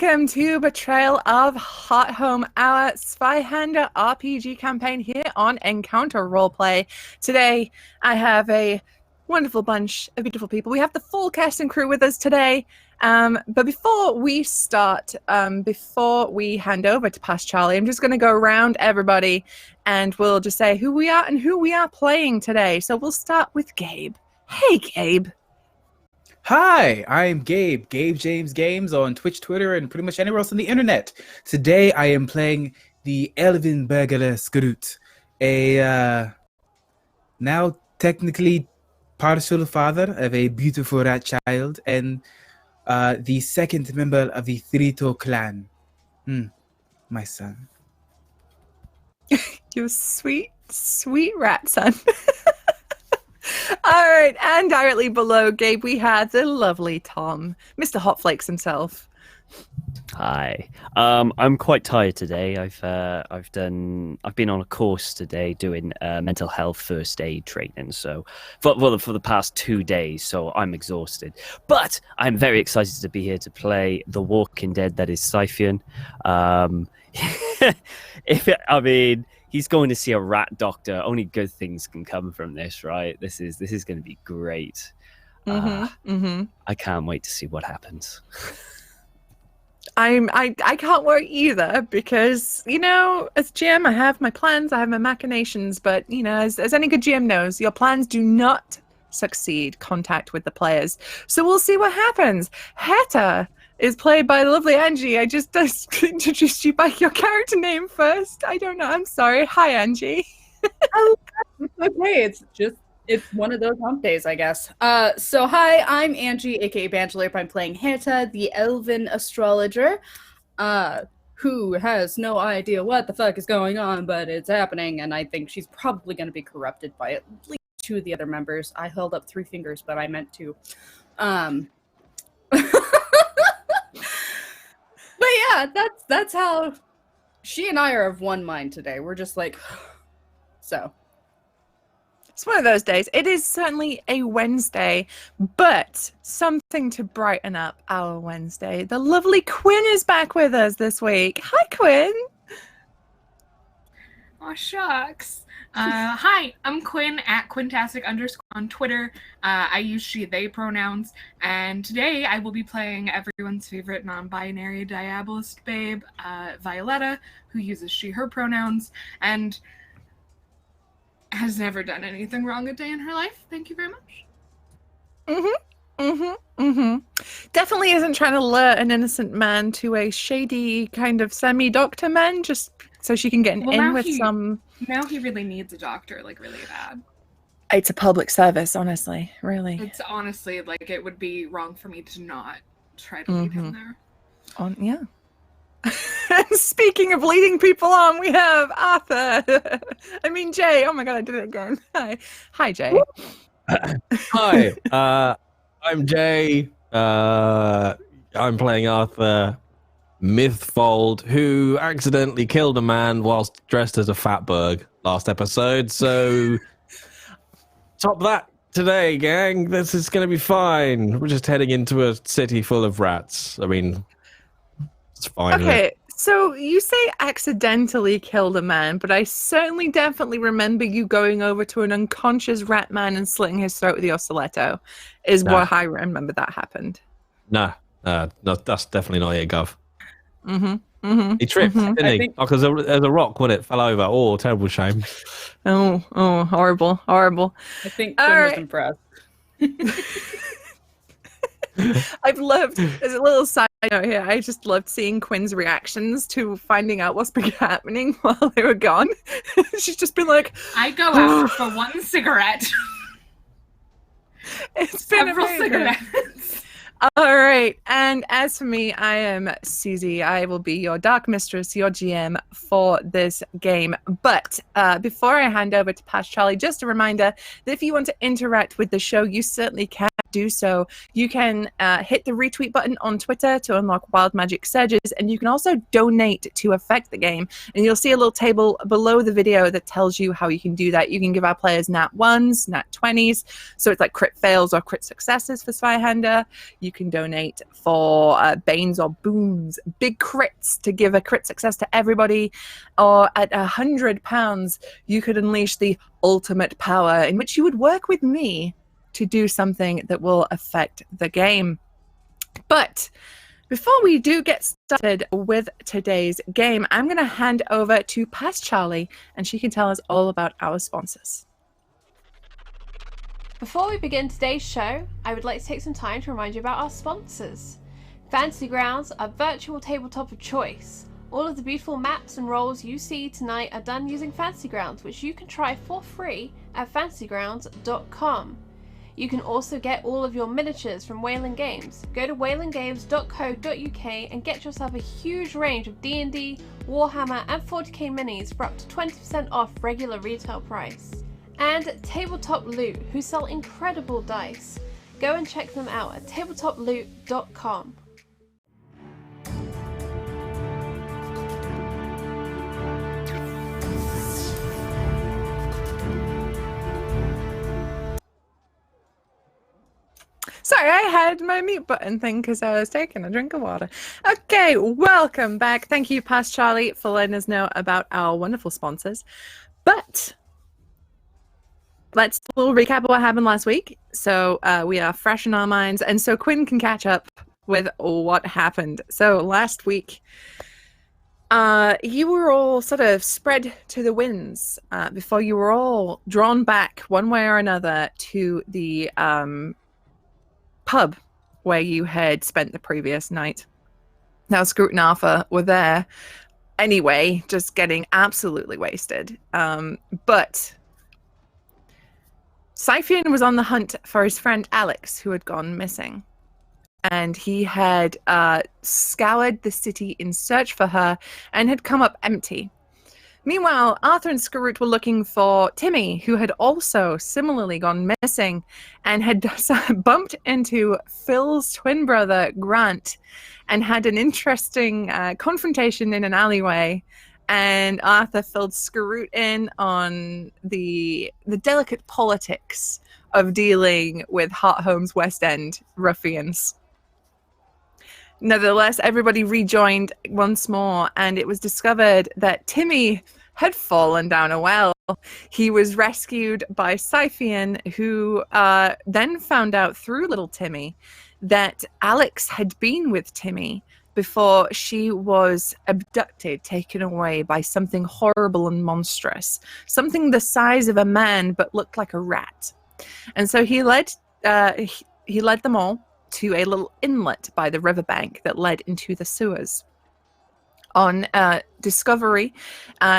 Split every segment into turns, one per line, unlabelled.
welcome to Betrayal of Heartholm, our Zweihander RPG campaign here on Encounter Roleplay. Today, I have a wonderful bunch of beautiful people. We have the full cast and crew with us today. But before we start, before we hand over to Past Charlie, I'm just going to go around everybody and we'll just say who we are and who we are playing today. So we'll start with Gabe. Hey, Gabe.
Hi, I'm Gabe James Games on Twitch, Twitter, and pretty much anywhere else on the internet. Today I am playing the Elvin Bergele Skrut, a now technically partial father of a beautiful rat child and the second member of the Thrito clan. My son.
You sweet, sweet rat son. All right, and directly below Gabe, we have the lovely Tom, Mr. Hotflakes himself.
Hi, I'm quite tired today. I've been on a course today doing mental health first aid training. So for the past 2 days, so I'm exhausted. But I'm very excited to be here to play The Walking Dead. That is Scythian. He's going to see a rat doctor. Only good things can come from this, right? This is going to be great. I can't wait to see what happens.
I can't wait either because, you know, as GM, I have my plans, I have my machinations, but, you know, as any good GM knows, your plans do not succeed contact with the players. So we'll see what happens. Heta is played by the lovely Angie. I just introduced you by your character name first. I don't know. I'm sorry. Hi, Angie.
Oh, it's okay. It's one of those hump days, I guess. So hi, I'm Angie, aka Banjalip. I'm playing Heta, the Elven astrologer, who has no idea what the fuck is going on, but it's happening, and I think she's probably going to be corrupted by at least 2 of the other members. I held up 3 fingers, but I meant to. But yeah, that's how she and I are of one mind today. We're just like, so.
It's one of those days. It is certainly a Wednesday, but something to brighten up our Wednesday. The lovely Quinn is back with us this week. Hi, Quinn.
Oh, shucks. Hi, I'm Quinn at Quintastic_ on Twitter. I use she, they pronouns. And today I will be playing everyone's favorite non-binary diabolist babe, Violetta, who uses she, her pronouns, and has never done anything wrong a day in her life. Thank you very much.
Definitely isn't trying to lure an innocent man to a shady kind of semi-doctor man just so she can get in with some...
Now he really needs a doctor, like, really bad.
It's a public service, honestly, really.
It's honestly, like, it would be wrong for me to not try to lead him there.
Yeah. Speaking of leading people on, we have Arthur. I mean, Jay. Oh my god, I did it again. Hi, Jay.
Hi, I'm Jay. I'm playing Arthur Mythfold, who accidentally killed a man whilst dressed as a fatberg last episode. So, top that today, gang. This is going to be fine. We're just heading into a city full of rats. I mean, it's fine.
Okay, so you say accidentally killed a man, but I certainly definitely remember you going over to an unconscious rat man and slitting his throat with your stiletto. What I remember that happened.
No, that's definitely not it, Gov. He tripped,
I
didn't he?
think...
Because there's a rock when it fell over. Oh, terrible shame.
Oh, horrible.
I think Quinn was impressed.
I've loved, as a little side note here, I just loved seeing Quinn's reactions to finding out what's been happening while they were gone. She's just been like,
I go out for 1 cigarette.
It's been
several
amazing.
cigarettes.
All right, and as for me, I am Susie. I will be your Dark Mistress, your GM for this game. But before I hand over to Past Charlie, just a reminder that if you want to interact with the show, you certainly can do so, you can hit the retweet button on Twitter to unlock Wild Magic Surges, and you can also donate to affect the game. And you'll see a little table below the video that tells you how you can do that. You can give our players nat 1s, nat 20s, so it's like crit fails or crit successes for Zweihander. You can donate for Banes or Boons, big crits to give a crit success to everybody, or at £100, you could unleash the ultimate power in which you would work with me to do something that will affect the game. But before we do get started with today's game, I'm going to hand over to Past Charlie, and she can tell us all about our sponsors.
Before we begin today's show, I would like to take some time to remind you about our sponsors. Fantasy Grounds, our virtual tabletop of choice. All of the beautiful maps and roles you see tonight are done using Fantasy Grounds, which you can try for free at fantasygrounds.com. You can also get all of your miniatures from Wayland Games. Go to waylandgames.co.uk and get yourself a huge range of D&D, Warhammer and 40k minis for up to 20% off regular retail price. And Tabletop Loot, who sell incredible dice. Go and check them out at tabletoploot.com.
Sorry, I had my mute button thing because I was taking a drink of water. Okay, welcome back. Thank you, Past Charlie, for letting us know about our wonderful sponsors. But let's do a little recap of what happened last week. So we are fresh in our minds, and so Quinn can catch up with what happened. So last week, you were all sort of spread to the winds before you were all drawn back one way or another to the pub where you had spent the previous night. Now, Scroot and Arthur were there anyway, just getting absolutely wasted. But Scythian was on the hunt for his friend Alex, who had gone missing. And he had scoured the city in search for her and had come up empty. Meanwhile, Arthur and Scroot were looking for Timmy, who had also similarly gone missing and had bumped into Phil's twin brother, Grant, and had an interesting confrontation in an alleyway. And Arthur filled Scroot in on the delicate politics of dealing with Heartholm's West End ruffians. Nevertheless, everybody rejoined once more, and it was discovered that Timmy had fallen down a well. He was rescued by Scythian, who then found out through little Timmy that Alex had been with Timmy before she was abducted, taken away by something horrible and monstrous, something the size of a man but looked like a rat. And so he led them all to a little inlet by the riverbank that led into the sewers. On discovery,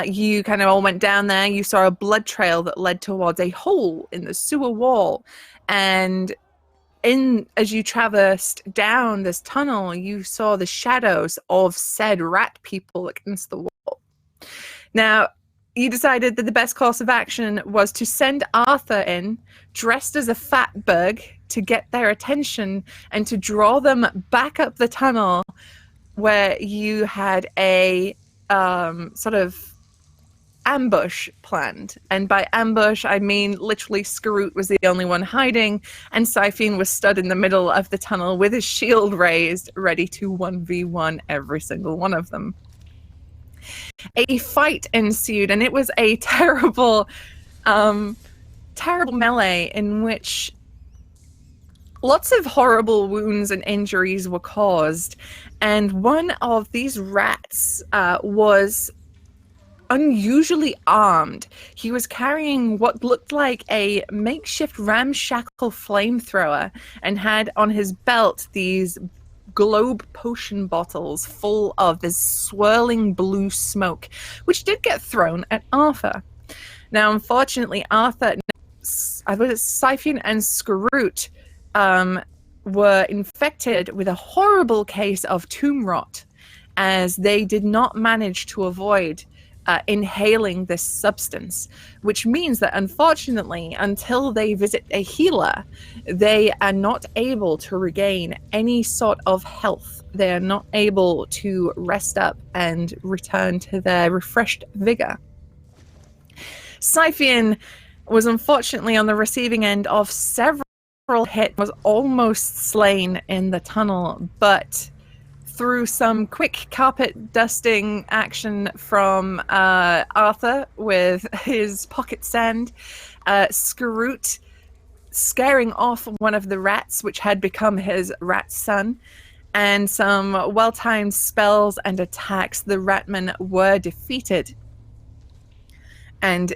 you kind of all went down there. You saw a blood trail that led towards a hole in the sewer wall. And as you traversed down this tunnel, you saw the shadows of said rat people against the wall. Now, you decided that the best course of action was to send Arthur in, dressed as a fat bug, to get their attention and to draw them back up the tunnel where you had a sort of ambush planned. And by ambush, I mean literally Scroot was the only one hiding, and Scythian was stood in the middle of the tunnel with his shield raised, ready to 1v1 every single one of them. A fight ensued, and it was a terrible melee in which lots of horrible wounds and injuries were caused, and one of these rats was unusually armed. He was carrying what looked like a makeshift ramshackle flamethrower and had on his belt these globe potion bottles full of this swirling blue smoke, which did get thrown at Arthur. Now, unfortunately, Arthur, I believe it's Scythian and Scroot, were infected with a horrible case of tomb rot, as they did not manage to avoid inhaling this substance, which means that unfortunately, until they visit a healer, they are not able to regain any sort of health. They are not able to rest up and return to their refreshed vigor. Scythian was unfortunately on the receiving end of several hits, was almost slain in the tunnel, but through some quick carpet dusting action from Arthur with his pocket sand, Skarut scaring off one of the rats, which had become his rat son, and some well-timed spells and attacks, the ratmen were defeated. And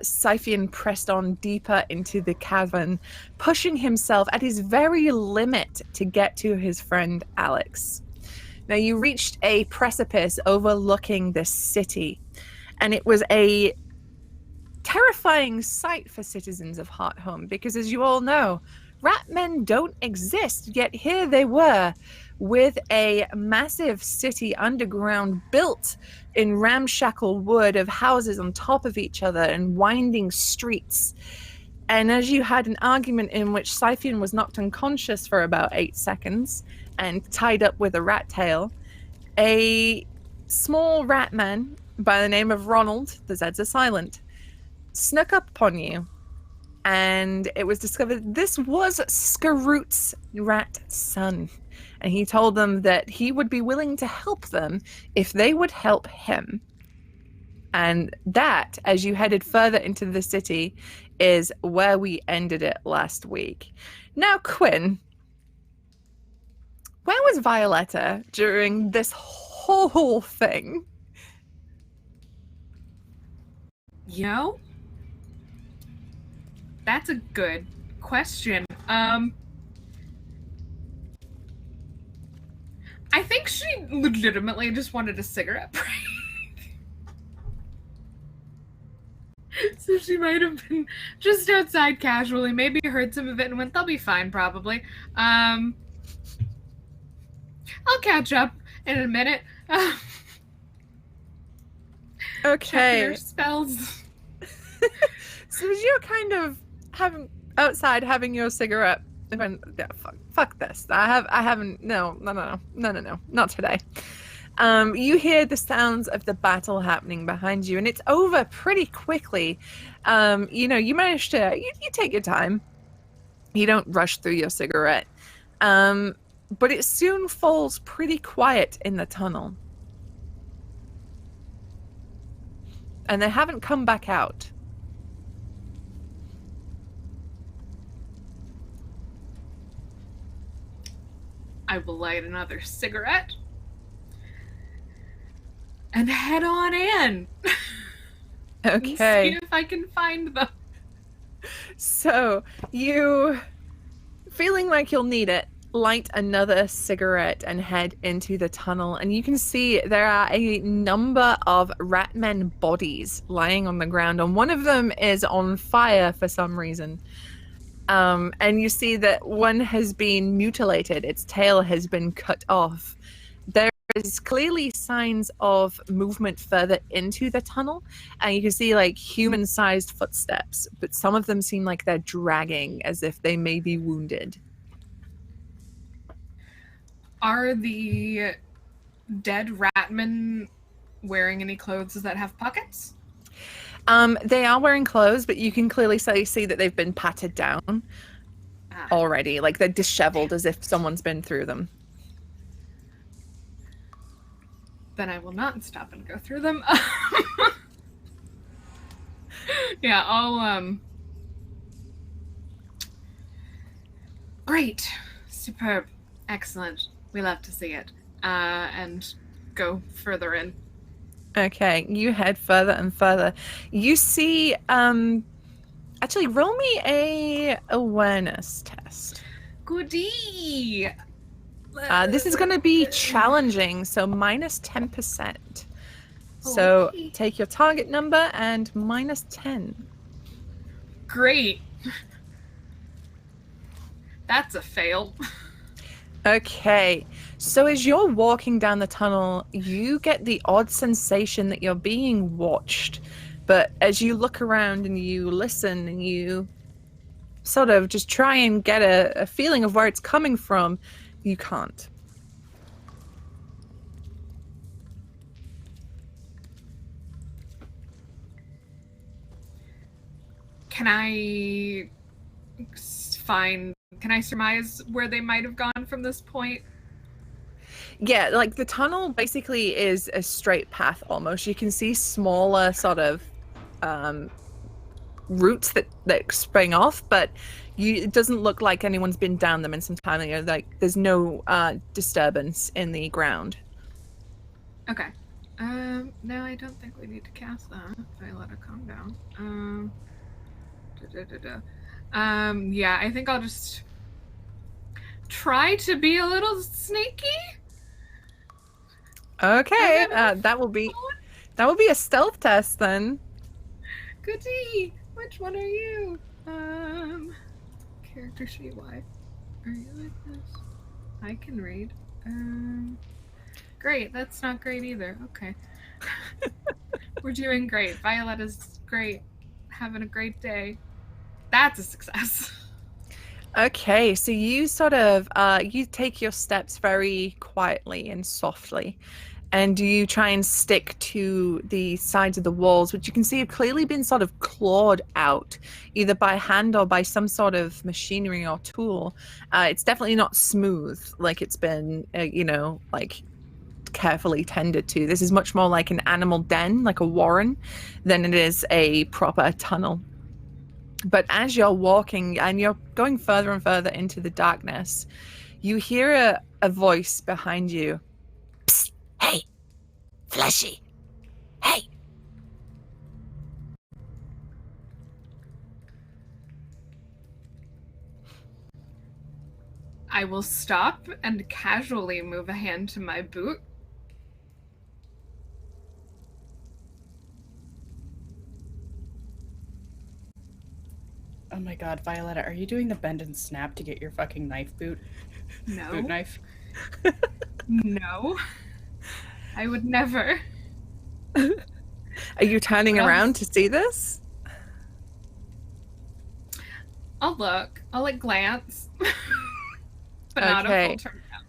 Scythian pressed on deeper into the cavern, pushing himself at his very limit to get to his friend Alex. Now, you reached a precipice overlooking this city, and it was a terrifying sight for citizens of Heartholm, because as you all know, ratmen don't exist, yet here they were with a massive city underground built in ramshackle wood of houses on top of each other and winding streets. And as you had an argument in which Scythian was knocked unconscious for about 8 seconds and tied up with a rat tail, a small rat man by the name of Ronald, the Zeds are silent, snuck up upon you. And it was discovered this was Skarut's rat son. And he told them that he would be willing to help them if they would help him. And that, as you headed further into the city, is where we ended it last week. Now, Quinn, where was Violetta during this whole thing?
You know, that's a good question. I think she legitimately just wanted a cigarette break. So she might have been just outside casually, maybe heard some of it and went, they'll be fine, probably. I'll catch up in a minute.
Okay.
Your spells.
So you're kind of outside having your cigarette. Yeah, fuck this. I haven't. No, not today. You hear the sounds of the battle happening behind you, and it's over pretty quickly. You manage to you take your time. You don't rush through your cigarette, but it soon falls pretty quiet in the tunnel, and they haven't come back out.
I will light another cigarette and head on in.
Okay.
See if I can find them.
So you, feeling like you'll need it, light another cigarette and head into the tunnel, and you can see there are a number of ratmen bodies lying on the ground, and one of them is on fire for some reason. And you see that one has been mutilated. Its tail has been cut off. There is clearly signs of movement further into the tunnel, and you can see like human-sized footsteps, but some of them seem like they're dragging as if they may be wounded.
Are the dead ratmen wearing any clothes that have pockets?
They are wearing clothes, but you can clearly see that they've been patted down already. Like they're disheveled as if someone's been through them.
Then I will not stop and go through them. Yeah, I'll, Great. Superb. Excellent. We love to see it. And go further in.
Okay, you head further and further. You see, actually, roll me a awareness test.
Goodie!
This is going to be challenging, so minus 10%. So
Okay.
take your target number and minus 10.
Great. That's a fail.
Okay, so as you're walking down the tunnel, you get the odd sensation that you're being watched. But as you look around and you listen and you sort of just try and get a feeling of where it's coming from, you can't.
Can I surmise where they might have gone from this point?
Yeah, like the tunnel basically is a straight path almost. You can see smaller sort of routes that spring off, but it doesn't look like anyone's been down them in some time. You know, like there's no disturbance in the ground.
Okay. No, I don't think we need to cast that. If I let her calm down. Yeah, I think I'll just try to be a little sneaky.
Okay, that will be a stealth test then.
Goody. Which one are you? Character sheet. Why are you like this? I can read. Great. That's not great either. Okay. We're doing great. Violet is great. Having a great day. That's a success.
Okay, so you sort of you take your steps very quietly and softly, and you try and stick to the sides of the walls, which you can see have clearly been sort of clawed out, either by hand or by some sort of machinery or tool. It's definitely not smooth like it's been, like carefully tended to. This is much more like an animal den, like a warren, than it is a proper tunnel. But as you're walking and you're going further and further into the darkness, you hear a voice behind you. Psst, hey, fleshy, hey.
I will stop and casually move a hand to my boot.
Oh my god, Violetta, are you doing the bend and snap to get your fucking knife boot?
No.
Boot knife?
No. I would never.
Are you turning around to see this?
I'll look. I'll like glance. But not a full turn down.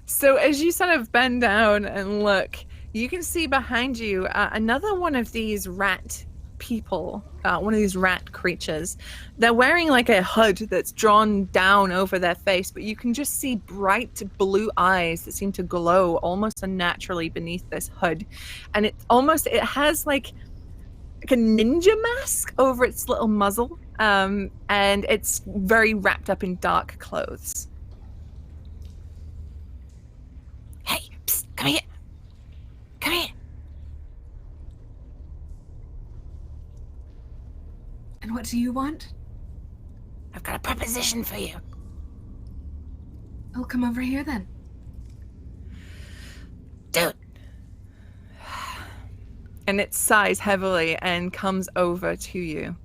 So as you sort of bend down and look, you can see behind you another one of these rat people, one of these rat creatures. They're wearing like a hood that's drawn down over their face, but you can just see bright blue eyes that seem to glow almost unnaturally beneath this hood. And it has like a ninja mask over its little muzzle, and it's very wrapped up in dark clothes. Hey, psst, come here. Come here.
And what do you want?
I've got a proposition for you.
I'll come over here then.
Dude. And it sighs heavily and comes over to you.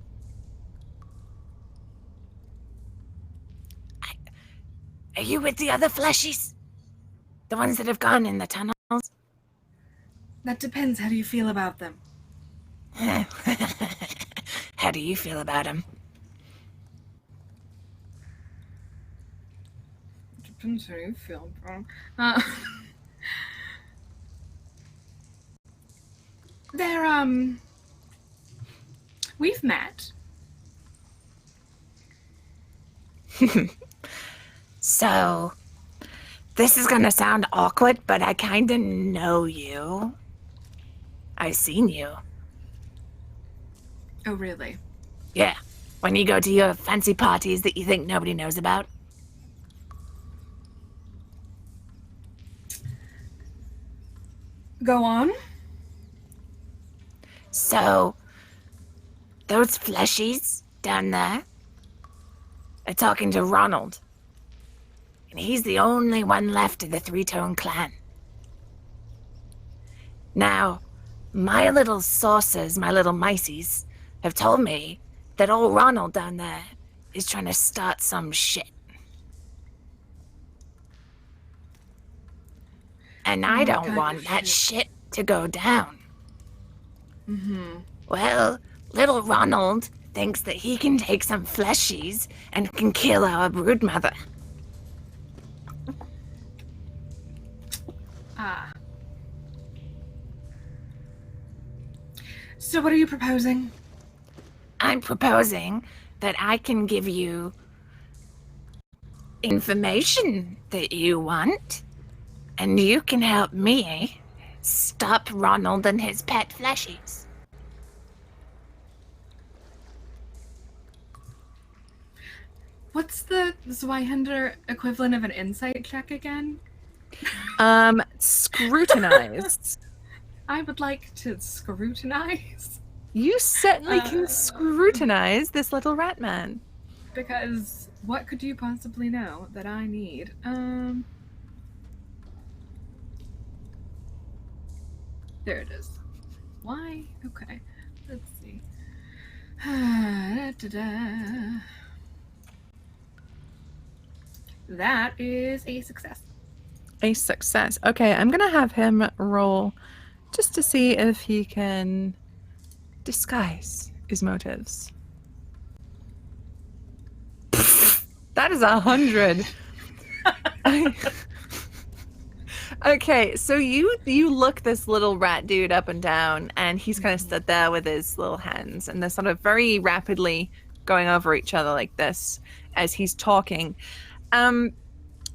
Are you with the other fleshies? The ones that have gone in the tunnels?
That depends. How do you feel about them?
How do you feel about them?
Depends how you feel, bro. We've met.
So, this is gonna sound awkward, but I kinda know you. I've seen you.
Oh, really?
Yeah. When you go to your fancy parties that you think nobody knows about.
Go on.
So, those fleshies down there are talking to Ronald. And he's the only one left of the Three-Tone clan. Now, my little saucers, my little miceys, have told me that old Ronald down there is trying to start some shit.
And
Oh,
I
what
don't
kind
want
of
that
shit?
shit to go down.
Mm-hmm.
Well, little Ronald thinks that he can take some fleshies and can kill our broodmother.
Ah. So what are you proposing?
I'm proposing that I can give you information that you want, and you can help me stop Ronald and his pet fleshies.
What's the Zweihander equivalent of an insight check again?
Scrutinize.
I would like to scrutinize.
You certainly can scrutinize this little rat man.
Because what could you possibly know that I need? There it is. Why? Okay. Let's see. Da-da-da. That is a success.
A success. Okay, I'm gonna have him roll just to see if he can disguise his motives. That is 100. Okay, so you look this little rat dude up and down, and he's kind of stood there with his little hands, and they're sort of very rapidly going over each other like this as he's talking.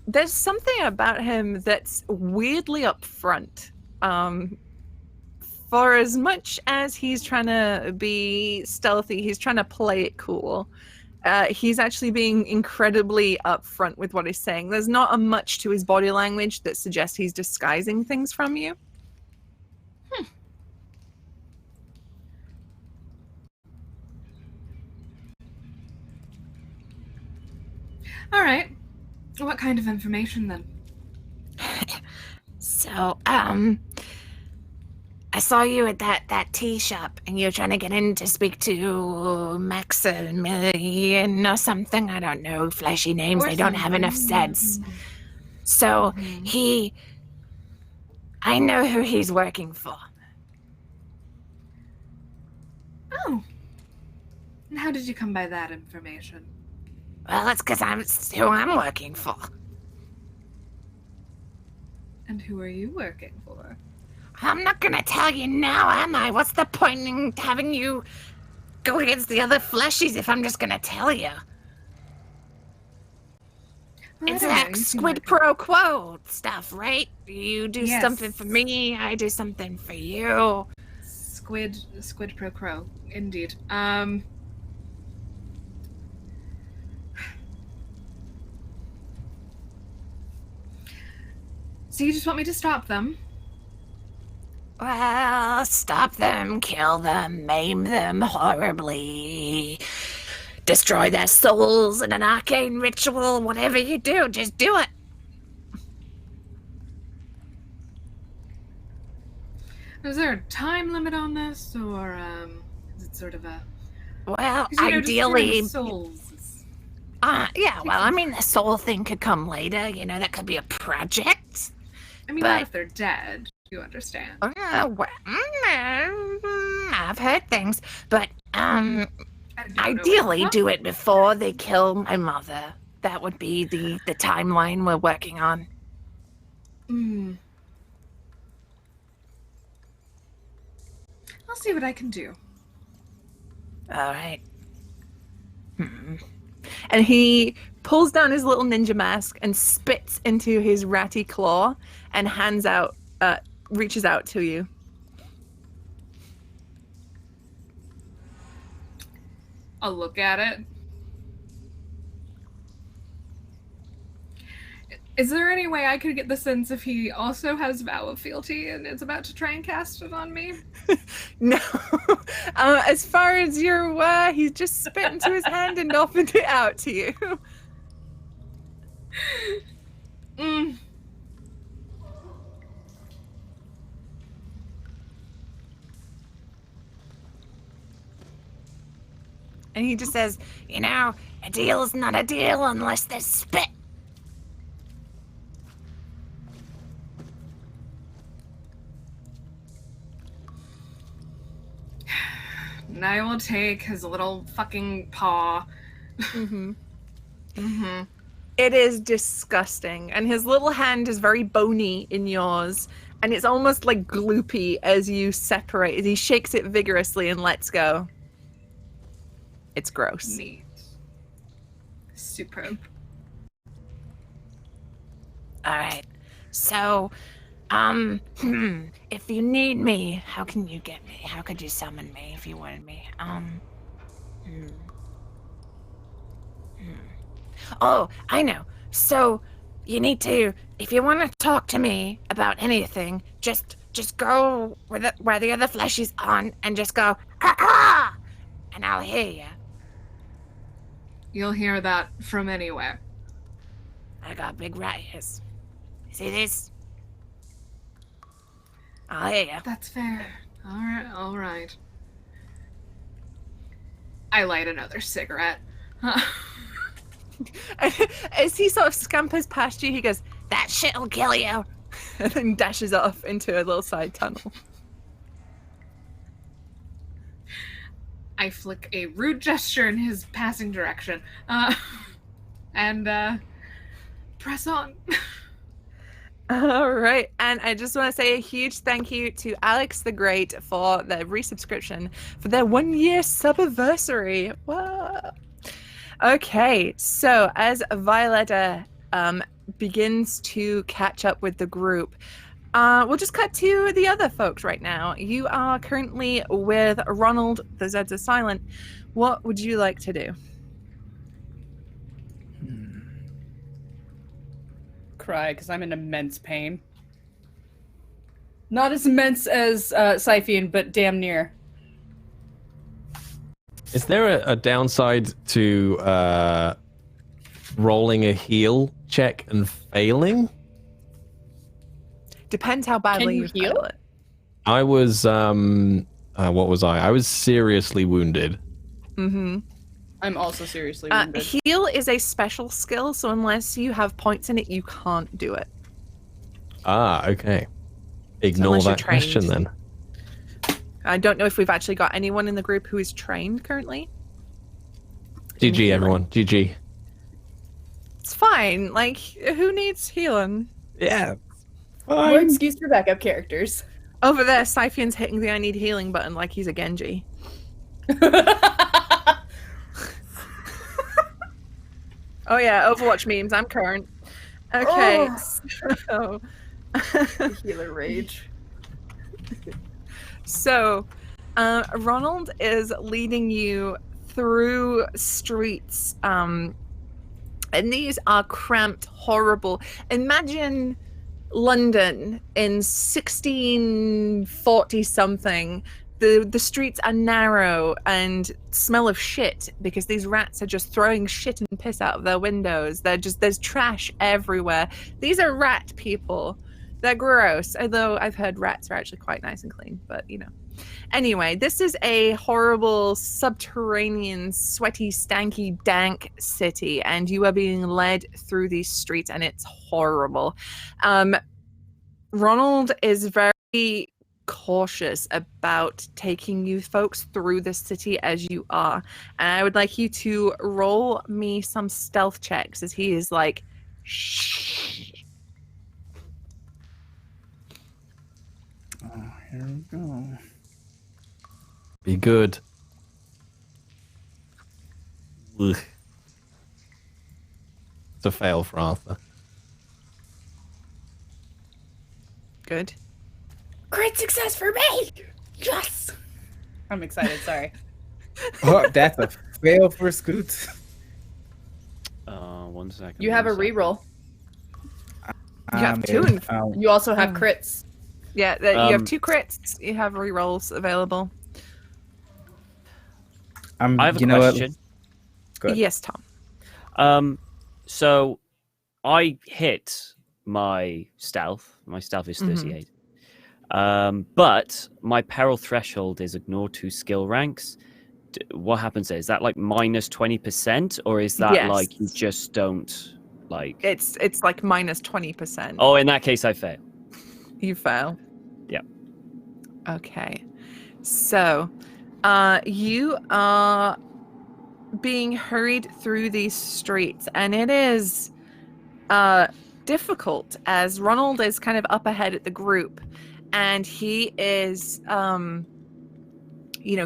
There's something about him that's weirdly upfront. For as much as he's trying to be stealthy, he's trying to play it cool. He's actually being incredibly upfront with what he's saying. There's not a much to his body language that suggests he's disguising things from you.
All right. What kind of information then?
So, I saw you at that tea shop, and you're trying to get in to speak to Maximilian or something. I don't know, flashy names. They don't have enough sense. So, I know who he's working for.
Oh. And how did you come by that information?
Well, it's because who I'm working for.
And who are you working for?
I'm not gonna tell you now, am I? What's the point in having you go against the other fleshies if I'm just gonna tell you?
Well,
It's
I don't know,
like
you seem
squid
like
pro quo stuff, right? You do
Yes.
something for me, I do something for you.
Squid pro crow, indeed. So you just want me to stop them?
Well, stop them, kill them, maim them horribly, destroy their souls in an arcane ritual, whatever you do, just do it.
Is there a time limit on this, or is it sort of a?
Well,
'Cause, you know,
ideally,
destroying souls is-
yeah, well, I mean, the soul thing could come later, you know, that could be a project.
I mean,
but-
not if they're dead. You understand?
Well, I've heard things, but
I don't know
ideally
what-
do it before they kill my mother. That would be the timeline we're working on.
Hmm. I'll see what I can do.
All right.
And he pulls down his little ninja mask and spits into his ratty claw and reaches out to you.
I'll look at it. Is there any way I could get the sense if he also has Vow of Fealty and is about to try and cast it on me?
No. As far as you're aware, he's just spit into his hand and offered it out to you.
Mm.
And he just says, you know, a deal's not a deal unless there's spit.
And I will take his little fucking paw.
Mm-hmm.
Mm-hmm.
It is disgusting, and his little hand is very bony in yours, and it's almost like gloopy as you separate. As he shakes it vigorously and lets go. It's gross.
Neat. Superb.
All right. So, if you need me, how can you get me? How could you summon me if you wanted me? Oh, I know. So, you need to, if you want to talk to me about anything, just go where the other fleshies on and just go, ha, and I'll hear you.
You'll hear that from anywhere.
I got big rat ears. See this? I'll hear you.
That's fair. All right. I light another cigarette.
As he sort of scampers past you, he goes,
That shit'll kill you.
and then dashes off into a little side tunnel.
I flick a rude gesture in his passing direction. And press on.
All right, and I just want to say a huge thank you to Alex the Great for their resubscription for their 1-year subiversary. Whoa. Okay, so as Violetta begins to catch up with the group, we'll just cut to the other folks right now. You are currently with Ronald. The Zeds are silent. What would you like to do?
Cry, because I'm in immense pain. Not as immense as Siphian, but damn near.
Is there a downside to rolling a heal check and failing?
Depends how badly
you
you
heal?
fail it.
I was what was I? I was seriously wounded.
Mm-hmm.
I'm also seriously wounded.
Heal is a special skill, so unless you have points in it, you can't do it.
Ah, okay. Ignore
unless you're
that question
trained.
then.
I don't know if we've actually got anyone in the group who is trained currently. in
GG
healing.
everyone. GG.
It's fine. Like, who needs healing?
Yeah.
More excuse for backup characters.
Over there, Siphian's hitting the I need healing button like he's a Genji. Oh yeah, Overwatch memes. I'm current. Okay, so...
Healer rage.
So, Ronald is leading you through streets, and these are cramped, horrible. Imagine London in 1640 something. The streets are narrow and smell of shit because these rats are just throwing shit and piss out of their windows. There's trash everywhere. These are rat people. They're gross, although I've heard rats are actually quite nice and clean, but you know. Anyway, this is a horrible, subterranean, sweaty, stanky, dank city, and you are being led through these streets, and it's horrible. Ronald is very cautious about taking you folks through the city as you are, and I would like you to roll me some stealth checks as he is like, shh.
Oh, here we go.
Be good. Ugh. It's a fail for Arthur.
Good.
Great success for me! Yes! I'm excited, sorry.
Oh, that's a fail for Scoot.
1 second.
You have a
1 second.
reroll.
You have two in
You also have crits.
Yeah, you have 2 crits. You have rerolls available.
I have a
you know
question.
What? Good.
Yes, Tom.
So I hit my stealth. My stealth is 38. But my peril threshold is ignore 2 skill ranks. What happens there? Is that like minus 20%, or is that
Yes.
like you just don't like?
It's like minus 20%.
Oh, in that case, I fail.
You fail.
Yeah.
Okay. So, You are being hurried through these streets, and it is difficult as Ronald is kind of up ahead at the group, and he is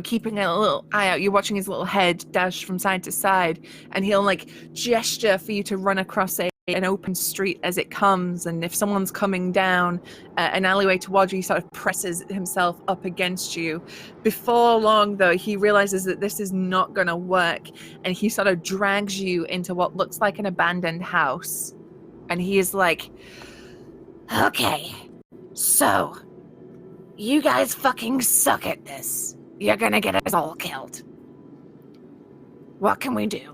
keeping a little eye out. You're watching his little head dash from side to side, and he'll like gesture for you to run across an open street as it comes, and if someone's coming down an alleyway towards you, he sort of presses himself up against you. Before long, though, he realizes that this is not going to work, and he sort of drags you into what looks like an abandoned house. And he is like,
Okay, so you guys fucking suck at this. You're gonna get us all killed. What can we do?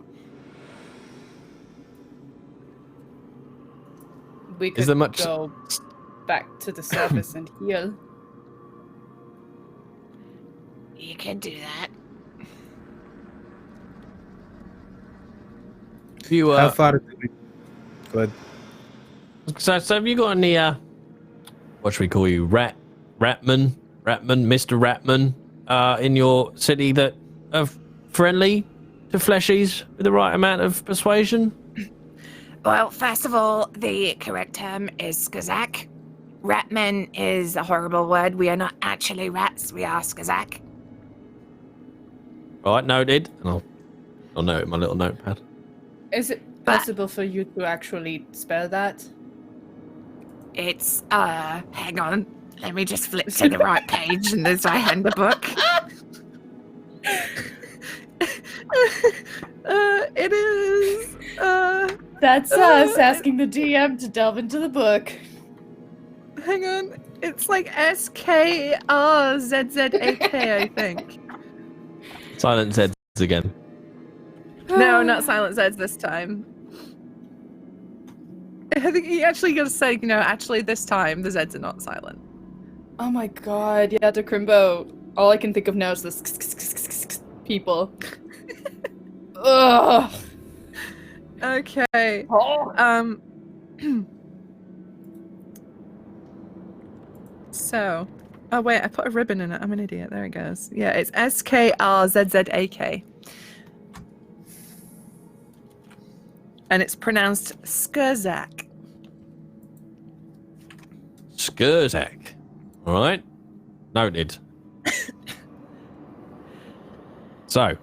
We
Is there
could
much-
go back to the surface and heal.
You can do that.
You
How far is it? Go ahead.
So have you got any what should we call you? Ratman, Mr. Ratman, in your city that are friendly to fleshies with the right amount of persuasion?
Well, first of all, the correct term is skazak. Ratman is a horrible word. We are not actually rats, we are skazak.
Right, noted. And I'll note it in my little notepad.
Is it possible for you to actually spell that?
It's, hang on. Let me just flip to the right page in the Zweihander book.
It is,
That's us asking the DM to delve into the book.
hang on. It's like SKRZZAK, I think.
Silent Zeds again.
No, not Silent Zeds this time. I think you actually gotta say, actually this time the Zeds are not silent.
Oh my god, yeah, to Crimbo. All I can think of now is this people. Ugh.
Okay.
Oh.
So, oh wait, I put a ribbon in it. I'm an idiot. There it goes. Yeah, it's SKRZZAK. And it's pronounced Skurzak.
Skurzak. All right. Noted. So,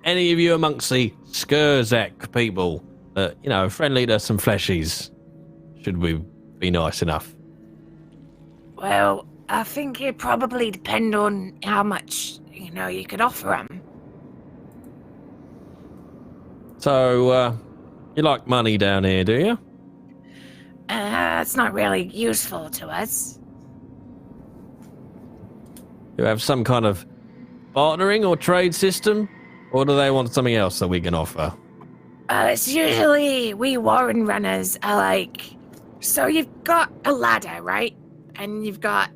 any of you amongst the Skurzak people that, friendly to some fleshies, should we be nice enough?
Well, I think it probably depend on how much, you could offer them.
So, you like money down here, do you?
It's not really useful to us.
You have some kind of bartering or trade system? Or do they want something else that we can offer?
It's usually we Warren runners are like, so you've got a ladder, right? And you've got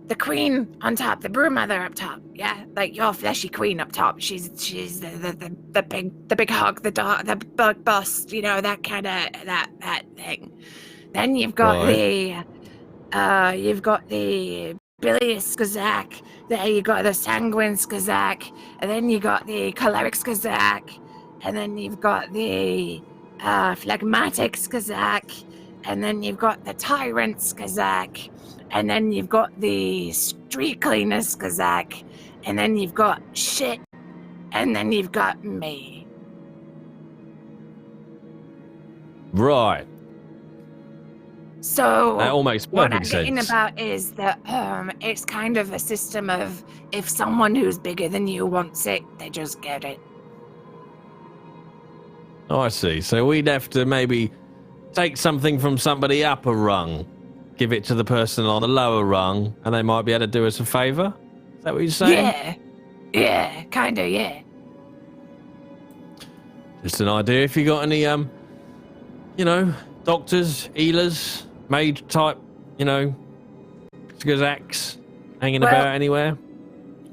the queen on top, the brood mother up top, yeah, like your fleshy queen up top. She's the big hog, the dog, the bug bust, that kind of that thing. Then you've got the bilious skazak. Then you got the sanguine skazak, and then you got the choleric skazak, and then you've got the phlegmatic skazak, and then you've got the tyrant skazak, and then you've got the street cleaner skazak, and then you've got shit, and then you've got me.
Right.
So
That all makes
what I'm
perfect
getting
sense.
about is that it's kind of a system of if someone who's bigger than you wants it, they just get it.
Oh, I see. So we'd have to maybe take something from somebody up a rung, give it to the person on the lower rung, and they might be able to do us a favour? Is that what you're saying?
Yeah, kinda, yeah.
Just an idea. If you got any, doctors, healers, mage type, skazaks hanging
Well-
about anywhere.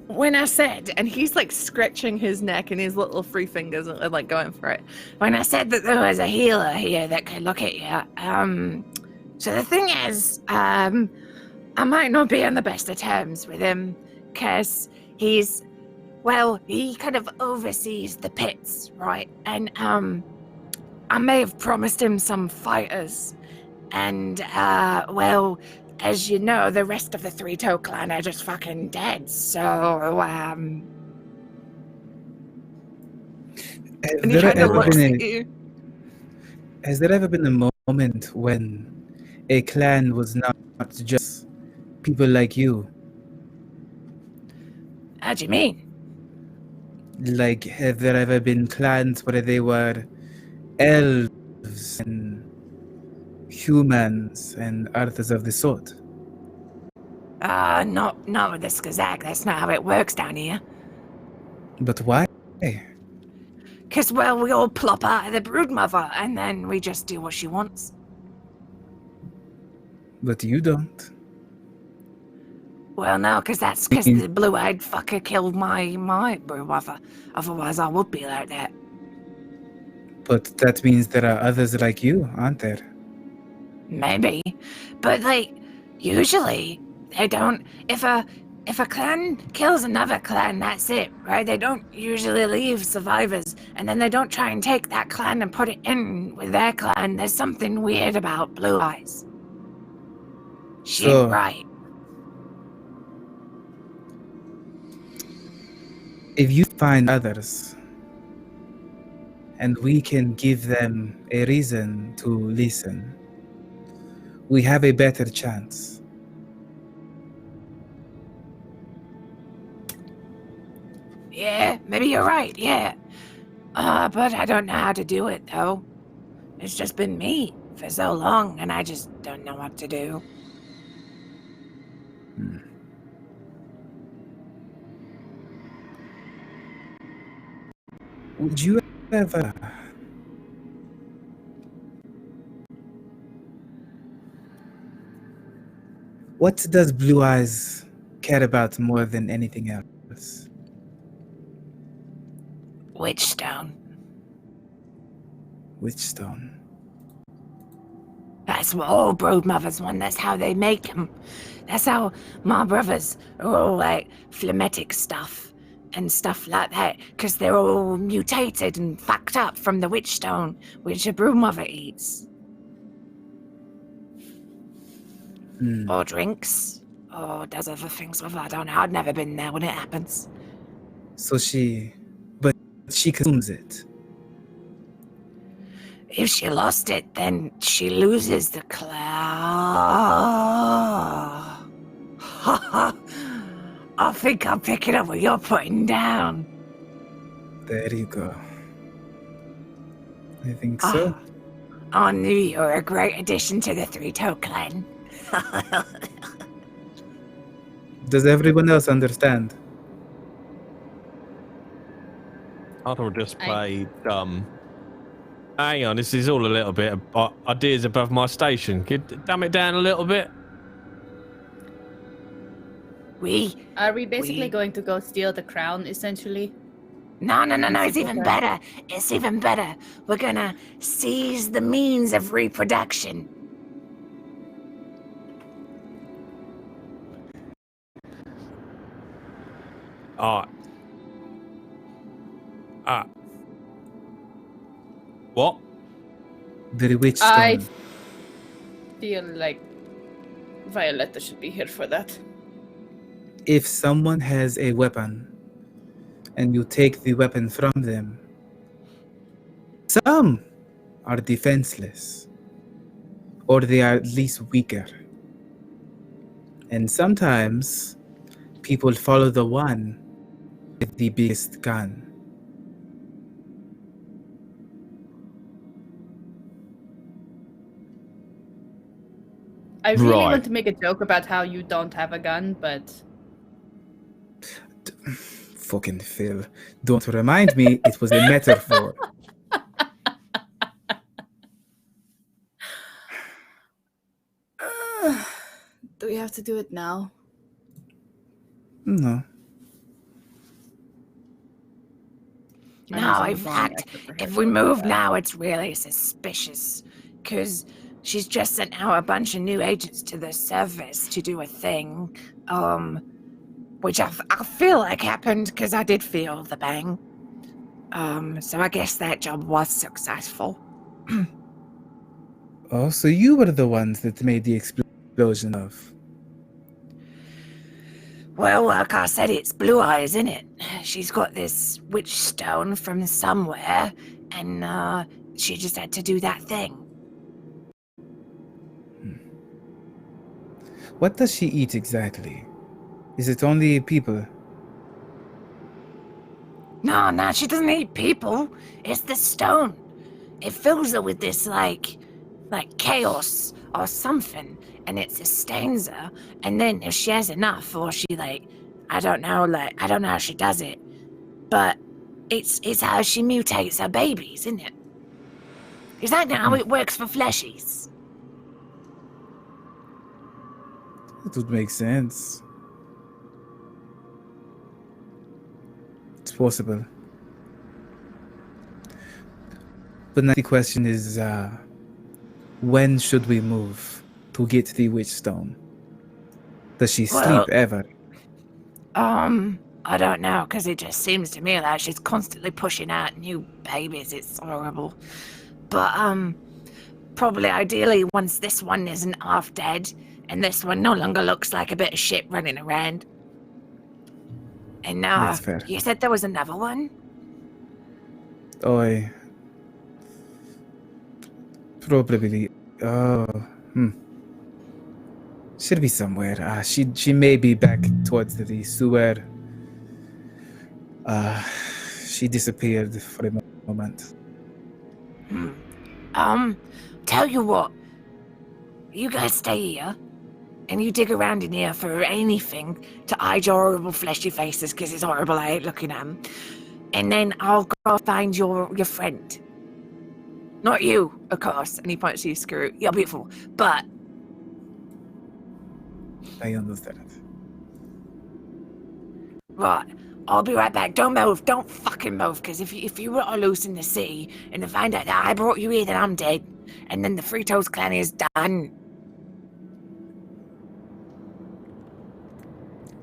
When I said, and he's like scratching his neck and his little three fingers are like going for it.
When I said that there was a healer here that could look at you, so the thing is, I might not be on the best of terms with him, because he's well, he kind of oversees the pits, right? And I may have promised him some fighters, and well, as you know, the rest of the Three-Toe clan are just fucking dead. So
And he kind of looks at you.
Has there ever been a moment when a clan was not just people like you?
How do you mean?
Like, have there ever been clans where they were elves and humans and others of the sort?
Not with the Skazak. That's not how it works down here.
But why?
Because, well, we all plop out of the broodmother, and then we just do what she wants.
But you don't.
Well, no, because that's because the blue-eyed fucker killed my broodmother. Otherwise, I would be like that.
But that means there are others like you, aren't there?
Maybe. But, like, usually, they don't... If a clan kills another clan, that's it, right? They don't usually leave survivors, and then they don't try and take that clan and put it in with their clan. There's something weird about Blue Eyes. She ain't right.
If you find others, and we can give them a reason to listen, we have a better chance.
Yeah, maybe you're right, yeah. But I don't know how to do it, though. It's just been me for so long, and I just don't know what to do.
Would you ever... What does Blue Eyes care about more than anything else?
Witchstone.
Witchstone.
That's what all broodmothers want. That's how they make them. That's how my brothers are all like phlegmatic stuff and stuff like that, because they're all mutated and fucked up from the witchstone, which a broodmother eats. Or drinks, or does other things with it. I don't know. I've never been there when it happens.
So she consumes it.
If she lost it, then she loses the claw. I think I'll pick it up what you're putting down.
There you go. I think so.
I knew you were a great addition to the Three-Toe clan.
Does everyone else understand?
I'll just play dumb. Hang on, this is all a little bit ideas above my station. Could you dumb it down a little bit?
Are we basically going to go steal the crown, essentially?
No, it's even better. It's even better. We're gonna seize the means of reproduction.
What?
The witchstone.
I feel like Violetta should be here for that.
If someone has a weapon and you take the weapon from them, some are defenseless, or they are at least weaker. And sometimes people follow the one with the biggest gun.
I really want to make a joke about how you don't have a gun, but...
Fucking Phil. Don't remind me, it was a metaphor.
Do we have to do it now?
No.
No, in fact, if we move now, it's really suspicious. Because she's just sent out a bunch of new agents to the surface to do a thing. which I feel like happened because I did feel the bang. So I guess that job was successful.
Oh, so you were the ones that made the explosion of.
Well, like I said, it's Blue Eyes, isn't it? She's got this witch stone from somewhere, and she just had to do that thing.
What does she eat exactly? Is it only people?
No, she doesn't eat people. It's the stone. It fills her with this, like chaos or something, and it sustains her. And then if she has enough, or she, I don't know how she does it, but it's how she mutates her babies, isn't it? Is that how it works for fleshies?
It would make sense. It's possible. But now the question is, when should we move to get the witch stone? Does she sleep ever?
I don't know, because it just seems to me like she's constantly pushing out new babies. It's horrible. But, probably ideally once this one isn't half dead, and this one no longer looks like a bit of shit running around. And now,
That's fair.
you said there was another one?
Oh, probably. Should be somewhere. She may be back towards the sewer. She disappeared for a moment.
Tell you what. You guys stay here, and you dig around in here for anything to hide your horrible fleshy faces, because it's horrible, I hate looking at them. And then I'll go find your friend. Not you, of course. And he points to you, Screw. You're beautiful. But
I understand.
right, I'll be right back. Don't move. Don't fucking move, because if you were all loose in the city and to find out that I brought you here, then I'm dead. And then the Free Toes clan is done.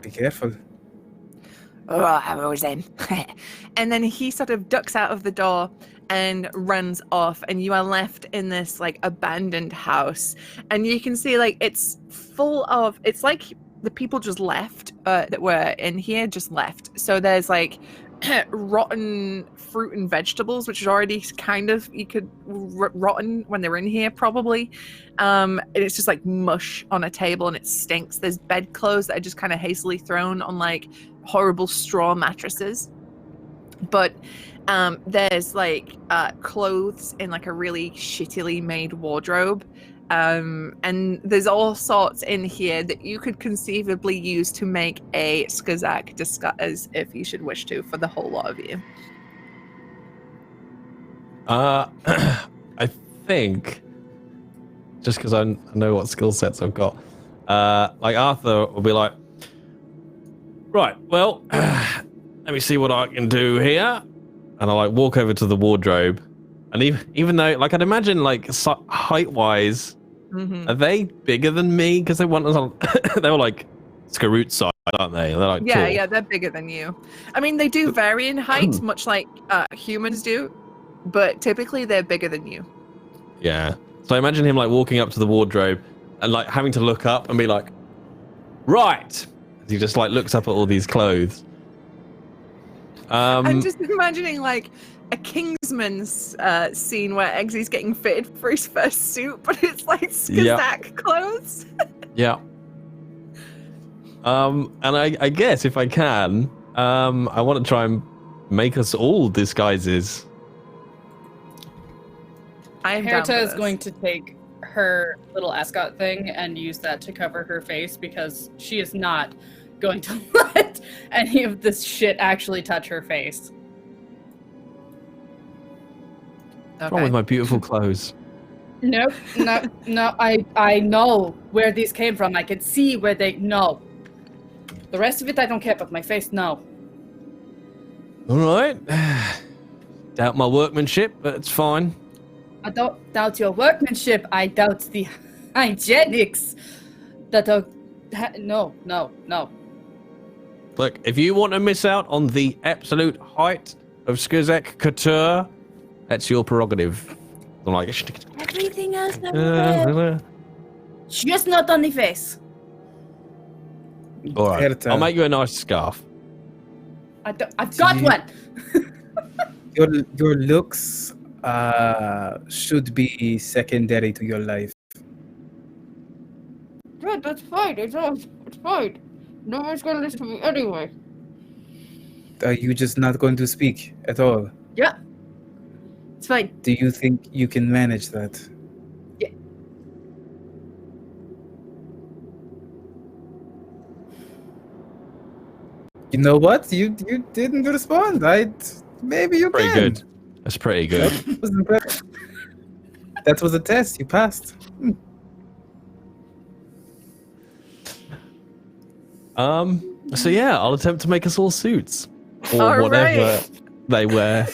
Be careful.
All right, I was then. And then he sort of ducks out of the door and runs off, and you are left in this abandoned house, and you can see it's full of, it's like the people just left that were in here just left. So there's rotten fruit and vegetables, which is already kind of, you could rotten when they're in here probably. And it's just mush on a table, and it stinks. There's bedclothes that are just kind of hastily thrown on horrible straw mattresses. But there's clothes in a really shittily made wardrobe. And there's all sorts in here that you could conceivably use to make a Skazak disguise if you should wish to, for the whole lot of you.
I think, just because I know what skill sets I've got, Arthur will be like, right, well, let me see what I can do here. And I walk over to the wardrobe. And even though, I'd imagine, height-wise, are they bigger than me? Because they want us they were Skaroot size, aren't they? They're tall.
Yeah, they're bigger than you. I mean, they do vary in height, much like humans do, but typically they're bigger than you.
Yeah. So I imagine him walking up to the wardrobe and having to look up and be like, right. As he just looks up at all these clothes.
I'm just imagining a Kingsman's scene where Eggsy's getting fitted for his first suit, but it's Skazak clothes.
Yeah. And I guess if I can, I want to try and make us all disguises.
I am down for
Herta is
this.
going to take her little ascot thing and use that to cover her face, because she is not going to let any of this shit actually touch her face.
What's wrong with my beautiful clothes?
Nope, no, I know where these came from. I can see where they, no. The rest of it I don't care, but my face, no.
All right. Doubt my workmanship, but it's fine.
I don't doubt your workmanship, I doubt the hygienics that are... No.
Look, if you want to miss out on the absolute height of Skizek Couture, that's your prerogative. I'm like,
Everything else, just not on the face.
all right,
Herta,
I'll make you a nice scarf.
I've got one.
your looks should be secondary to your life.
Yeah, that's fine. It's fine. No one's gonna listen to me anyway.
Are you just not going to speak at all?
Yeah. It's fine.
Do you think you can manage that?
Yeah.
You know what? You didn't respond. Maybe you
Pretty
can.
good. That's pretty good.
That was impressive. That was a test. You passed.
So yeah, I'll attempt to make us all suits. Or
All
whatever
right.
they wear.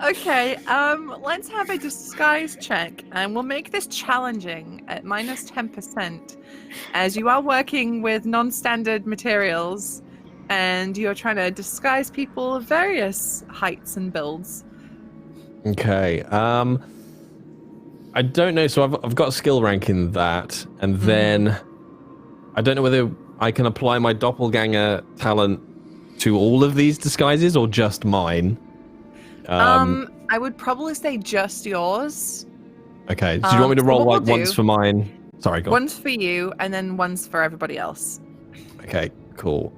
Okay, let's have a disguise check, and we'll make this challenging at minus 10%, as you are working with non-standard materials, and you're trying to disguise people of various heights and builds.
Okay. I don't know. So I've got a skill rank in that, and then I don't know whether I can apply my doppelganger talent to all of these disguises or just mine.
I would probably say just yours.
Okay. Do you want me to
so
roll
what
like
we'll
once
do-
for mine? Sorry, go on.
One's for you, and then one's for everybody else.
Okay, cool.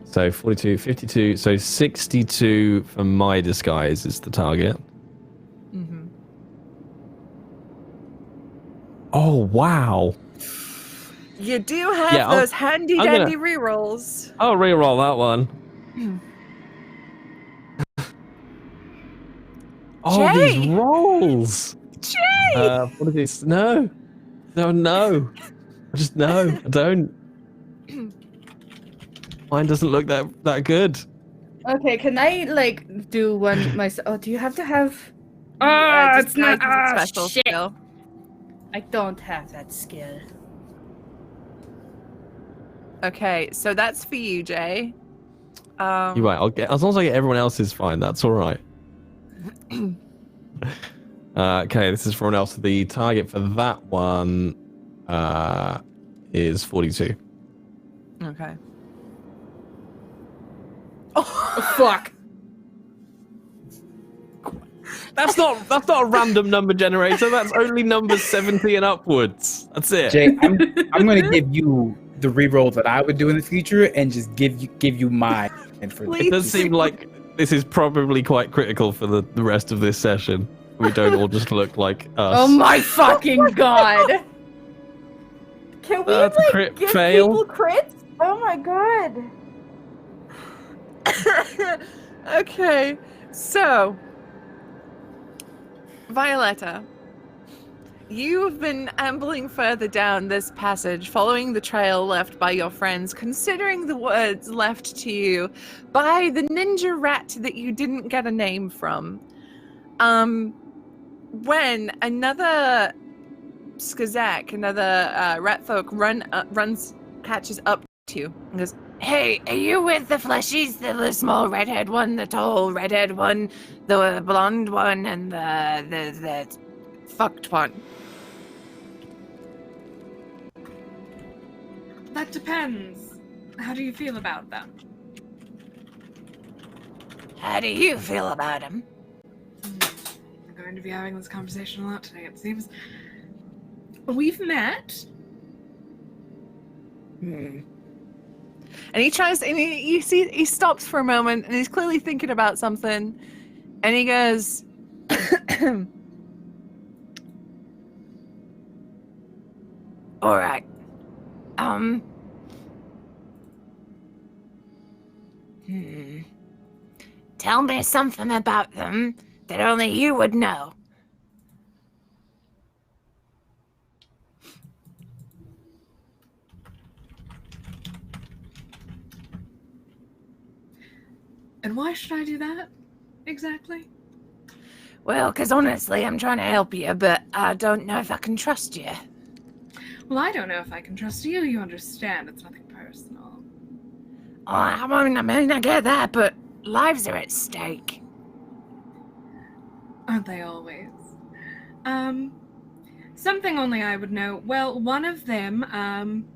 So 42, 52, so 62 for my disguise is the target.
Mm-hmm.
Oh, wow.
You do have
Yeah,
those handy
I'm gonna-
dandy rerolls.
I'll re-roll that one. Oh,
Jay!
these rolls.
Jay!
What is this? No. No. I just, no, I don't. Mine doesn't look that good.
Okay, can I like do one myself? Oh, do you have to have?
It's not a special
shit.
skill.
I don't have that skill.
Okay, so that's for you, Jay.
You're right. I'll get, as long as I get everyone else's fine, that's all right. Okay, this is for everyone else. The target for that one is 42.
Okay.
Oh fuck!
That's not a random number generator. That's only numbers 70 and upwards. That's it.
Jay, I'm going to give you the reroll that I would do in the future, and just give you mine. And for
It does seem like this is probably quite critical for the rest of this session. We don't all just look like us.
Oh my fucking god! Can we
That's a
like
crit
give
fail.
people crits? Oh my god!
Okay, so Violetta, you've been ambling further down this passage, following the trail left by your friends, considering the words left to you by the ninja rat that you didn't get a name from. When another Skazak, another Ratholm catches up to you and goes,
Hey, are you with the fleshies? The small redhead one, the tall redhead one, the blonde one, and the fucked one?
That depends. How do you feel about them?
How do you feel about him?
We're going to be having this conversation a lot today, it seems. We've met.
and he tries, and you see, he stops for a moment, and he's clearly thinking about something, and he goes,
All right. Tell me something about them that only you would know.
And why should I do that? Exactly?
Well, because honestly, I'm trying to help you, but I don't know if I can trust you.
Well, I don't know if I can trust you. You understand, it's nothing personal.
I mean, I get that, but lives are at stake.
Aren't they always? Something only I would know. Well, one of them,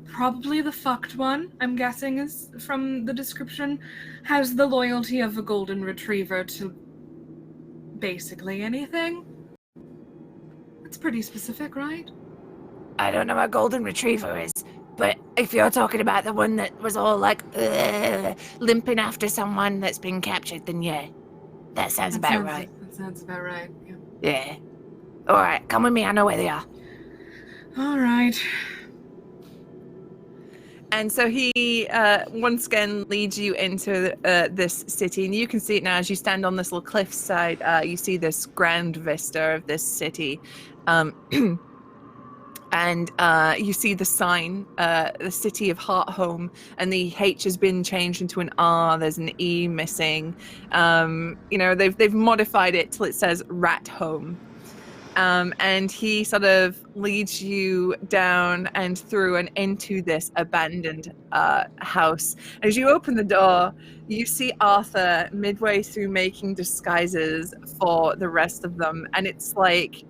probably the fucked one, I'm guessing is from the description, has the loyalty of a golden retriever to basically anything. It's pretty specific, right?
I don't know what golden retriever is, but if you're talking about the one that was all like limping after someone that's been captured, then yeah, that sounds about right.
That sounds about right. Yeah.
Yeah. All right, come with me. I know where they are.
All right.
And so he once again leads you into this city, and you can see it now as you stand on this little cliffside. You see this grand vista of this city, and you see the sign, the city of Heartholm, and the H has been changed into an R. There's an E missing. They've modified it till it says Ratholm. And he sort of leads you down and through and into this abandoned house. As you open the door, you see Arthur midway through making disguises for the rest of them. And it's like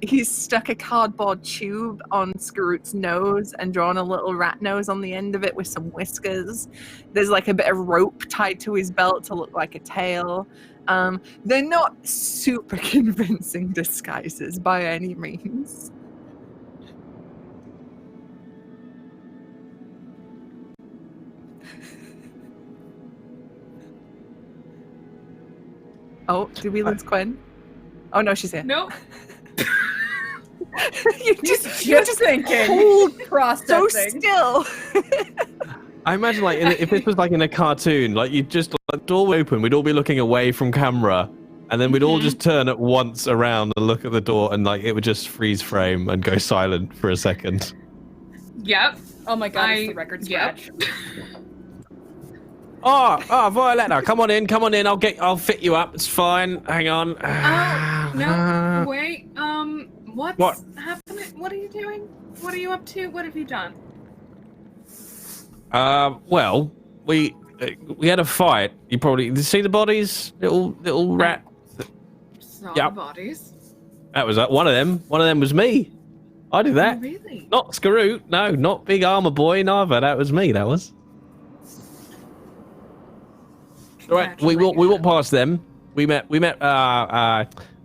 he's stuck a cardboard tube on Skarut's nose and drawn a little rat nose on the end of it with some whiskers. There's like a bit of rope tied to his belt to look like a tail. They're not super convincing disguises by any means. Oh, did we lose Quinn? Oh no, she's here.
Nope.
You're just
thinking.
hold so
Processing.
still.
I imagine, like, if this was like in a cartoon, like you'd just like, door open, we'd all be looking away from camera, and then we'd all just turn at once around and look at the door, and like it would just freeze frame and go silent for a second.
Yep.
Oh my god, it's the record scratch.
Oh, Violetta, come on in. I'll fit you up. It's fine. Hang on.
Oh, no, wait. What's
What?
happening? What are you doing? What are you up to? What have you done?
Well, we had a fight. You see the bodies, little rat.
Saw
Yep.
the bodies.
That was one of them. One of them was me. I did that.
Oh, really?
Not Skarut. No, not Big Armor Boy neither. That was me. That was. All right, we walked past them. We met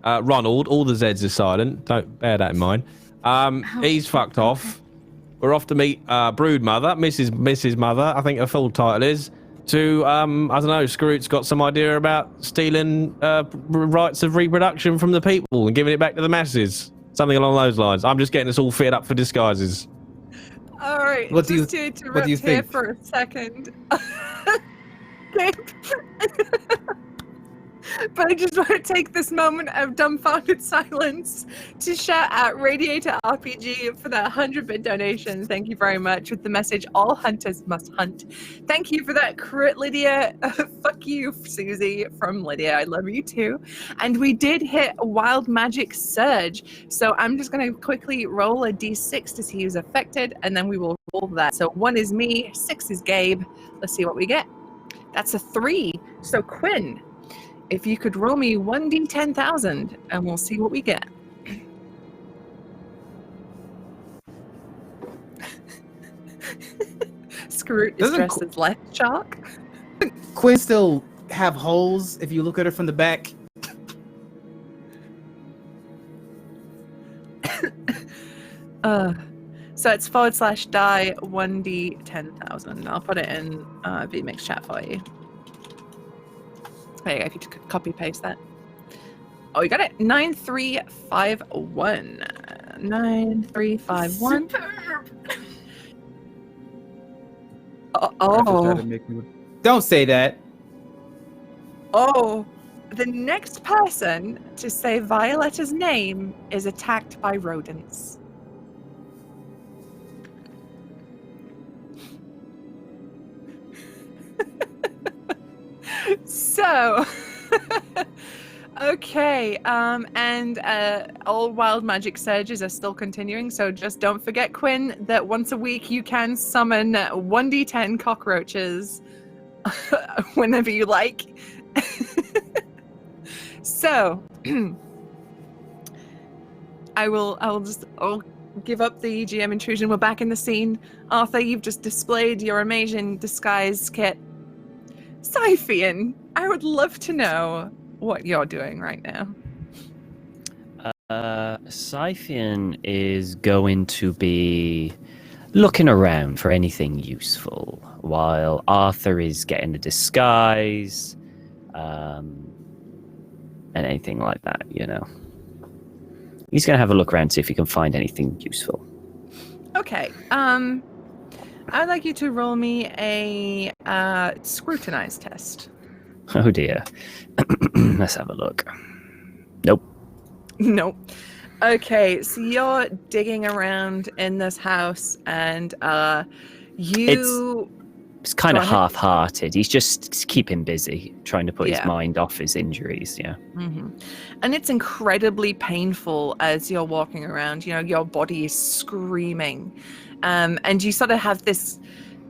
Ronald. All the Z's are silent. Don't bear that in mind. He's fucked off. We're off to meet Brood Mother, Mrs. Mother, I think her full title is. To I don't know, Skarut's got some idea about stealing rights of reproduction from the people and giving it back to the masses. Something along those lines. I'm just getting us all fit up for disguises.
All right.
What do you
here
think?
for a second. Gabe. But I just want to take this moment of dumbfounded silence to shout out Radiator RPG for that 100-bit donation. Thank you very much, with the message, all hunters must hunt. Thank you for that crit, Lydia. Fuck you, Susie, from Lydia. I love you too. And we did hit a Wild Magic Surge. So I'm just going to quickly roll a d6 to see who's affected, and then we will roll that. So 1 is me, 6 is Gabe. Let's see what we get. That's a 3. So Quinn, if you could roll me 1d10,000, and we'll see what we get. Skarut is dressed as Left Shark.
Quinn still have holes if you look at her from the back.
So it's / die 1d10,000. I'll put it in VMix chat for you. There you go, if you could copy paste that. Oh, you got it. 9351. 9351.
Superb.
Oh.
Don't say that.
Oh. The next person to say Violetta's name is attacked by rodents. So, Okay, and all wild magic surges are still continuing, so just don't forget, Quinn, that once a week you can summon 1d10 cockroaches whenever you like. So, I'll give up the GM intrusion. We're back in the scene. Arthur, you've just displayed your amazing disguise kit. Scythian, I would love to know what you're doing right now.
Scythian is going to be looking around for anything useful while Arthur is getting a disguise, and anything like that, you know. He's going to have a look around, see if he can find anything useful.
Okay, I'd like you to roll me a scrutinize test.
Oh dear. Let's have a look. Nope.
Nope. Okay, so you're digging around in this house, and
It's kind
Go
of
ahead.
half-hearted. He's just keeping busy, trying to put his
Yeah.
mind off his injuries, yeah.
Mm-hmm. And it's incredibly painful as you're walking around. You know, your body is screaming. And you sort of have this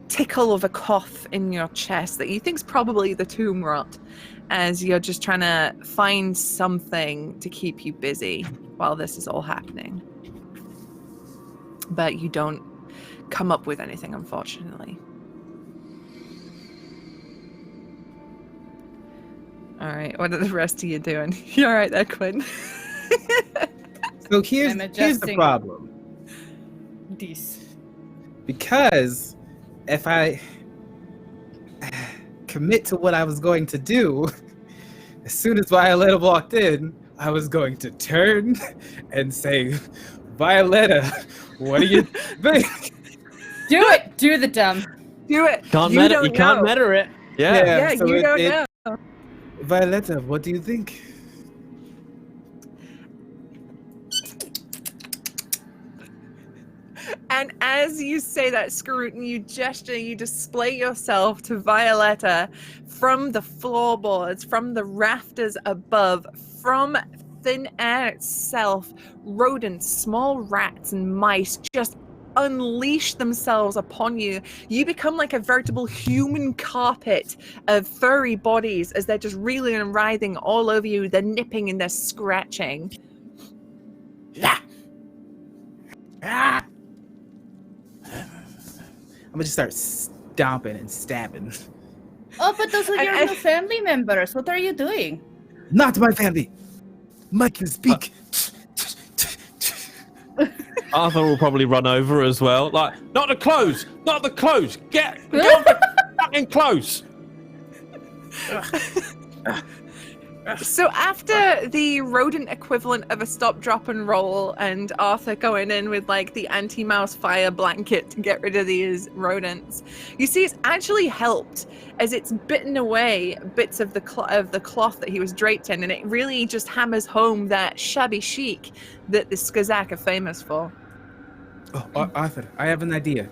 tickle of a cough in your chest that you think's probably the tomb rot, as you're just trying to find something to keep you busy while this is all happening. But you don't come up with anything, unfortunately. All right, what are the rest of you doing? You all right there, Quinn?
So here's
I'm
the
adjusting.
problem.
These.
Because if I commit to what I was going to do, as soon as Violetta walked in, I was going to turn and say, Violetta, what do you think?
Do it. Do the dumb.
Do it.
Can't
You
meta,
don't
you can't
know.
meta it. Yeah.
Yeah,
so
you don't
it-
know.
Violetta, what do you think?
And as you say that, Scrutin, you gesture, you display yourself to Violetta from the floorboards, from the rafters above, from thin air itself. Rodents, small rats and mice just unleash themselves upon you. You become like a veritable human carpet of furry bodies as they're just reeling and writhing all over you. They're nipping and they're scratching.
Yeah. Ah. I'm gonna just start stomping and stabbing.
Oh, but those are your
I-
new family members. What are you doing?
Not my family. Mike can speak.
Arthur will probably run over as well. Like, not the clothes! Not the clothes! Get off the fucking clothes!
So after the rodent equivalent of a stop, drop, and roll, and Arthur going in with like the anti-mouse fire blanket to get rid of these rodents, you see it's actually helped as it's bitten away bits of the cloth that he was draped in, and it really just hammers home that shabby chic that the Skazak are famous for.
Oh, Arthur, I have an idea.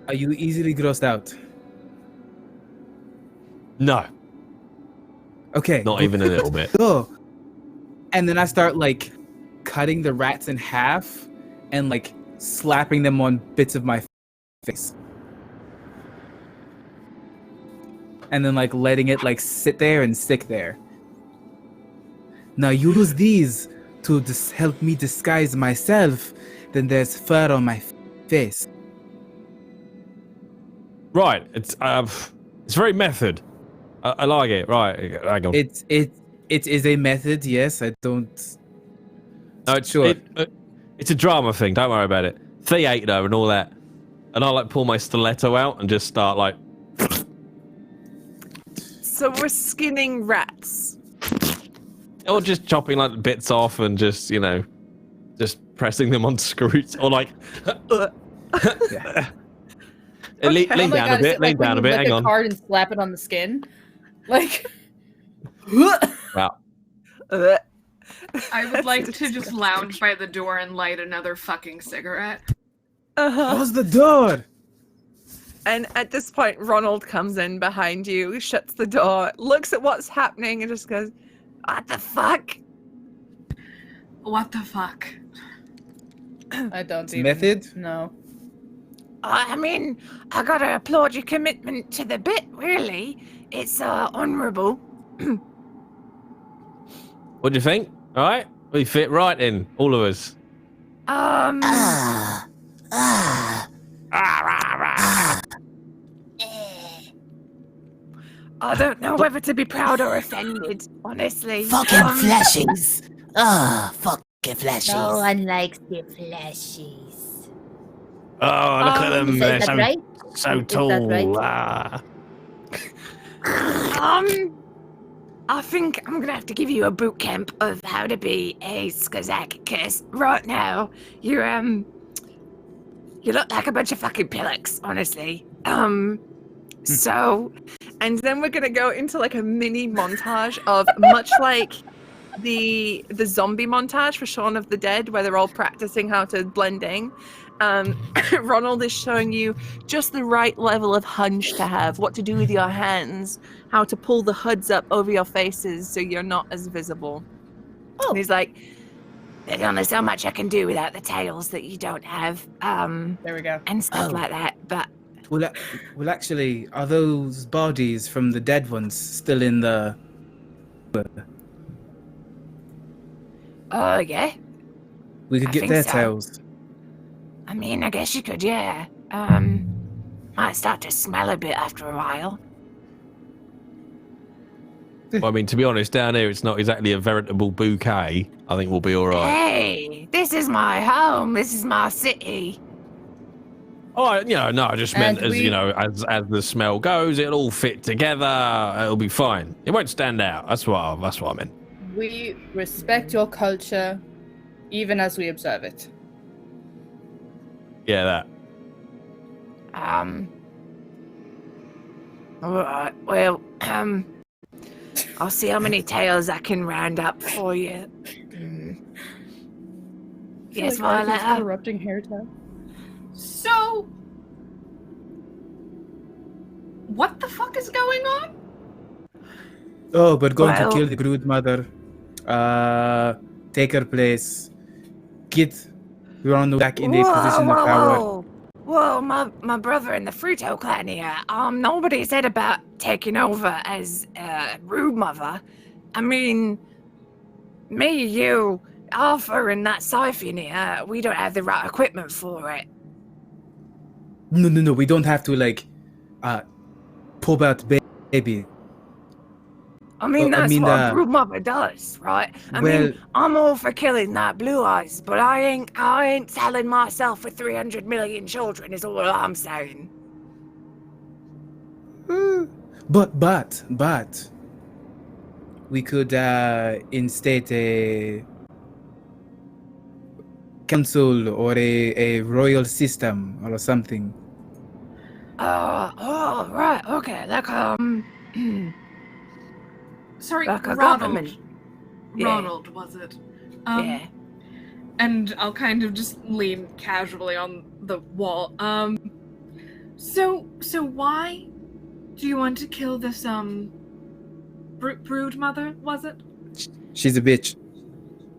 Are you easily grossed out?
No,
Okay.
not even a little bit.
Oh. And then I start like cutting the rats in half and like slapping them on bits of my face. And then like letting it like sit there and stick there. Now use these to help me disguise myself. Then there's fur on my face.
Right, it's very method. I like it. Right, hang on.
It is a method, yes. I don't.
No, it's
Sure.
it's a drama thing. Don't worry about it. Theater and all that. And I like pull my stiletto out and just start like.
So we're skinning rats.
Or just chopping like bits off and just, you know, just pressing them on screws. Or like. Lean
Okay.
Oh my
down
God,
a
is
bit.
it like
Lean
when
down a
you
bit.
lick
Hang
a
on.
card and slap it on the skin? Like.
Wow.
Ugh.
I would like to just lounge by the door and light another fucking cigarette.
Uh-huh.
Close the door.
And at this point, Ronald comes in behind you, shuts the door, looks at what's happening, and just goes,
What the fuck?
What the fuck?
I don't
It's
even
method?
know.
I mean, I gotta applaud your commitment to the bit, really. It's honourable.
What do you think? All right, we fit right in, all of us.
I don't know whether to be proud or offended, honestly.
Fucking flashies. Fucking flashies.
No one likes the flashies.
Oh, look at them!
Is
They're
that
so,
right?
so
Is
tall.
that right?
I think I'm gonna have to give you a boot camp of how to be a Skazak, because right now you look like a bunch of fucking pillocks, honestly.
So, and then we're gonna go into like a mini montage of much like the zombie montage for Shaun of the Dead, where they're all practicing how to blending. Ronald is showing you just the right level of hunch to have, what to do with your hands, how to pull the hoods up over your faces so you're not as visible. And he's like,
There's only so much I can do without the tails that you don't have,
There we go.
and stuff like that. But
Well, actually, are those bodies from the dead ones still in the...
oh yeah,
We could
I
get
think
their
so.
tails.
I mean, I guess you could, yeah. Might start to smell a bit after a while.
Well, I mean, to be honest, down here it's not exactly a veritable bouquet. I think we'll be all right.
Hey, this is my home. This is my city.
Oh, I just meant
And
as
we-
you know, as the smell goes, it'll all fit together. It'll be fine. It won't stand out. That's what I meant.
We respect your culture, even as we observe it.
Yeah, that.
Alright, well, I'll see how many tails I can round up for you. Yes, Violetta?
Interrupting hair tag.
So, what the fuck is going on?
Oh, we're going
Well-
to kill the brood mother. Take her place. Get Ronald back in a position of power.
Whoa, my brother in the Fruto clan here. Nobody said about taking over as Rude Mother. I mean, me, you, Arthur, and that Siphon here, we don't have the right equipment for it.
No. We don't have to pop out baby.
I mean,
Well, I
that's
mean,
what a Brood Mother does, right? I mean, I'm all for killing that Blue Eyes, but I ain't selling myself for 300 million children, is all I'm saying.
But we could instate a council or a royal system or something.
Oh, right, okay, like,
Sorry,
like a
Ronald.
government. Yeah.
Ronald, was it?
Yeah.
And I'll kind of just lean casually on the wall. So why do you want to kill this, brood mother, was it?
She's a bitch.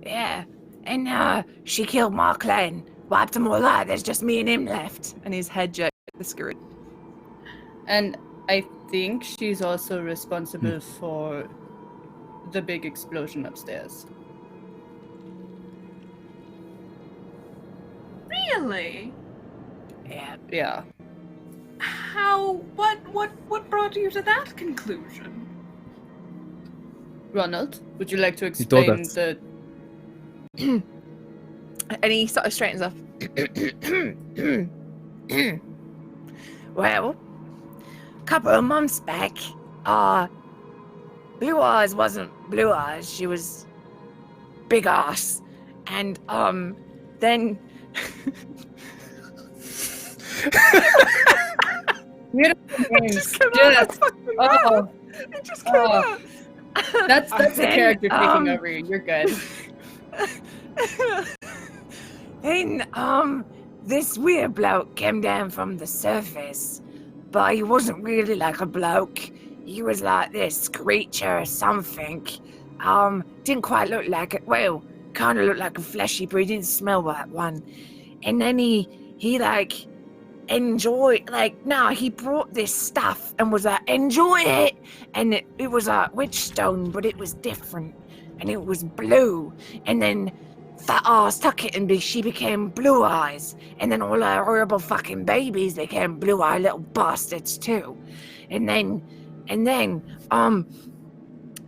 Yeah, and she killed my clan, wiped them all out, there's just me and him left.
and his head jerked the skirt.
And I think she's also responsible for the big explosion upstairs.
Really?
Yeah.
Yeah.
How? What brought you to that conclusion?
Ronald, would you like to
He told
explain
us.
the...
And he sort of straightens up.
Well, a couple of months back, Blue Eyes wasn't Blue Eyes, she was Big Ass. And, then...
Beautiful names.
Just come out,
Yes.
that's fucking
Oh,
It just came
Oh.
out.
that's the
Then,
character taking over you. You're good.
Then, this weird bloke came down from the surface, but he wasn't really like a bloke. He was like this creature or something. didn't quite look like it. Well, kind of looked like a fleshy, but he didn't smell like one. And then he like enjoy, like, no, he brought this stuff and was like, enjoy it. And it was a witch stone, but it was different, and it was blue. And then Fat Ass took it and she became Blue Eyes, and then all her horrible fucking babies became blue eye little bastards too. And then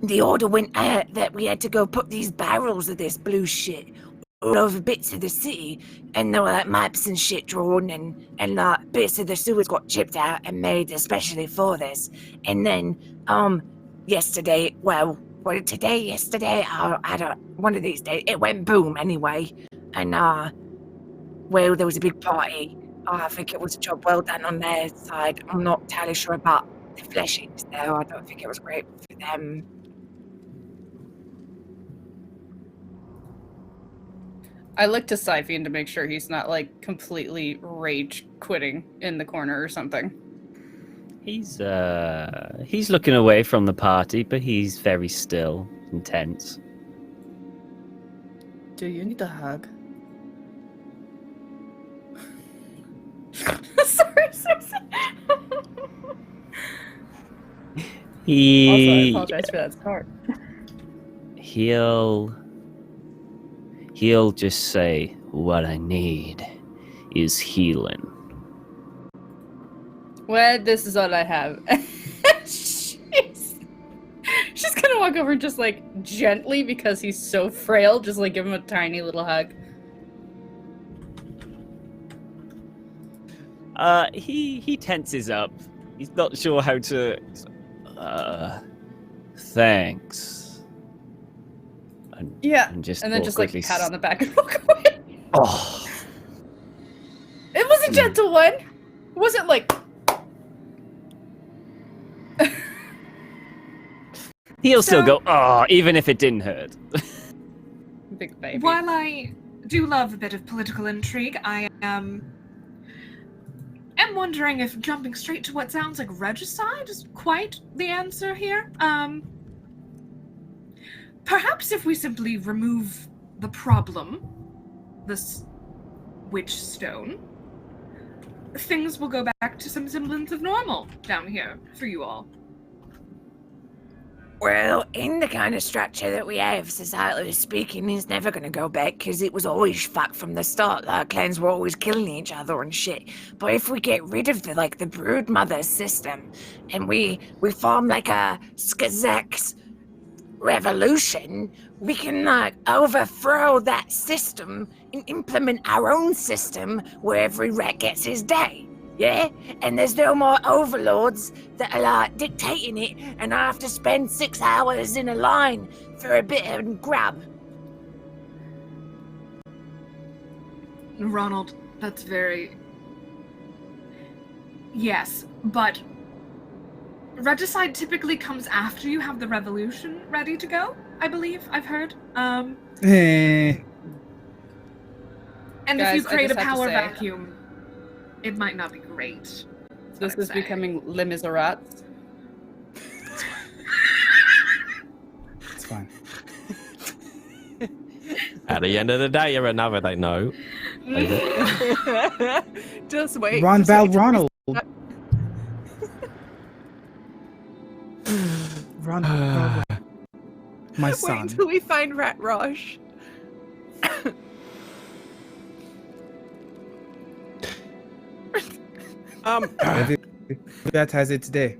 the order went out that we had to go put these barrels of this blue shit all over bits of the city, and there were like maps and shit drawn, and bits of the sewers got chipped out and made especially for this. And then yesterday, I don't, one of these days, it went boom anyway. And well, there was a big party. I think it was a job well done on their side. I'm not entirely sure about the fleshings though. I don't think it was great for them.
I look to Siphian to make sure he's not like completely rage quitting in the corner or something.
He's looking away from the party, but he's very still and tense.
Do you need a hug? sorry. Also, I apologize for that scar.
He'll just say, what I need is healing.
Well, this is all I have. She's gonna walk over and just like gently, because he's so frail, just like give him a tiny little hug.
He tenses up. He's not sure how to. Thanks. And then just like pat on the back and walk away. Oh.
It was a gentle one. It wasn't like.
He'll still go, oh, even if it didn't hurt.
Big baby.
While I do love a bit of political intrigue, I am wondering if jumping straight to what sounds like regicide is quite the answer here. Perhaps if we simply remove the problem, this witch stone, things will go back to some semblance of normal down here for you all.
Well, in the kind of structure that we have, societally speaking, it's never going to go back because it was always fucked from the start. Our clans were always killing each other and shit. But if we get rid of the brood mother system and we form like a Skazax revolution, we can overthrow that system and implement our own system where every rat gets his day. Yeah? And there's no more overlords that are dictating it, and I have to spend 6 hours in a line for a bit of grub.
Ronald, that's very... Yes, but regicide typically comes after you have the revolution ready to go, I believe, I've heard. And
Guys,
if you create a
I just have to
power
say,
vacuum, it might not be great.
This is becoming Les Miserables.
It's fine.
At the end of the day, you're another they know.
Just wait.
Ron
just
Val
wait.
Ronald. Ron, my
Wait
son.
until we find Rat Rosh.
That has it today.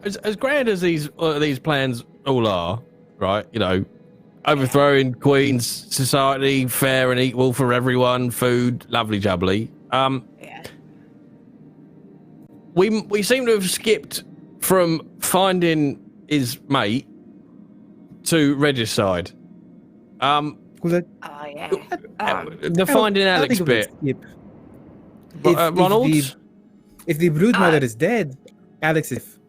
As grand as these plans all are, right? You know, overthrowing Queen's society, fair and equal for everyone, food, lovely jubbly.
Yeah.
We seem to have skipped from finding his mate to regicide.
Who's that?
Oh, yeah.
The finding
I
Alex
think it was
bit.
skip.
Ronald?
If the brood mother is dead, Alex is.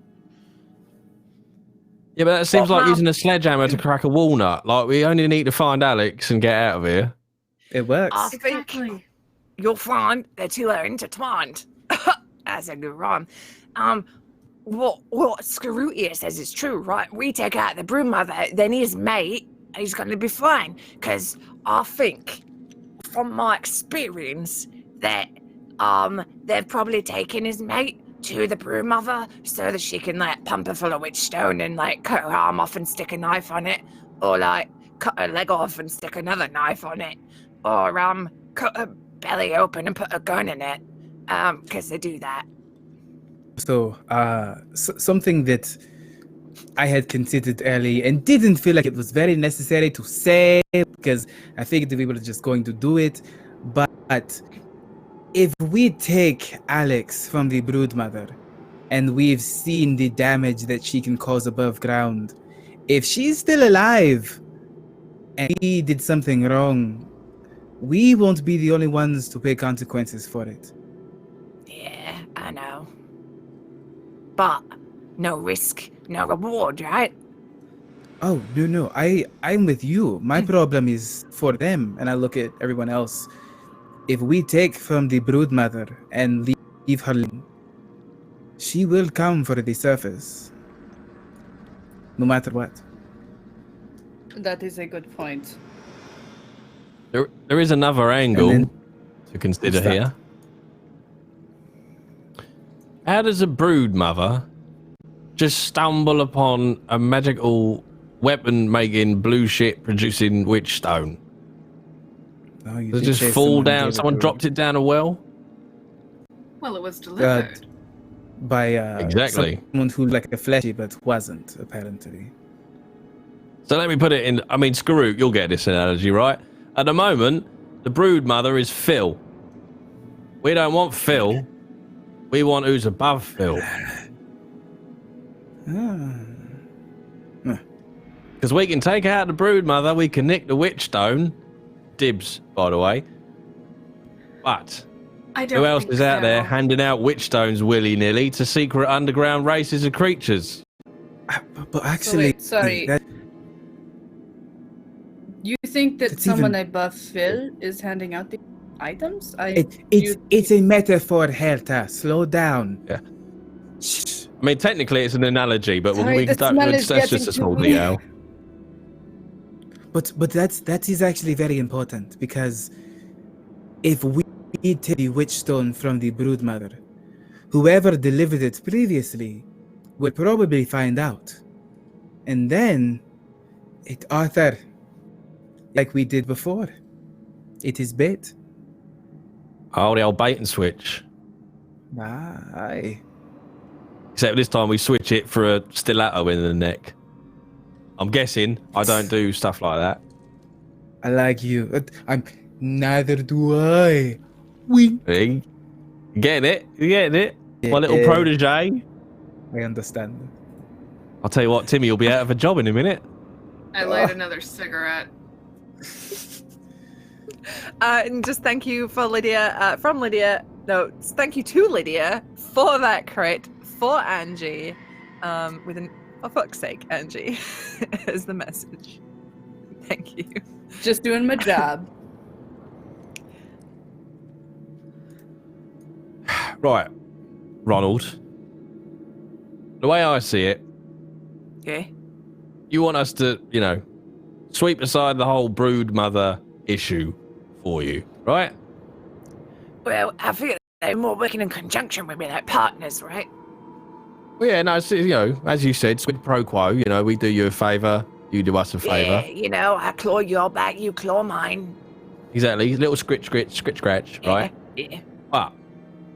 Yeah, but that seems
Well,
like
Mom-
using a sledgehammer to crack a walnut. Like, we only need to find Alex and get out of here.
It works.
I think you'll find the two are intertwined. As a good rhyme. what Scrootia says is true, right? We take out the broodmother, then his mate, he's going to be fine. Because I think, from my experience, that they've probably taken his mate to the broodmother so that she can like pump her full of witch stone and like cut her arm off and stick a knife on it, or like cut her leg off and stick another knife on it, or cut her belly open and put a gun in it, because they do that.
So, something that I had considered early and didn't feel like it was very necessary to say because I figured we were just going to do it. But if we take Alex from the broodmother and we've seen the damage that she can cause above ground, if she's still alive and we did something wrong, we won't be the only ones to pay consequences for it.
Yeah, I know. But no risk, no reward, right?
Oh, no, I'm with you. My problem is for them, and I look at everyone else. If we take from the broodmother and leave her, she will come for the surface. No matter what.
That is a good point.
There is another angle to consider
What's that?
here. How does a broodmother just stumble upon a magical weapon-making, blue shit producing witch stone?
Oh, you
Does it
did
just
say
fall
someone
down?
gave it
Someone
to her.
dropped it down a well?
Well, it was delivered.
By
Exactly.
someone who like a fleshy but wasn't, apparently.
So let me put it in. I mean, Skaroo, you'll get this analogy, right? At the moment, the broodmother is Phil. We don't want Phil. We want who's above Phil. Because we can take out the broodmother, we can nick the witch stone. Dibs, by the way. But
I don't
who else
think
is out
so.
there handing out witch stones willy-nilly to secret underground races of creatures?
But actually,
sorry. You think that
It's
someone
even-
above Phil is handing out the items?
It's a metaphor, Herta. Slow down.
Yeah.
Shh.
I mean, technically it's an analogy, but
Sorry,
we
the
don't,
smell
that's
is
just
getting
a small
to me.
detail.
But that is actually very important because if we take the witch stone from the broodmother, whoever delivered it previously will probably find out. And then it Arthur, like we did before. It is bait.
Oh, the old bait and switch.
Aye.
Except this time we switch it for a stiletto in the neck. I'm guessing I don't do stuff like that.
I like you. Neither do I. Wink.
You getting it? You getting it? My little
Yeah.
protege.
I understand.
I'll tell you what, Timmy will be out of a job in a minute.
I light another cigarette.
And just thank you for Lydia, from Lydia. No, thank you to Lydia for that crate for Angie. With an, for fuck's sake, Angie, is the message. Thank you.
Just doing my job.
Right, Ronald. The way I see it,
Okay.
you want us to, sweep aside the whole brood mother issue for you, right?
Well, I feel they're more working in conjunction with me, like partners, right?
Well, yeah, no, it's, as you said, quid pro quo. We do you a favour, you do us a favour.
Yeah, I claw your back, you claw mine.
Exactly, little scratch, right?
Yeah.
But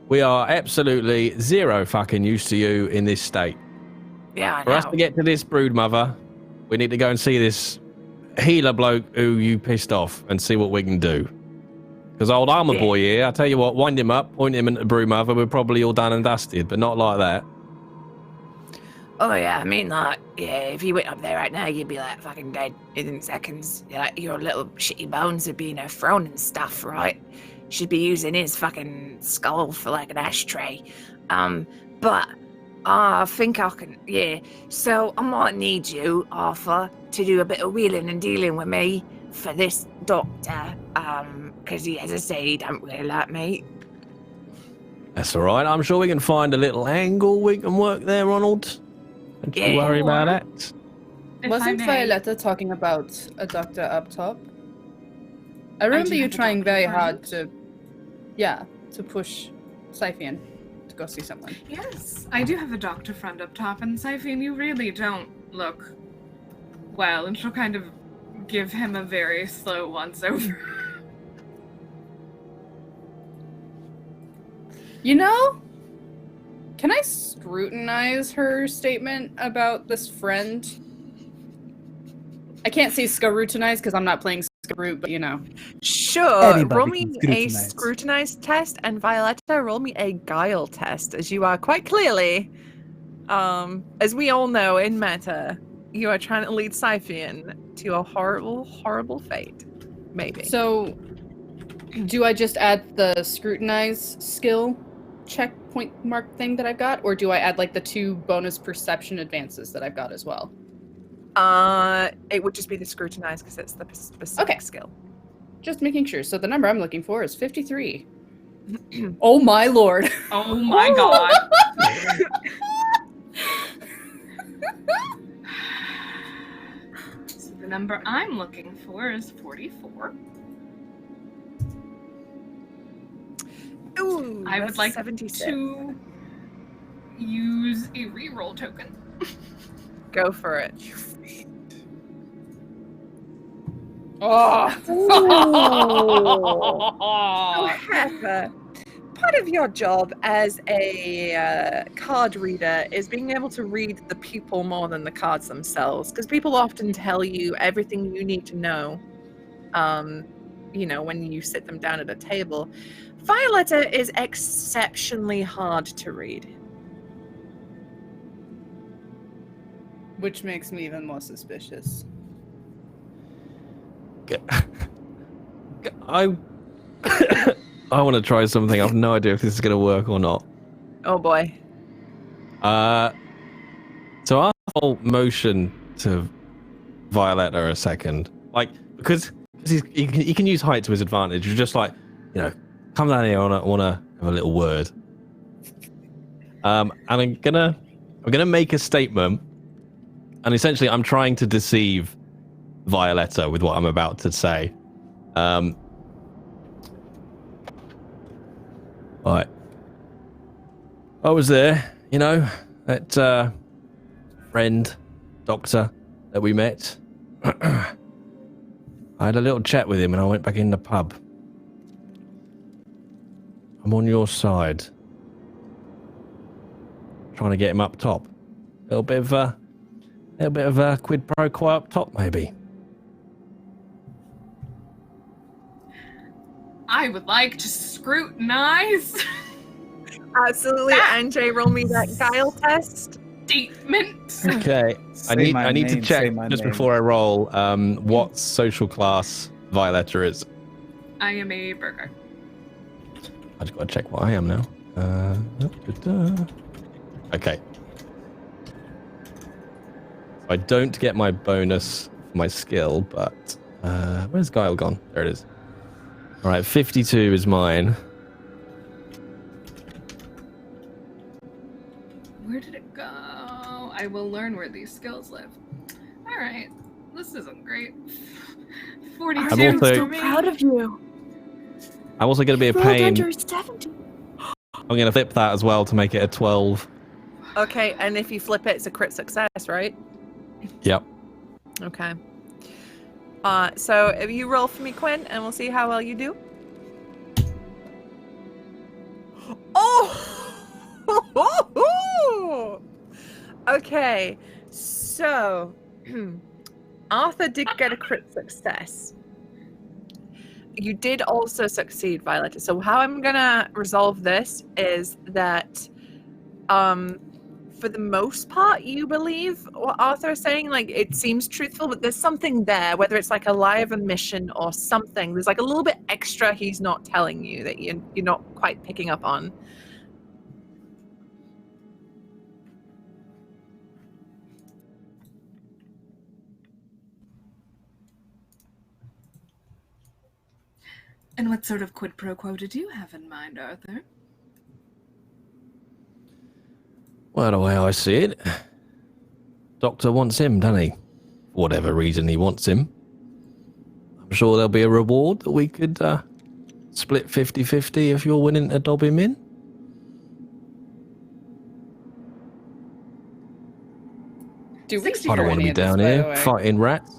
we are absolutely zero fucking used to you in this state.
Yeah, I
For us
know.
to get to this brood mother, we need to go and see this healer bloke who you pissed off and see what we can do. Because old armor
Yeah.
boy here, I tell you what, wind him up, point him into the brood mother, we're probably all done and dusted, but not like that.
Oh yeah, I mean like, yeah, if you went up there right now, you'd be like fucking dead in seconds. Like your little shitty bones would be, thrown and stuff, right? Should be using his fucking skull for like an ashtray. But I think I can, yeah. So I might need you, Arthur, to do a bit of wheeling and dealing with me for this doctor. Because he, as I say, he don't really like me.
That's all right. I'm sure we can find a little angle we can work there, Ronald. Don't you worry about that.
Wasn't Violetta talking about a doctor up top? I remember you trying very hard to push Syphian to go see someone.
Yes, I do have a doctor friend up top, and Syphian, you really don't look well, and she'll kind of give him a very slow once-over.
You know, can I scrutinize her statement about this friend? I can't say scrutinize because I'm not playing Scaroot, but you know.
Sure.
Anybody
Roll
can
me a
scrutinize.
scrutinize test, and Violetta, roll me a guile test, as you are quite clearly, as we all know in meta, you are trying to lead Syphian to a horrible, horrible fate. Maybe.
So, do I just add the scrutinize skill checkpoint mark thing that I've got, or do I add like the 2 bonus perception advances that I've got as well?
It would just be the scrutinize because it's the specific skill.
Just making sure. So the number I'm looking for is 53. Oh my lord.
Oh my god. So the number I'm looking for is 44.
Ooh,
I would like
76.
to use a reroll token.
Go for it.
Oh.
So, Heifer, part of your job as a card reader is being able to read the people more than the cards themselves, because people often tell you everything you need to know, when you sit them down at a table. Violetta is exceptionally hard to read.
Which makes me even more suspicious.
I want to try something. I have no idea if this is going to work or not.
Oh boy.
So our whole motion to Violetta a second, like because he can use height to his advantage. You're just like, come down here. I want to have a little word. And I'm gonna make a statement, and essentially I'm trying to deceive Violetta with what I'm about to say. Right. I was there, that friend, doctor that we met. I had a little chat with him and I went back in the pub. I'm on your side. Trying to get him up top. A little bit of a quid pro quo up top, maybe.
I would like to scrutinize.
Absolutely. NJ, roll me that guile test.
Statement.
Okay. I need to check just before I roll what social class Violetta is.
I am a burger.
I just gotta check what I am now. Okay. I don't get my bonus for my skill, but where's Guile gone? There it is. All right, 52 is mine.
Where did it go? I will learn where these skills live. All right, this isn't great. 42.
I'm
so proud of you.
I'm also going to be a
Rolled
pain.
under 70.
I'm going to flip that as well to make it a 12.
Okay, and if you flip it, it's a crit success, right?
Yep.
Okay. So if you roll for me, Quinn, and we'll see how well you do. Oh! Okay, so Arthur did get a crit success. You did also succeed, Violetta. So how I'm gonna resolve this is that for the most part, you believe what Arthur is saying. Like, it seems truthful, but there's something there, whether it's like a lie of omission or something. There's like a little bit extra he's not telling you that you're not quite picking up on.
And what sort of quid pro quo did you have in mind, Arthur?
Well, the way I see it, Doctor wants him, doesn't he? For whatever reason he wants him. I'm sure there'll be a reward that we could split 50-50 if you're willing to dob him in.
Do we
I don't want to be down here fighting rats.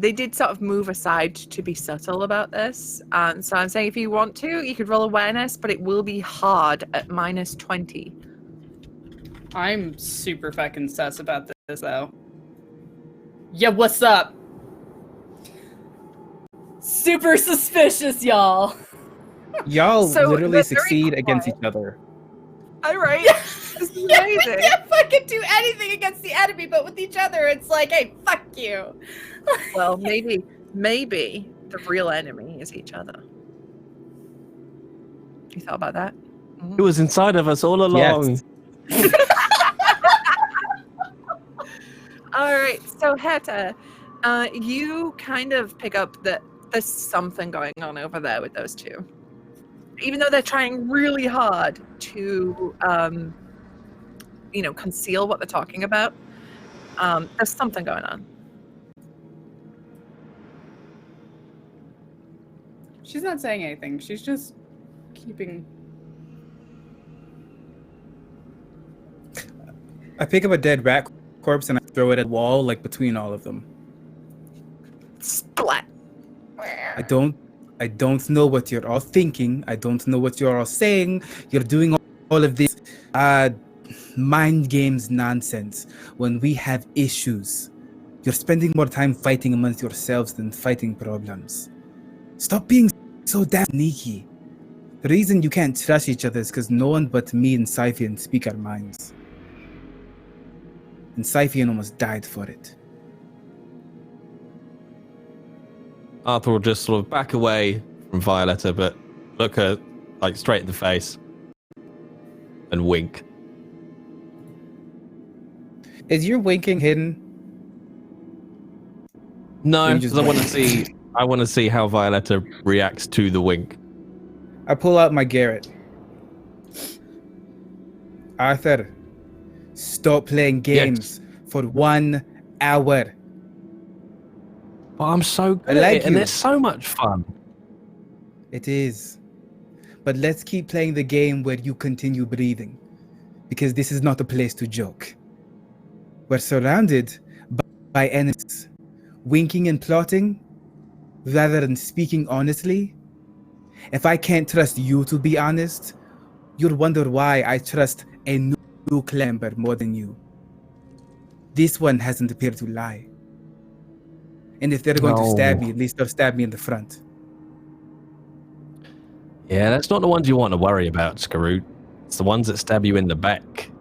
They did sort of move aside to be subtle about this. So I'm saying if you want to, you could roll awareness, but it will be hard at -20.
I'm super fucking sus about this, though. Yeah, what's up? Super suspicious, y'all.
Y'all
So,
literally
but very
succeed
quiet.
against each other.
All right. This is
Yeah, we
amazing.
can't fucking do anything against the enemy, but with each other, it's like, hey, fuck you.
Well, maybe the real enemy is each other. You thought about that?
It was inside of us all along.
Yes.
All right, so Heta, you kind of pick up that there's something going on over there with those two. Even though they're trying really hard to, conceal what they're talking about, there's something going on.
She's not saying anything. She's just keeping...
I pick up a dead rat corpse and I throw it at the wall, like between all of them.
Splat.
I don't know what you're all thinking. I don't know what you're all saying. You're doing all of this mind games nonsense when we have issues. You're spending more time fighting amongst yourselves than fighting problems. Stop being so damn sneaky. The reason you can't trust each other is because no one but me and Scythian speak our minds. And Scythian almost died for it.
Arthur will just sort of back away from Violetta, but look her like straight in the face and wink.
Is your winking hidden?
No,
You
because
just
I want to see how Violetta reacts to the wink.
I pull out my Garrett. Arthur, stop playing games for 1 hour.
But I'm so good
I like
at it, and
you.
it's so much fun.
It is. But let's keep playing the game where you continue breathing. Because this is not a place to joke. We're surrounded by enemies. Winking and plotting, rather than speaking honestly. If I can't trust you to be honest, you'll wonder why I trust a new clamber more than you. This one hasn't appeared to lie. And if they're going to stab me, at least they'll stab me in the front.
Yeah, that's not the ones you want to worry about, Skarut. It's the ones that stab you in the back.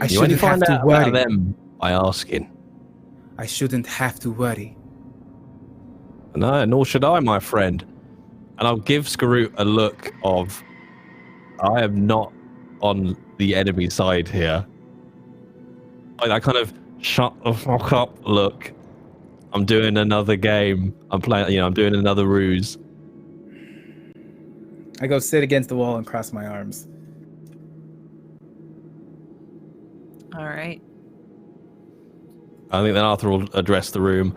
I
You only
shouldn't have
find
to
out about
worry.
them by asking.
I shouldn't have to worry.
No, nor should I, my friend. And I'll give Skarut a look of, I am not on the enemy side here. Like that kind of shut the fuck up look. I'm doing another game. I'm playing, I'm doing another ruse.
I go sit against the wall and cross my arms.
All right.
I think then Arthur will address the room.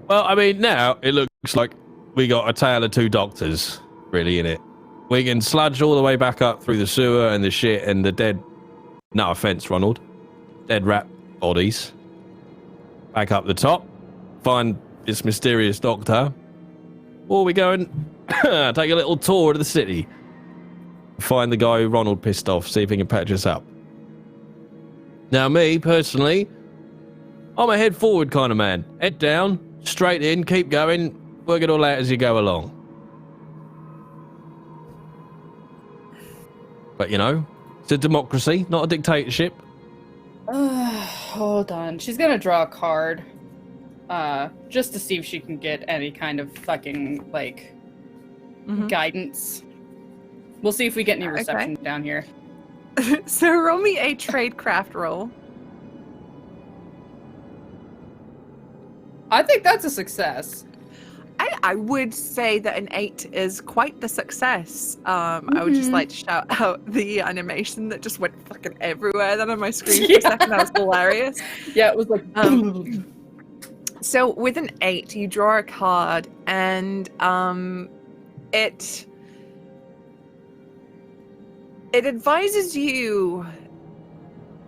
Well, I mean, now it looks like we got a tale of two doctors, really, in it. We can sludge all the way back up through the sewer and the shit and the dead, no offense, Ronald, dead rat bodies. Back up the top, find this mysterious doctor. Or we go and take a little tour of the city. Find the guy who Ronald pissed off, see if he can patch us up. Now, me, personally, I'm a head forward kind of man. Head down, straight in, keep going, work it all out as you go along. But, it's a democracy, not a dictatorship.
Hold on. She's gonna draw a card. Just to see if she can get any kind of fucking, guidance. We'll see if we get any reception down here.
So roll me a tradecraft roll.
I think that's a success.
I I would say that an 8 is quite the success. I would just like to shout out the animation that just went fucking everywhere then on my screen for a second. That was hilarious.
Yeah, it was like.
So with an 8, you draw a card, and it advises you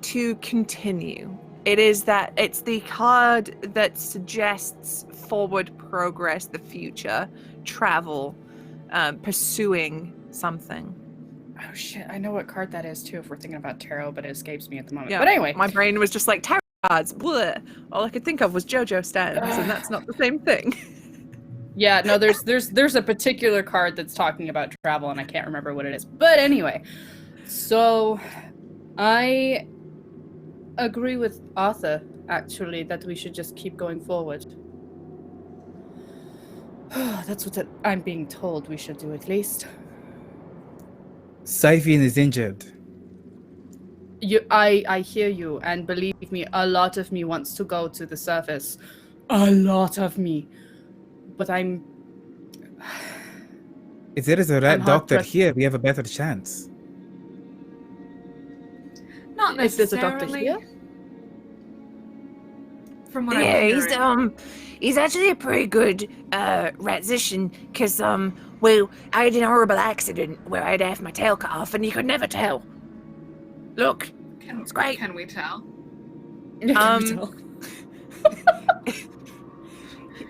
to continue. It's the card that suggests forward progress, the future, travel, pursuing something.
Oh shit! I know what card that is too. If we're thinking about tarot, but it escapes me at the moment.
Yeah,
But anyway,
my brain was just like tarot cards. Bleh. All I could think of was JoJo stands, and that's not the same thing.
yeah, no, there's a particular card that's talking about travel, and I can't remember what it is. But anyway, so I agree with Arthur actually that we should just keep going forward. That's what I'm being told we should do at least.
Scythian is injured.
I hear you, and believe me, a lot of me wants to go to the surface. A lot of me. But I'm...
If there is a rat
I'm
doctor
hard-pressed.
here, we have a better chance.
Not
If there's a
necessarily.
doctor here?
From what I'm
Yeah,
hearing.
he's actually a pretty good ratician, because well, I had an horrible accident where I had half my tail cut off, and you could never tell. Look, it's great.
Can we tell?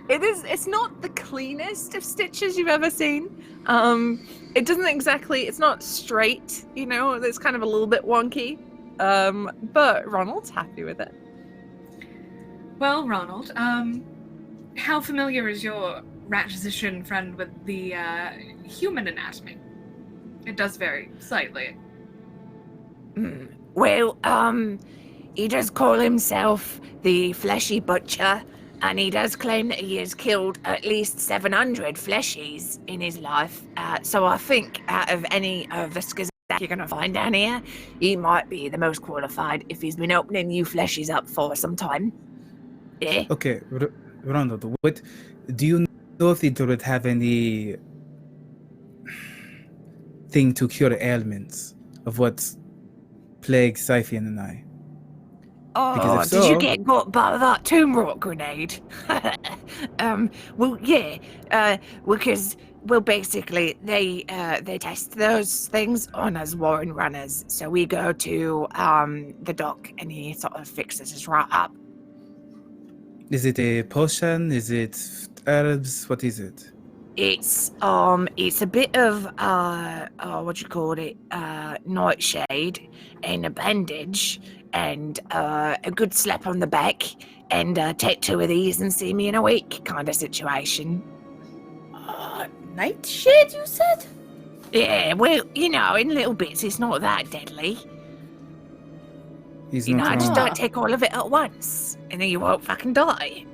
It's not the cleanest of stitches you've ever seen. It doesn't exactly, it's not straight, you know, it's kind of a little bit wonky. But Ronald's happy with it.
Well, Ronald, how familiar is your rat-physician friend with the human anatomy? It does vary slightly.
Well, he does call himself the Fleshy Butcher, and he does claim that he has killed at least 700 fleshies in his life. So I think out of any of the skis that you're going to find down here, he might be the most qualified if he's been opening you fleshies up for some time. Yeah?
Okay, Ronald, what do you know if they would have any thing to cure ailments of what plagues Scythian and I?
Oh,
Because if
did you
so-
get got by that tomb rock grenade? Well, yeah, because, well, basically, they test those things on us Warren runners. So we go to the doc, and he sort of fixes us right up.
Is it a potion? Is it herbs? What is it?
It's a bit of what do you call it? Nightshade and a bandage and a good slap on the back and take 2 of these and see me in a week kind of situation.
Nightshade, you said?
Yeah, well, you know, in little bits, it's not that deadly.
He's
You know,
not
just
wrong.
don't take all of it at once, and then you won't fucking die.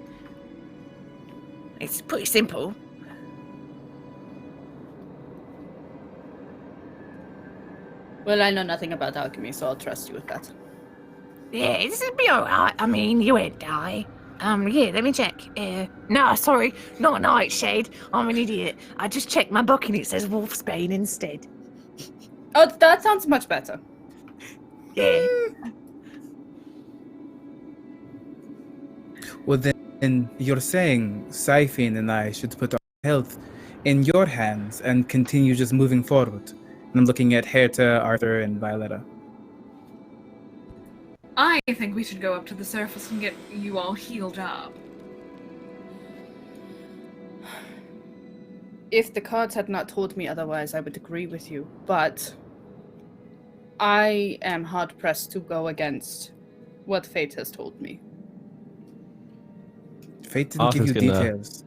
It's pretty simple.
Well, I know nothing about alchemy, so I'll trust you with that.
Yeah, this will be alright. I mean, you won't die. Yeah, let me check. No, sorry, not Nightshade. I'm an idiot. I just checked my book and it says Wolfsbane instead.
Oh, that sounds much better.
Yeah.
Well, then you're saying Scythian and I should put our health in your hands and continue just moving forward. And I'm looking at Herta, Arthur, and Violetta.
I think we should go up to the surface and get you all healed up.
If the cards had not told me otherwise, I would agree with you, but I am hard-pressed to go against what fate has told me.
Fate didn't
Arthur's
give you
gonna-
details.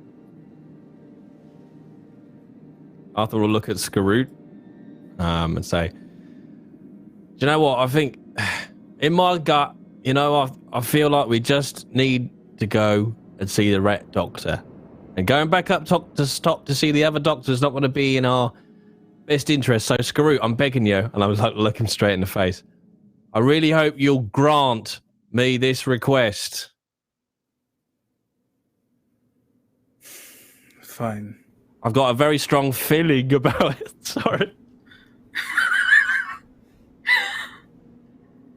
Arthur will look at Skarut and say, "Do you know what? I think in my gut, you know, I feel like we just need to go and see the rat doctor. And going back up to stop to see the other doctor is not going to be in our best interest. So, Skarut, I'm begging you," and I was like, look him straight in the face. "I really hope you'll grant me this request."
fine.
I've got a very strong feeling about it. Sorry.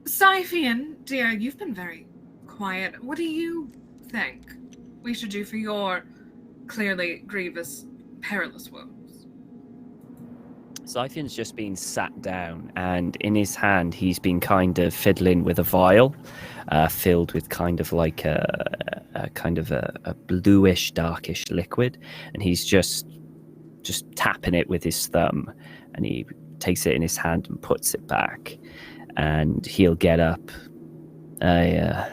Scythian, dear, you've been very quiet. What do you think we should do for your clearly grievous, perilous wounds?
Scythian's just been sat down, and in his hand he's been kind of fiddling with a vial filled with kind of like a bluish, darkish liquid, and he's just tapping it with his thumb, and he takes it in his hand and puts it back, and he'll get up. I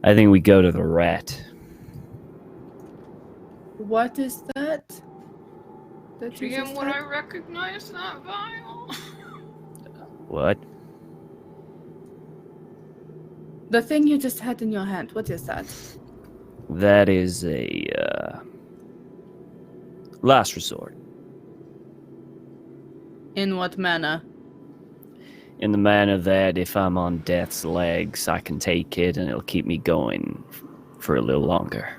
think we go to the rat.
What is that?
GM, would I recognize that vial?
What?
The thing you just had in your hand, what is that?
That is a last resort.
In what manner?
In the manner that if I'm on death's legs, I can take it and it'll keep me going for a little longer.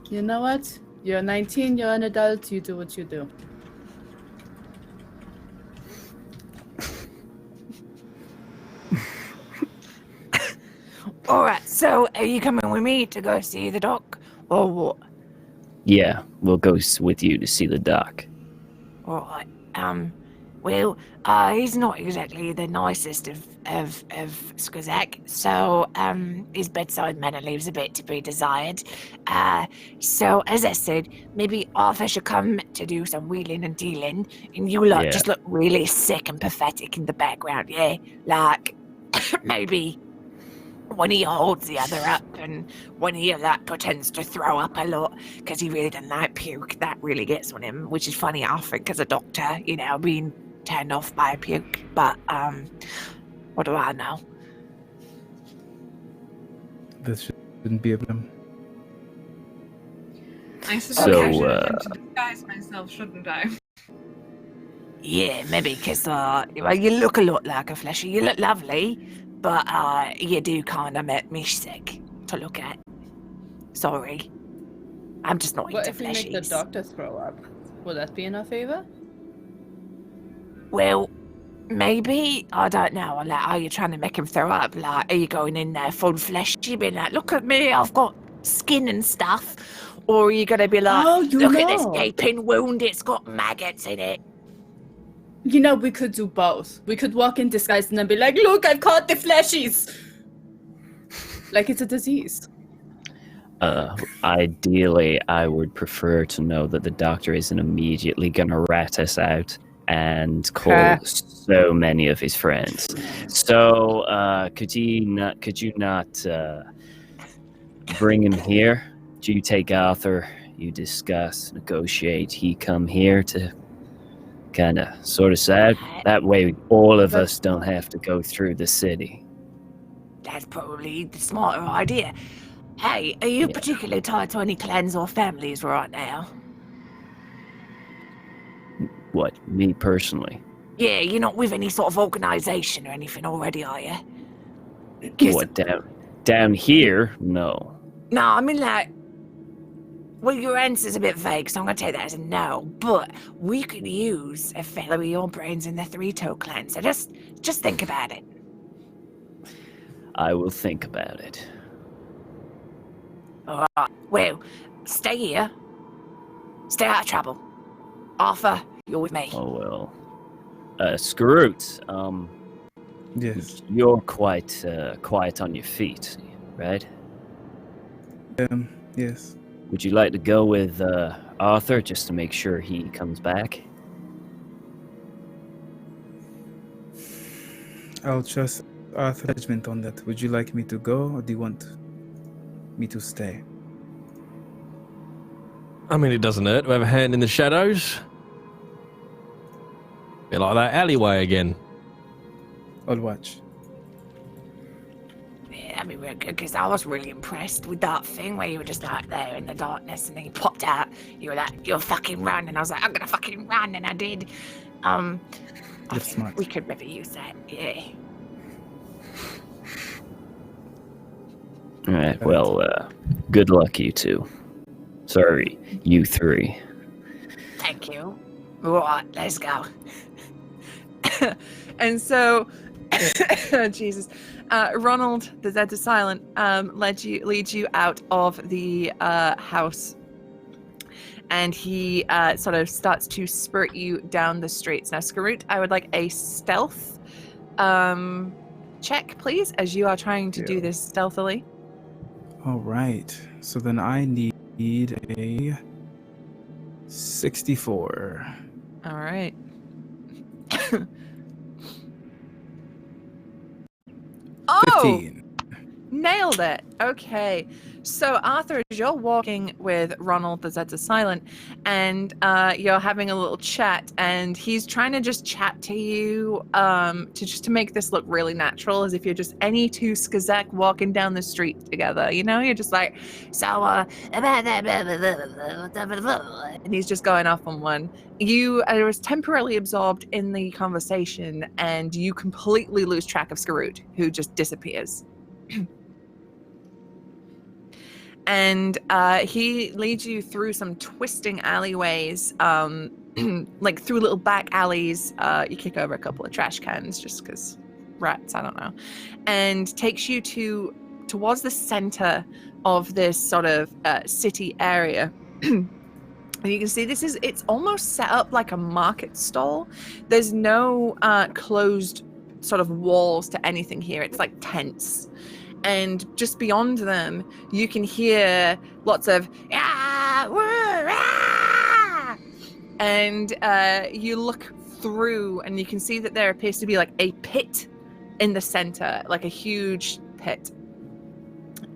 You know what? You're 19, you're an adult, you do what you do.
Alright, so are you coming with me to go see the doc? Or what?
Yeah, we'll go with you to see the doc.
Alright, well, he's not exactly the nicest of Skazak, so, his bedside manner leaves a bit to be desired. So, as I said, maybe Arthur should come to do some wheeling and dealing, and you lot just look really sick and pathetic in the background, yeah? Like, maybe one of you holds the other up, and one of you, like, pretends to throw up a lot, because he really doesn't like puke. That really gets on him, which is funny, I think, as a doctor, you know, being turned off by a puke, but, what do I know?
This shouldn't be a problem.
I suppose I should
So,
attempt to disguise myself, shouldn't I?
Yeah, maybe, because, well, you look a lot like a fleshy. You look lovely, but, you do kind of make me sick to look at. Sorry. I'm just not
What
into
if we make the
fleshies.
doctor throw up? Will that be in our favor?
Well, maybe. I don't know. Like, are you trying to make him throw up? Like, are you going in there full fleshy, being like, look at me, I've got skin and stuff? Or are you going to be like, look at this gaping wound, it's got maggots in it?
You know, we could do both. We could walk in disguised and then be like, look, I've caught the fleshies! Like it's a disease.
Ideally, I would prefer to know that the doctor isn't immediately gonna rat us out and call so many of his friends. So, could you not bring him here? Do you take Arthur? You discuss, negotiate. He come here to kind of sort us out. That way, all of us don't have to go through the city.
That's probably the smarter idea. Hey, are you particularly tied to any clans or families right now?
What, me personally?
Yeah, you're not with any sort of organization or anything already, are you?
What, down here? No.
No, I mean like, well, your answer's a bit vague, so I'm gonna take that as a no. But we could use a fellow of your brains in the Three-Toe clan, so just think about it.
I will think about it.
All right. Well, stay here. Stay out of trouble. Arthur, you're with me.
Oh well. Scroot,
Yes.
you're quite quiet on your feet, right?
Yes.
Would you like to go with Arthur just to make sure he comes back?
I'll trust Arthur's judgment on that. Would you like me to go, or do you want me to stay?
I mean, it doesn't hurt to have a hand in the shadows. Bit like that alleyway again.
I'll watch.
Yeah, I mean, because I was really impressed with that thing where you were just like there in the darkness and then you popped out. You were like, you'll fucking run. And I was like, I'm going to fucking run. And I did. I
That's
think
smart.
we could maybe use that. Yeah.
All right. Well, good luck, you two. Sorry, you three.
Thank you. Right, let's go.
And so, Jesus, Ronald, the Zed is silent, leads you out of the house, and he sort of starts to spurt you down the streets. Now, Skarut, I would like a stealth check, please, as you are trying to do this stealthily.
All right. So then I need a 64.
All right. Oh!
15.
Nailed it. Okay. So, Arthur, as you're walking with Ronald, the Zeds are silent, and you're having a little chat, and he's trying to just chat to you to make this look really natural, as if you're just any two Skazek walking down the street together. You know, you're just like, so, and he's just going off on one. You was temporarily absorbed in the conversation, and you completely lose track of Skarut, who just disappears. And he leads you through some twisting alleyways, like through little back alleys. You kick over a couple of trash cans just because rats, I don't know, and takes you towards the center of this sort of city area. And you can see it's almost set up like a market stall. There's no closed sort of walls to anything here. It's like tents. And just beyond them, you can hear lots of ah, woo, ah! And you look through, and you can see that there appears to be like a pit in the center, like a huge pit.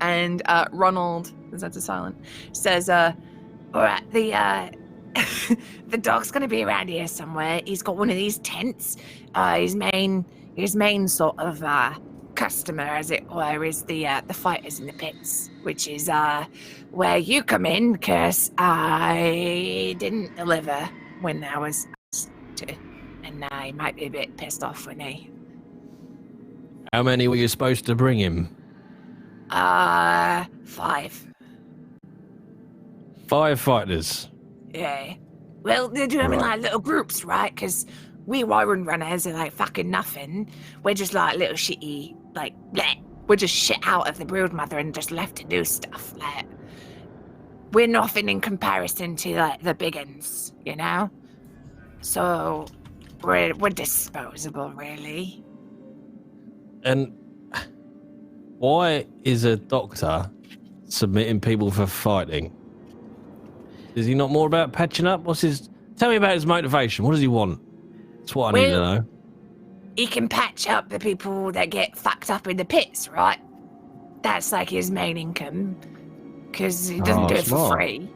And Ronald, is that silent, says, "All right, the dog's gonna be around here somewhere. He's got one of these tents. His main sort of customer, as it were, is the fighters in the pits, which is where you come in, because I didn't deliver when I was asked to, and he might be a bit pissed off with me."
How many were you supposed to bring him?
5.
5 fighters.
Yeah. Well, they're doing them in like little groups, right? Because we Wyron runners are like fucking nothing. We're just like little shitty, like, bleh. We're just shit out of the broodmother and just left to do stuff. Like, we're nothing in comparison to like the big uns, you know? So we're disposable, really.
And why is a doctor submitting people for fighting? Is he not more about patching up? Tell me about his motivation. What does he want? That's what I need to know.
He can patch up the people that get fucked up in the pits, right? That's like his main income, because he doesn't do it for free.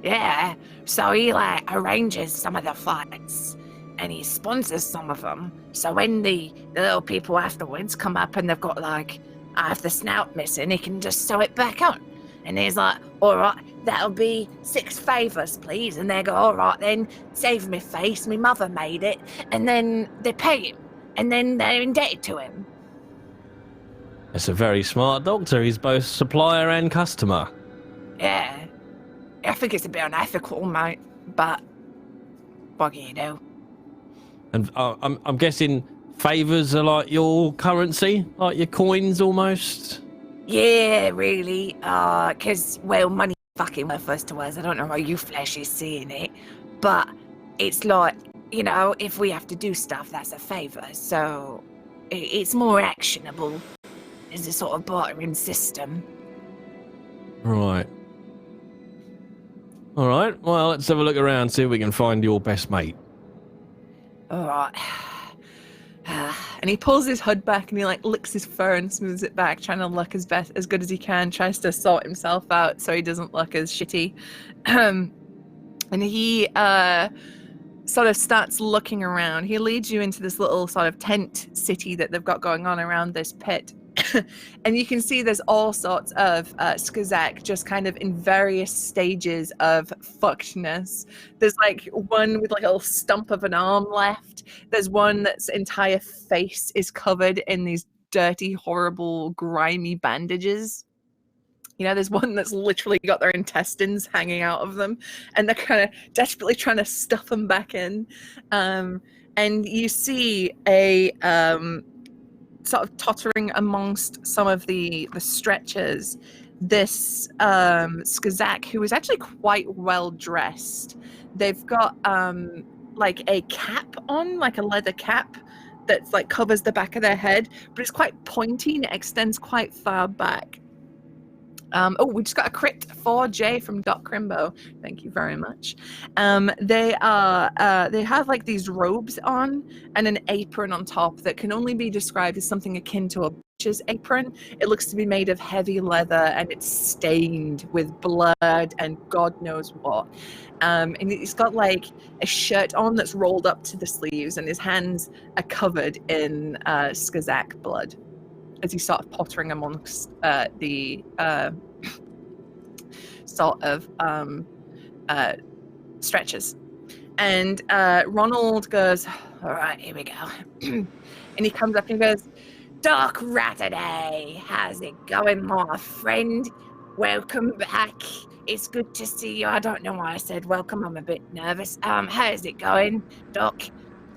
Yeah, so he like arranges some of the fights, and he sponsors some of them. So when the little people afterwards come up and they've got like half the snout missing, he can just sew it back on. And he's like, all right, that'll be 6 favours, please. And they go, all right, then, save me face, me mother made it. And then they pay him. And then they're indebted to him.
It's a very smart doctor. He's both supplier and customer.
Yeah. I think it's a bit unethical, mate. But what can you do?
And I'm guessing favours are like your currency? Like your coins, almost?
Yeah, really. Because, well, money fucking worthless to us. I don't know how you flesh is seeing it. But it's like, you know, if we have to do stuff, that's a favour. So it's more actionable as a sort of bartering system.
Right. All right. Well, let's have a look around, see if we can find your best mate.
All right. And he pulls his hood back and he like licks his fur and smooths it back, trying to look as good as he can, tries to sort himself out so he doesn't look as shitty. And he sort of starts looking around. He leads you into this little sort of tent city that they've got going on around this pit. And you can see there's all sorts of Skazak just kind of in various stages of fuckedness. There's like one with like a little stump of an arm left. There's one that's entire face is covered in these dirty, horrible, grimy bandages. You know, there's one that's literally got their intestines hanging out of them, and they're kind of desperately trying to stuff them back in. And you see a sort of tottering amongst some of the stretchers, this Skazak who is actually quite well dressed. They've got like a cap on, like a leather cap that's like covers the back of their head, but it's quite pointy and it extends quite far back. We just got a crit for Jay from Doc Crimbo. Thank you very much. They have like these robes on and an apron on top that can only be described as something akin to a butcher's apron. It looks to be made of heavy leather and it's stained with blood and God knows what. And he's got like a shirt on that's rolled up to the sleeves, and his hands are covered in Skazak blood as he's sort of pottering amongst the sort of stretches. And Ronald goes, all right, here we go. And he comes up and he goes, Doc Ratterday, how's it going, my friend? Welcome back. It's good to see you. I don't know why I said welcome. I'm a bit nervous. How's it going, Doc?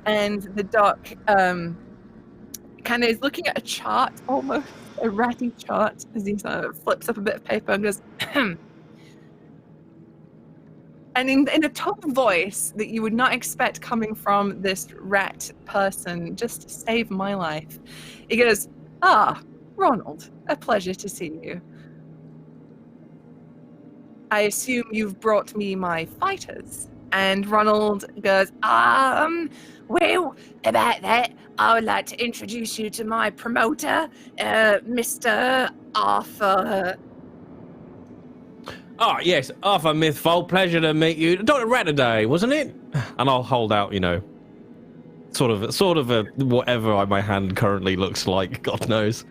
And the Doc kind of is looking at a chart, almost a ratty chart, as he sort of flips up a bit of paper and goes, and in a tone of voice that you would not expect coming from this rat person, just to save my life, he goes, Ronald, a pleasure to see you. I assume you've brought me my fighters. And Ronald goes, well, about that, I would like to introduce you to my promoter, Mr. Arthur.
Oh, yes, Arthur Mythfold, pleasure to meet you. Dr. Ratterday, wasn't it? And I'll hold out, sort of a whatever my hand currently looks like, God knows.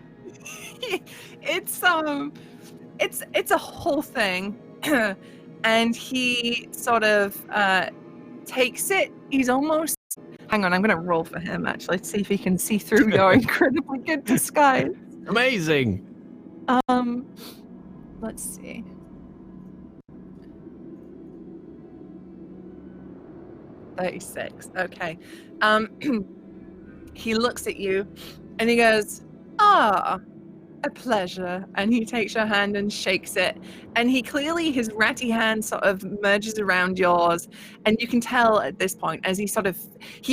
It's a whole thing. And he sort of takes it. He's almost... Hang on, I'm going to roll for him, actually, to see if he can see through your incredibly good disguise.
Amazing.
Let's see. $36. Okay. He looks at you and he goes, a pleasure. And he takes your hand and shakes it. And he clearly, his ratty hand sort of merges around yours. And you can tell at this point, as he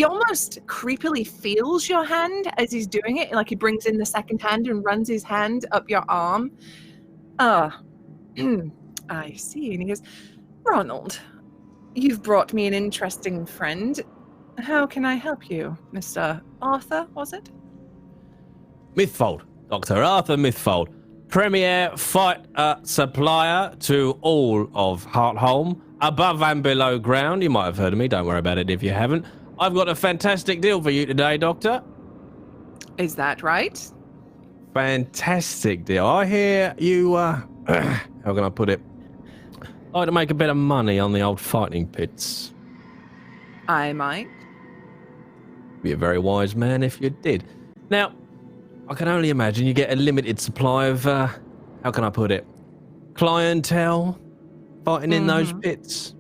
almost creepily feels your hand as he's doing it. Like he brings in the second hand and runs his hand up your arm. I see. And he goes, Ronald, you've brought me an interesting friend. How can I help you, Mr. Arthur, was it?
Mythfold. Dr. Arthur Mythfold, premier fight supplier to all of Heartholm, above and below ground. You might have heard of me, don't worry about it if you haven't. I've got a fantastic deal for you today, Doctor.
Is that right?
Fantastic deal. I hear you, how can I put it? Like to make a bit of money on the old fighting pits.
I might.
Be a very wise man if you did. Now, I can only imagine you get a limited supply of, how can I put it, clientele fighting in those pits.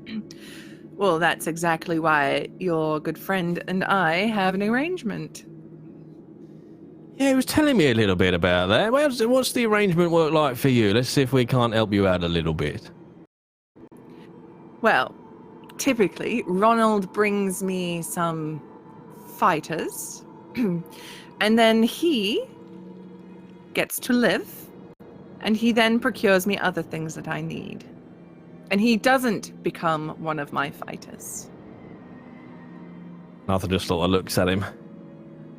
Well, that's exactly why your good friend and I have an arrangement.
Yeah, he was telling me a little bit about that. What's the arrangement work like for you? Let's see if we can't help you out a little bit.
Well, typically, Ronald brings me some fighters, and then he gets to live, and he then procures me other things that I need. And he doesn't become one of my fighters.
Arthur just sort of looks at him.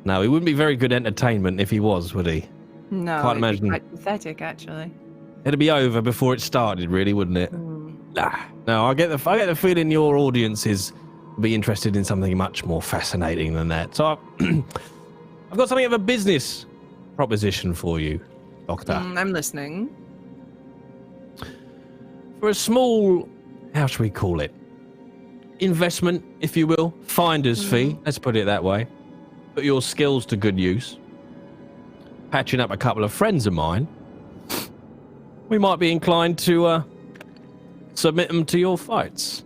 No, he wouldn't be very good entertainment if he was, would he?
No,
Can't imagine.
Be quite pathetic, actually.
It'd be over before it started, really, wouldn't it? Nah. No, I get the feeling your audiences will be interested in something much more fascinating than that. So I've got something of a business proposition for you, Doctor.
I'm listening.
For a small, how should we call it? Investment, if you will. Finder's fee, let's put it that way. Put your skills to good use. Patching up a couple of friends of mine. we might be inclined to submit them to your fights.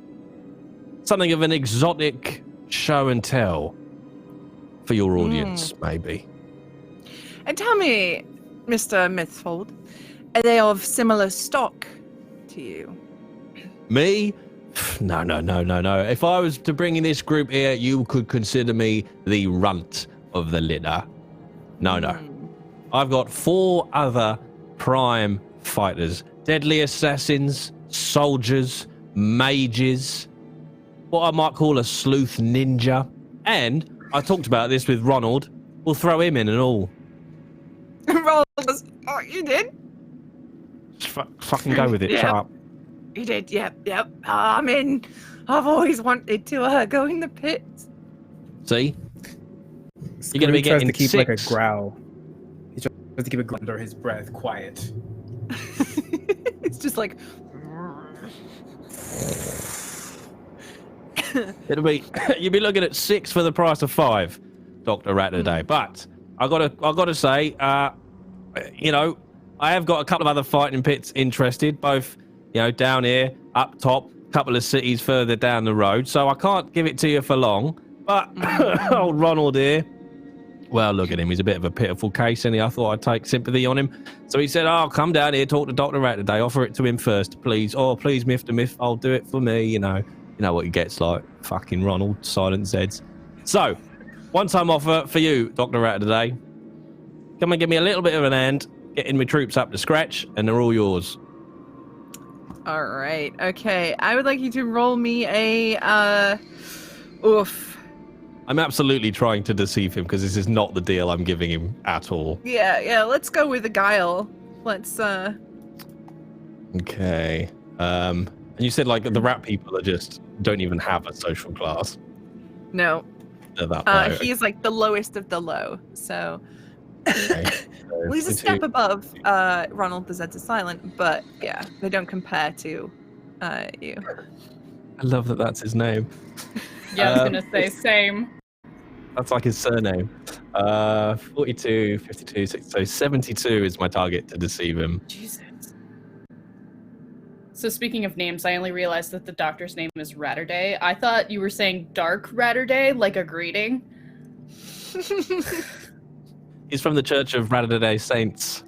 Something of an exotic show and tell for your audience, maybe.
And tell me, Mr. Mythfold, are they of similar stock to you?
Me? No. If I was to bring in this group here, you could consider me the runt of the litter. No. I've got 4 other prime fighters. Deadly assassins, soldiers, mages, what I might call a sleuth ninja. And I talked about this with Ronald. We'll throw him in and all.
Ronald, oh, you did?
Fucking go with it, shut up.
You did, yep. I'm in. I've always wanted to go in the pits.
See? You're going to be getting
to keep
6.
like a growl. He tries to keep it under his breath, quiet.
It's just like...
You'll be looking at 6 for the price of 5, Dr. Rat today. But I gotta say, you know, I have got a couple of other fighting pits interested, both, you know, down here, up top, a couple of cities further down the road. So I can't give it to you for long. But old Ronald here, well, look at him. He's a bit of a pitiful case, and I thought I'd take sympathy on him. So he said, "Oh, come down here, talk to Dr. Rat today. Offer it to him first, please. Oh, please, Mr. Myth, I'll do it for me, you know." You know what he gets like, fucking Ronald, silent Zeds. So, one-time offer for you, Dr. Rat today. Come and give me a little bit of an hand, getting my troops up to scratch, and they're all yours.
All right. Okay. I would like you to roll me a oof.
I'm absolutely trying to deceive him because this is not the deal I'm giving him at all.
Yeah. Let's go with a guile. Let's
Okay. And you said like the rat people are just don't even have a social class.
No.
They're that low.
He's like the lowest of the low. So
Okay.
well, he's a step above Ronald the Zeds is silent, but yeah, they don't compare to you.
I love that that's his name.
Yeah, I was gonna say same.
That's like his surname. 42, 52, 60, so 72 is my target to deceive him.
Jesus. So speaking of names, I only realized that the doctor's name is Ratterday. I thought you were saying Dark Ratterday, like a greeting.
He's from the Church of Ratterday Saints.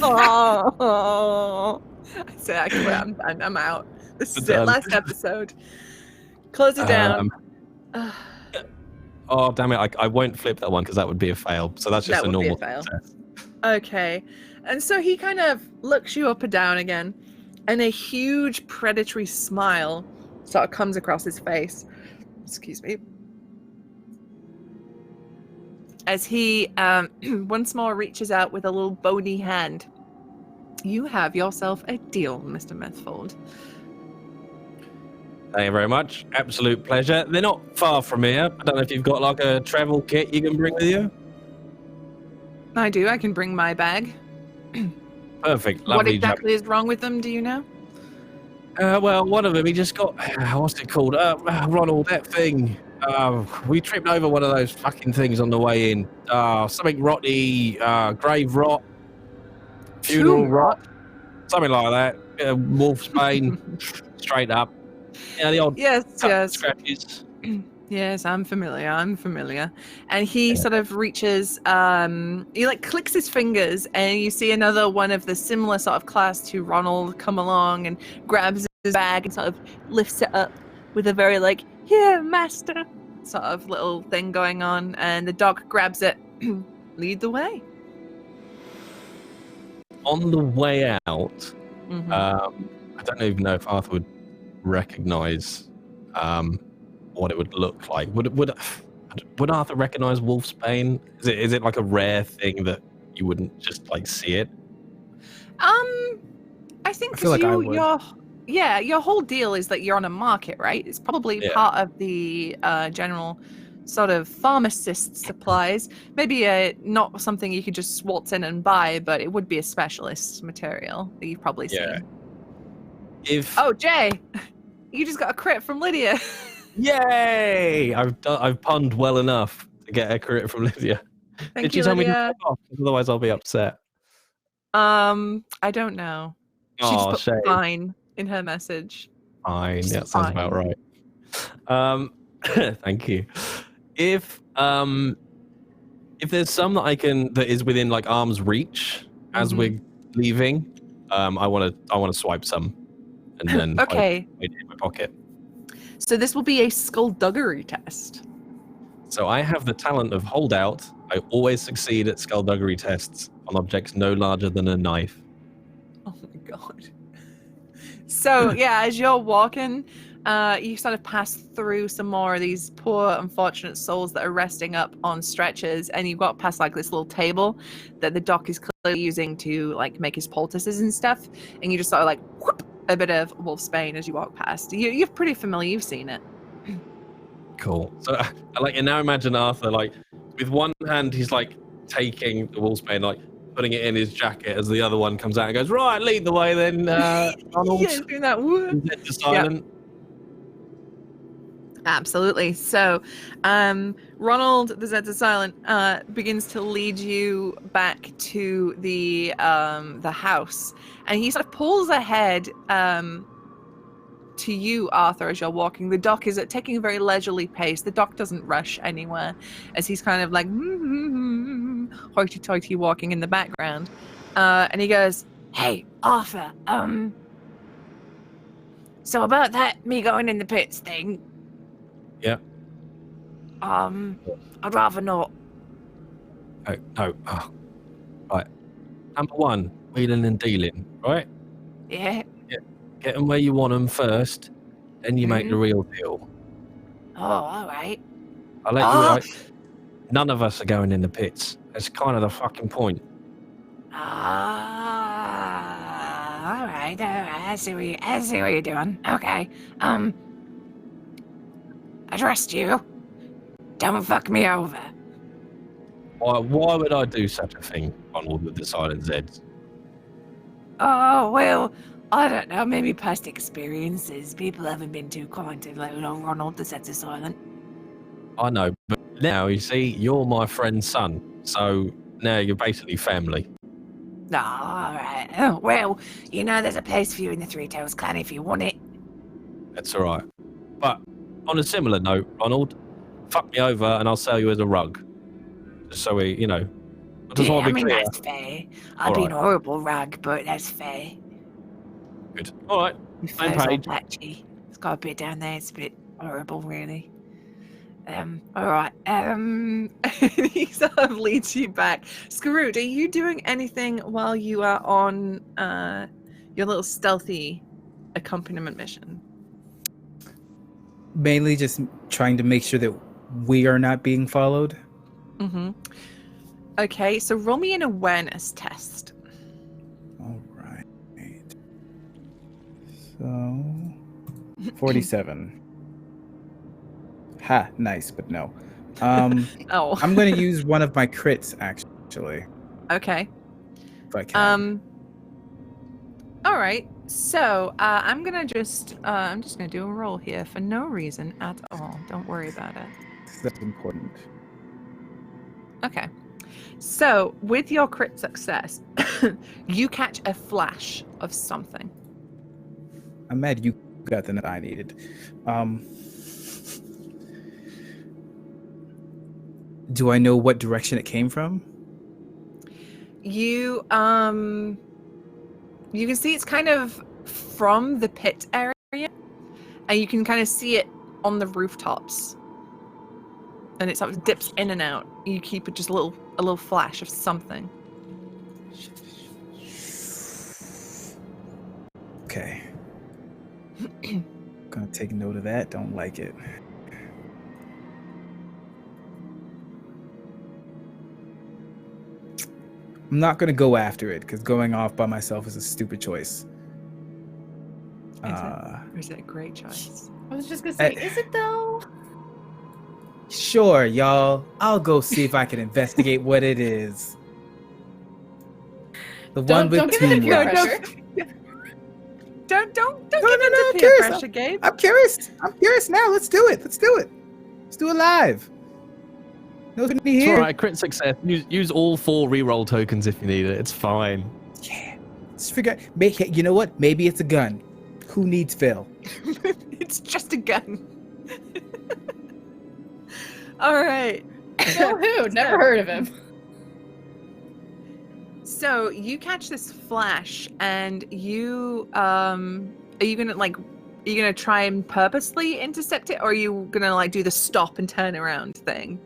Oh, so actually, I'm out. This is it. Last episode. Close it down.
Oh, damn it. I won't flip that one because that would be a fail. So that's just
That
a
would be
normal
a fail.
success.
Okay, and so he kind of looks you up and down again, and a huge predatory smile sort of comes across his face. Excuse me. As he once more reaches out with a little bony hand. You have yourself a deal, Mr. Mythfold.
Thank you very much. Absolute pleasure. They're not far from here. I don't know if you've got like a travel kit you can bring with you.
I do. I can bring my bag.
Perfect.
What
Lovely.
exactly is wrong with them? Do you know?
Well, one of them, he just got, what's it called? Ronald, that thing. We tripped over one of those fucking things on the way in. Something rotty, grave rot, funeral rot, something like that. Wolf's bane, straight up. Yeah, the old
Yes.
scratches.
Yes, I'm familiar. And he sort of reaches, he like clicks his fingers, and you see another one of the similar sort of class to Ronald come along and grabs his bag and sort of lifts it up with a very like, here, master, sort of little thing going on. And the dog grabs it. Lead the way.
On the way out,
Mhm.
I don't even know if Arthur would recognize what it would look like. Would Arthur recognize Wolf's Bane? Is it like a rare thing that you wouldn't just like see it?
I think
I feel like I would.
your whole deal is that you're on a market, right? It's probably
Yeah.
part of the general sort of pharmacist supplies. Maybe not something you could just waltz in and buy, but it would be a specialist material that you've probably
Yeah.
seen.
If
Oh, Jay, you just got a crit from Lydia.
Yay! I've punned well enough to get a credit from Lydia.
Thank
Did
you,
you tell me to
Lydia.
fuck off? Otherwise, I'll be upset.
I don't know. She just
Oh,
put
shame.
fine in her message.
Fine.
Just
That sounds about
fine.
right. Thank you. If there's some that is within like arm's reach as we're leaving, I want to swipe some, and then
Okay.
hide it in my pocket.
So this will be a skullduggery test.
So I have the talent of holdout. I always succeed at skullduggery tests on objects no larger than a knife.
Oh my god. So yeah, as you're walking, you sort of pass through some more of these poor, unfortunate souls that are resting up on stretchers, and you've got past like this little table that the doc is clearly using to like make his poultices and stuff, and you just sort of like whoop, a bit of wolfsbane as you walk past. You're pretty familiar. You've seen it.
Cool. So I now imagine Arthur like with one hand he's like taking the wolfsbane, like putting it in his jacket as the other one comes out and goes, right, lead the way then, Ronald.
Yeah, doing that. Woo.
Silent.
Absolutely. So, Ronald, the Zeds Silent, begins to lead you back to the house, and he sort of pulls ahead to you, Arthur, as you're walking. The doc is taking a very leisurely pace. The doc doesn't rush anywhere, as he's kind of like hoity-toity walking in the background, and he goes,
Hey, Arthur, so about that me going in the pits thing.
Yeah.
I'd rather not.
No. Oh. Right. Number one, wheeling and dealing, right?
Yeah.
Get them where you want them first, then you make the real deal.
Oh, all right.
I'll let you right. None of us are going in the pits. That's kind of the fucking point.
All right. I see what you're doing. Okay. I trust you. Don't fuck me over.
Why would I do such a thing, Ronald, with the Silent Zeds?
Oh, well, I don't know. Maybe past experiences. People haven't been too kind to little Ronald the Zeds Silent.
I know, but now, you see, you're my friend's son, so now you're basically family.
Oh, all right. Oh, well, there's a place for you in the Three Tails clan if you want it.
That's all right. But on a similar note, Ronald, fuck me over and I'll sell you as a rug. Just so we, I just want to be clear.
That's fair. I'd be an horrible rug, but that's fair.
Good. All right. Same page.
Patchy. It's got a bit down there. It's a bit horrible, really. All right.
He sort of leads you back. Skarut, are you doing anything while you are on your little stealthy accompaniment mission?
Mainly just trying to make sure that we are not being followed.
Okay, so roll me an awareness test.
All right. So 47. Ha, nice, but no.
Oh.
I'm going to use one of my crits, actually.
Okay.
If I can.
All right. So I'm just gonna do a roll here for no reason at all. Don't worry about it.
That's important.
Okay. So with your crit success, you catch a flash of something.
I'm mad you got the note I needed. Do I know what direction it came from?
You can see it's kind of from the pit area, and you can kind of see it on the rooftops, and it sort of dips in and out. You keep it just a little flash of something.
Okay. Gonna take note of that. Don't like it. I'm not gonna go after it because going off by myself is a stupid choice.
Or is it a great choice?
I was just gonna say, is it though?
Sure, y'all. I'll go see if I can investigate what it is. The one with
don't give it a peer
teamwork.
pressure.
Don't
No,
give it
I'm
peer
curious.
pressure, Gabe.
I'm curious. I'm curious now. Let's do it. Let's do it live. Nobody's
It's
here.
all right. Crit success. Use all 4 reroll tokens if you need it. It's fine.
Yeah. Let's figure out. You know what? Maybe it's a gun. Who needs Phil?
It's just a gun. All right.
Phil who? Never heard of him.
So you catch this flash, and you are you gonna try and purposely intercept it, or are you gonna like do the stop and turn around thing?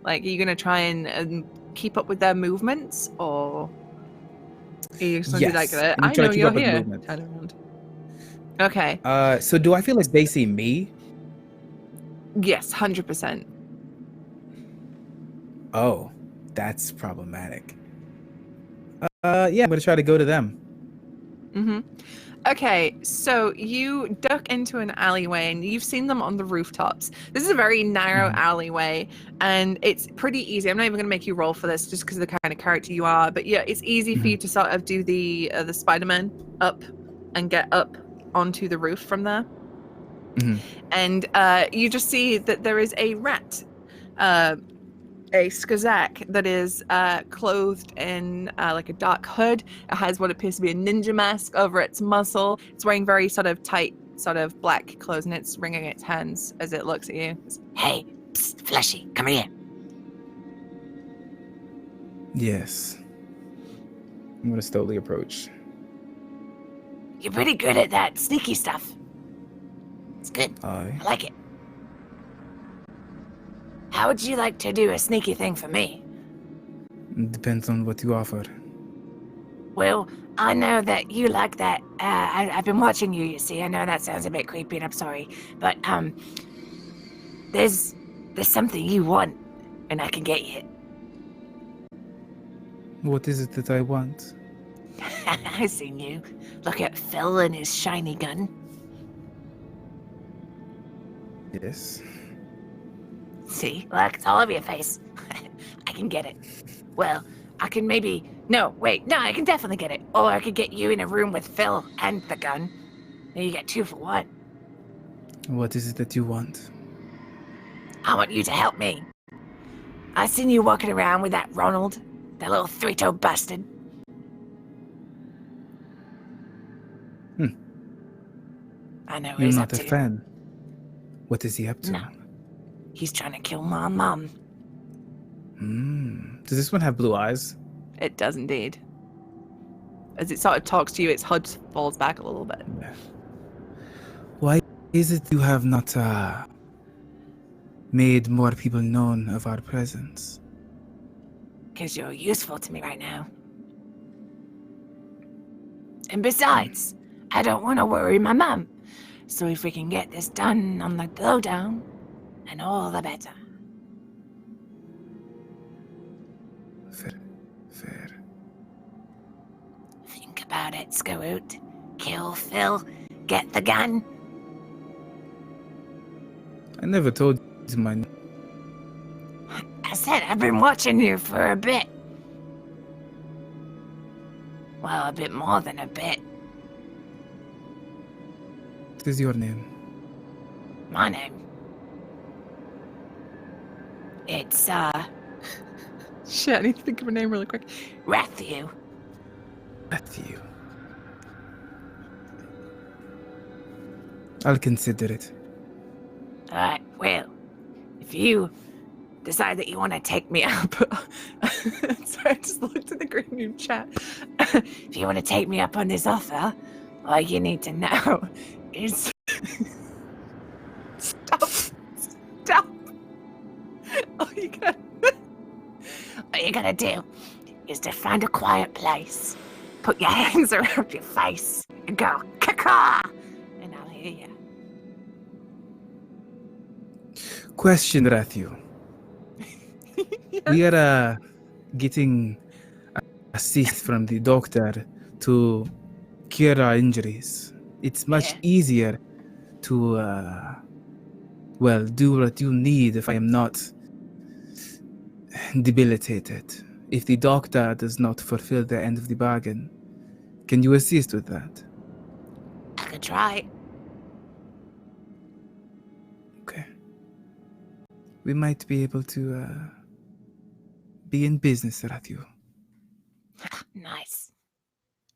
Like, are you gonna try and keep up with their movements, or are you just gonna do like
Yes,
that?
I'm
I
trying
know
to keep
you're
up with
here.
movement.
Turn around. Okay.
So do I feel like they see me?
Yes, 100%.
Oh, that's problematic. Yeah, I'm gonna try to go to them.
Mm-hmm. Okay, so you duck into an alleyway, and you've seen them on the rooftops. This is a very narrow alleyway, and it's pretty easy. I'm not even going to make you roll for this, just because of the kind of character you are. But yeah, it's easy for you to sort of do the Spider-Man up and get up onto the roof from there. And you just see that there is a rat, a skazak that is clothed in like a dark hood. It has what appears to be a ninja mask over its muzzle. It's wearing very sort of tight, sort of black clothes, and it's wringing its hands as it looks at you.
Hey, psst, Fleshy, come here.
Yes. I'm gonna slowly approach.
You're pretty good at that sneaky stuff. It's good.
Aye.
I like it. How would you like to do a sneaky thing for me?
Depends on what you offer.
Well, I know that you like that. I've been watching you, you see. I know that sounds a bit creepy, and I'm sorry. But, there's something you want, and I can get you.
What is it that I want?
I seen you. Look at Phil and his shiny gun.
Yes.
See? Look, it's all over your face. I can get it. Well, I can maybe... No, wait. No, I can definitely get it. Or I could get you in a room with Phil and the gun. Then you get 2 for 1.
What is it that you want?
I want you to help me. I seen you walking around with that Ronald. That little 3-toed bastard. I know what
You're
he's
not
up
a
to.
fan. What is he up to?
No. He's trying to kill my mom.
Does this one have blue eyes?
It does indeed. As it sort of talks to you, its hood falls back a little bit.
Yeah. Why is it you have not made more people known of our presence?
Because you're useful to me right now. And besides, I don't want to worry my mum. So if we can get this done on the lowdown, and all the better.
Fair.
Think about it, Scoot. Kill Phil, get the gun.
I never told you my...
I said I've been watching you for a bit. Well, a bit more than a bit.
What is your name?
My name. It's,
Shit, I need to think of a name really quick.
Rathu.
Matthew. I'll consider it.
Alright, well, if you decide that you want to take me up,
Sorry, I just looked at the green room chat.
if you want to take me up on this offer, all you need to know is...
Stop. Oh, you got...
What you gotta do is to find a quiet place, put your hands around your face, and go, caw, and I'll hear you.
Question, Rathu. We are getting assist from the doctor to cure our injuries. It's much easier to, do what you need if I am not debilitated. If the doctor does not fulfill the end of the bargain, can you assist with that?
I could try.
Okay. We might be able to be in business, Rathu.
Nice.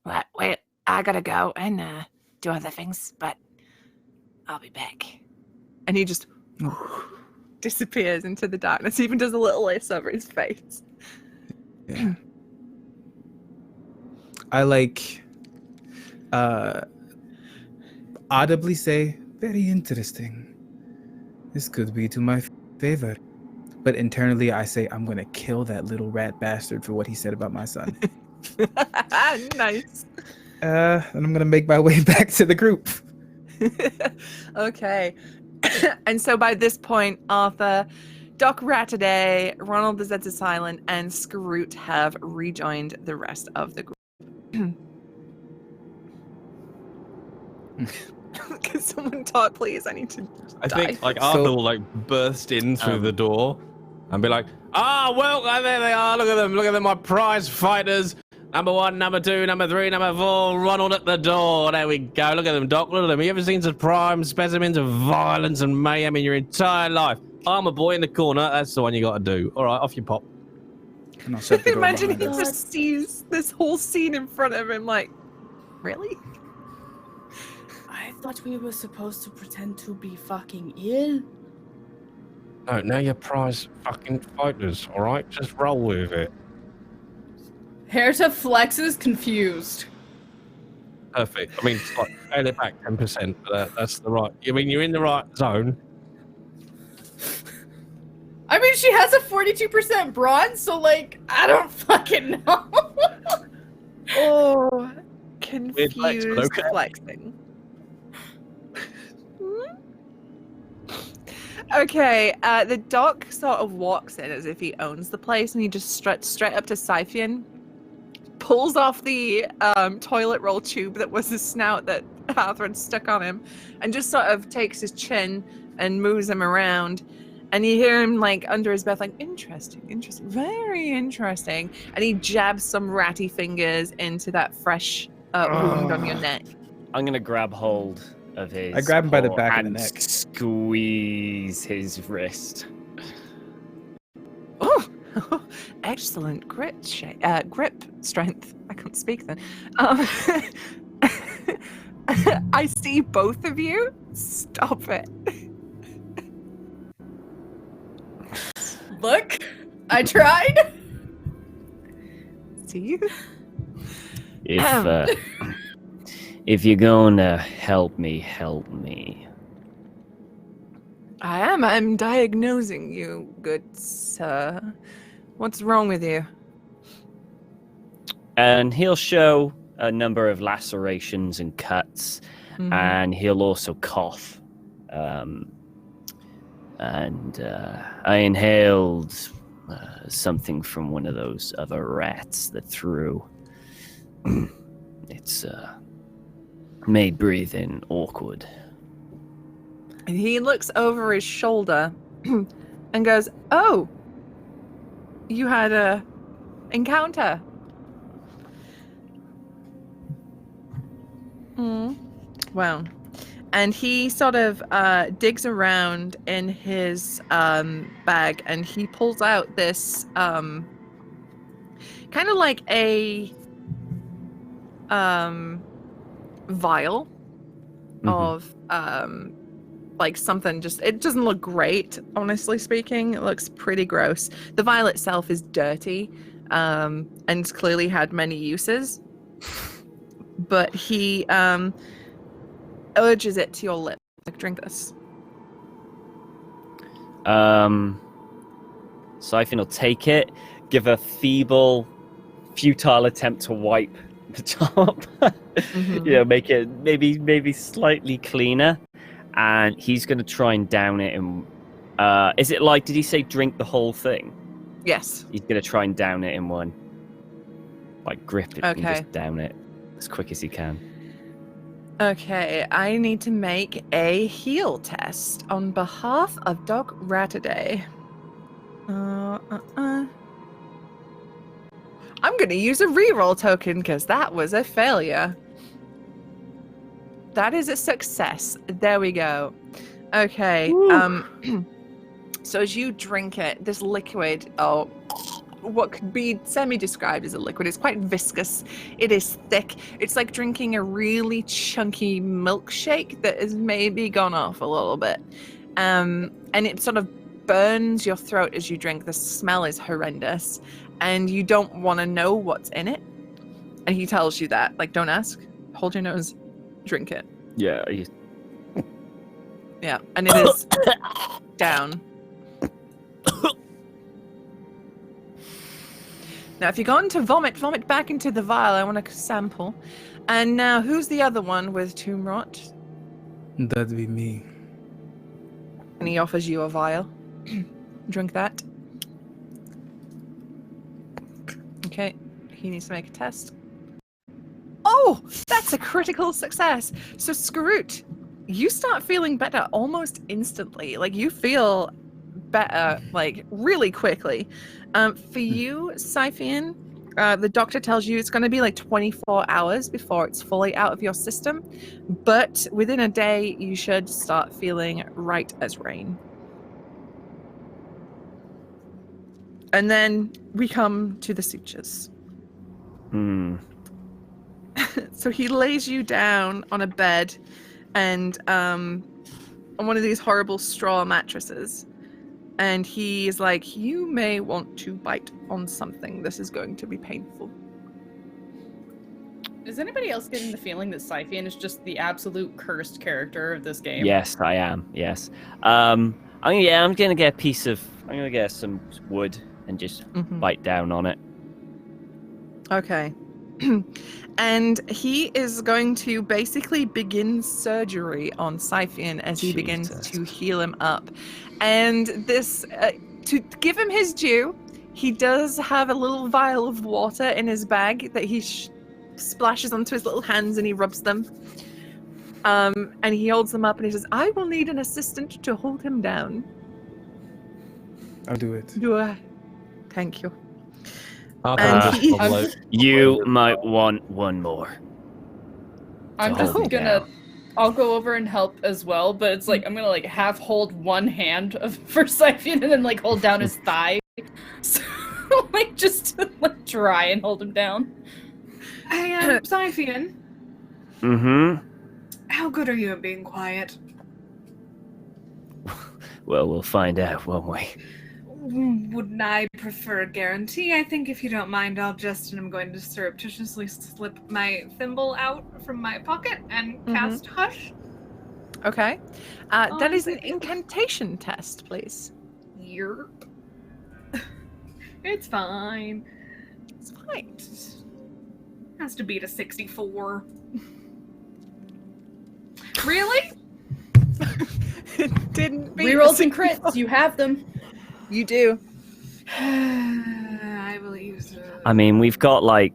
Wait, I gotta go and do other things, but I'll be back.
And he just disappears into the darkness. He even does a little lace over his face.
Yeah. I audibly say, very interesting. This could be to my favor. But internally I say, I'm gonna kill that little rat bastard for what he said about my son.
Nice.
And I'm gonna make my way back to the group.
Okay. And so by this point, Arthur, Doc Rataday, Ronald the Zed's Silent, and Scroot have rejoined the rest of the group. Can someone talk, please? I need to
I think
die.
Arthur will burst in through the door and be like, well, there they are. Look at them, my prize fighters. Number 1, number 2, number 3, number 4, Ronald at the door. There we go. Look at them, Doc. Look at them. You ever seen some prime specimens of violence and mayhem in your entire life? Armor boy in the corner. That's the one you got to do. All right, off you pop.
And I'll shut the door
Imagine he
behind us.
just sees this whole scene in front of him, like, really?
I thought we were supposed to pretend to be fucking ill.
No, now you're prize fucking fighters. All right, just roll with it.
Herta flexes confused.
Perfect. I mean, it's scale it back 10%. But that's the right. I mean, you're in the right zone.
I mean, she has a 42% bronze, so I don't fucking know.
Oh,
Weird flex,
confused
but okay.
flexing. Okay, the doc sort of walks in as if he owns the place, and he just struts straight up to Scythian, pulls off the toilet roll tube that was the snout that Arthur had stuck on him, and just sort of takes his chin and moves him around. And you hear him under his breath, interesting, very interesting. And he jabs some ratty fingers into that fresh wound on your neck.
I'm gonna grab hold of his.
I grab him by the
paw
back of the
and
neck.
Squeeze his wrist.
Oh, excellent grip strength. I can't speak then. I see both of you. Stop it.
Look, I tried.
See?
If you're gonna help me, help me.
I am. I'm diagnosing you, good sir. What's wrong with you?
And he'll show a number of lacerations and cuts, and he'll also cough. I inhaled something from one of those other rats that threw. It's made breathing awkward.
And he looks over his shoulder and goes, "Oh, you had a encounter." Well, and he sort of digs around in his bag, and he pulls out this kind of like a vial of something. Just, it doesn't look great, honestly speaking. It looks pretty gross. The vial itself is dirty and it's clearly had many uses, but he urges it to your lips. Drink this.
Siphon will take it, give a feeble, futile attempt to wipe the top. Make it maybe slightly cleaner. And he's going to try and down it. And is it did he say drink the whole thing?
Yes.
He's going to try and down it in one. Grip it and just down it as quick as he can.
Okay, I need to make a heal test on behalf of Doc Rataday. I'm going to use a reroll token because that was a failure. That is a success. There we go. Okay. So as you drink it, this liquid, what could be semi-described as a liquid. It's quite viscous. It is thick. It's like drinking a really chunky milkshake that has maybe gone off a little bit. And it sort of burns your throat as you drink. The smell is horrendous. And you don't want to know what's in it. And he tells you that. Like, don't ask. Hold your nose. Drink it.
Yeah.
Yeah. And it is down. Now, if you're going to vomit back into the vial. I want to sample. And now, who's the other one with tomb rot?
That'd be me.
And he offers you a vial. Drink that. Okay. He needs to make a test. Oh, that's a critical success. So, Skarut, you start feeling better almost instantly. Like, you feel better, like, really quickly. For you, Scythian, the doctor tells you it's going to be like 24 hours before it's fully out of your system. But within a day, you should start feeling right as rain. And then we come to the sutures. So he lays you down on a bed and on one of these horrible straw mattresses. And he's like, you may want to bite on something. This is going to be painful.
Is anybody else getting the feeling that Scythian is just the absolute cursed character of this game?
Yes, I am. Yes. I'm gonna get a piece of. I'm gonna get some wood and just bite down on it.
Okay. And he is going to basically begin surgery on Scythian as he begins to heal him up. And this, to give him his due, he does have a little vial of water in his bag that he splashes onto his little hands and he rubs them. And he holds them up and he says, I will need an assistant to hold him down.
I'll do it.
Thank you.
You might want one more.
I'm just gonna. I'll go over and help as well, but it's like I'm gonna like half hold one hand for Scythian and then like hold down his thigh, so like just to like try and hold him down.
Hey, Scythian. How good are you at being quiet?
Well, we'll find out, won't we?
Wouldn't I prefer a guarantee? I think if you don't mind, I'm going to surreptitiously slip my thimble out from my pocket and cast Hush.
Okay. That is an incantation test, please.
Yerp. It's fine.
It's fine.
Has to beat a 64. Really?
It didn't beat
Rerolls and crits, you have them.
You do.
I believe so.
I mean, we've got like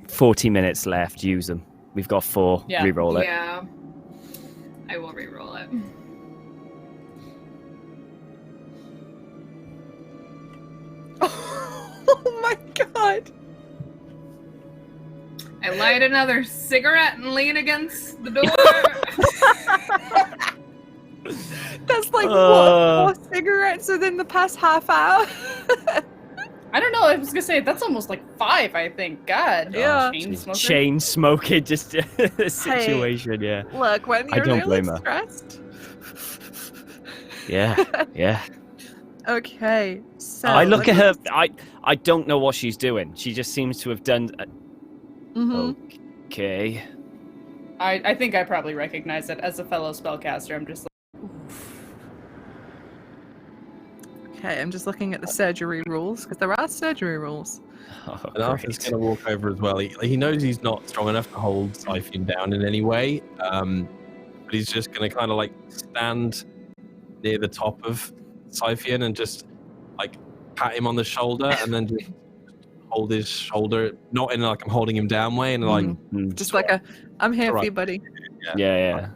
40 minutes left. Use them. We've got 4.
Yeah.
Reroll it.
Yeah. I will reroll it.
Oh my god.
I light another cigarette and lean against the door.
That's like what, 4 cigarettes within the past half hour?
I don't know. I was gonna say that's almost like 5. I think. God.
Yeah.
Chain smoking, just a situation. Yeah.
Look, when you're really stressed.
Yeah.
Okay. So
I look at her. I don't know what she's doing. She just seems to have done. Okay.
I think I probably recognize it as a fellow spellcaster. I'm just like,
okay, I'm just looking at the surgery rules, because there are surgery rules.
And Arthur's going to walk over as well. He knows he's not strong enough to hold Scythian down in any way, but he's just going to kind of like stand near the top of Scythian and just like pat him on the shoulder and then just hold his shoulder, not in like I'm holding him down way, and like
just like a I'm here for you, buddy.
Yeah.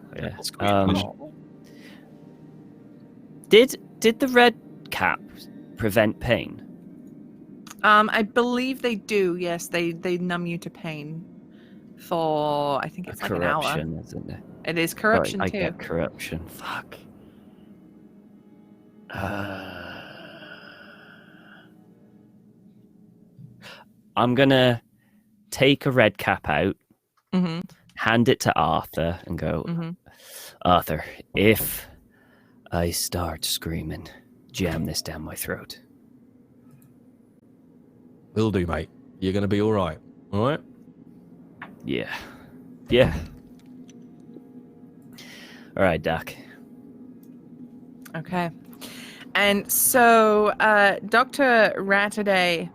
Did the red cap prevent pain?
I believe they do. Yes, they numb you to pain for I think it's like an hour.
Corruption, isn't it?
It is corruption
I
too.
get corruption. Fuck. I'm gonna take a red cap out,
Mm-hmm.
hand it to Arthur, and go,
Mm-hmm.
Arthur, if I start screaming, jam this down my throat.
Will do, mate. You're going to be all right. All right?
Yeah. Yeah. All right, Doc.
Okay. And so Dr. Ratterday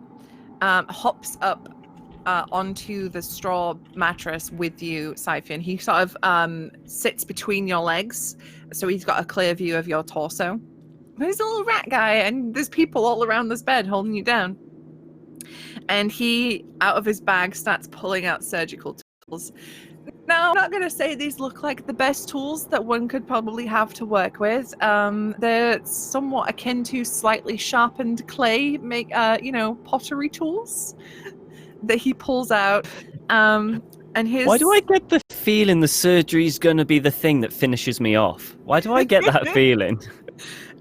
hops up onto the straw mattress with you, Siphon. He sort of sits between your legs, so he's got a clear view of your torso. There's a little rat guy, and there's people all around this bed holding you down. And he, out of his bag, starts pulling out surgical tools. Now, I'm not going to say these look like the best tools that one could probably have to work with. They're somewhat akin to slightly sharpened clay, pottery tools that he pulls out. And his...
Why do I get the feeling the surgery's going to be the thing that finishes me off? Why do I get that feeling?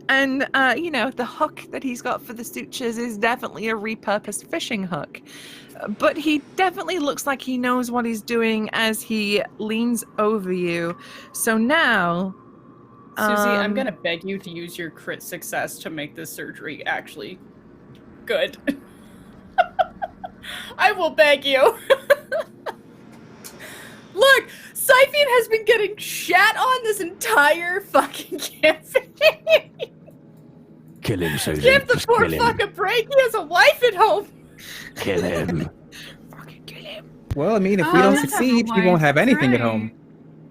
And, the hook that he's got for the sutures is definitely a repurposed fishing hook. But he definitely looks like he knows what he's doing as he leans over you. So now...
Susie, I'm going to beg you to use your crit success to make this surgery actually good. I will beg you. Look, Siphon has been getting shat on this entire fucking campaign.
Kill him, Susie.
Give the
Just
poor
kill him.
fuck a break. He has a wife at home.
Kill him.
Fucking kill him.
Well, I mean, if we don't
he does have a
succeed, he won't
wife,
have
that's
anything at
right.
home.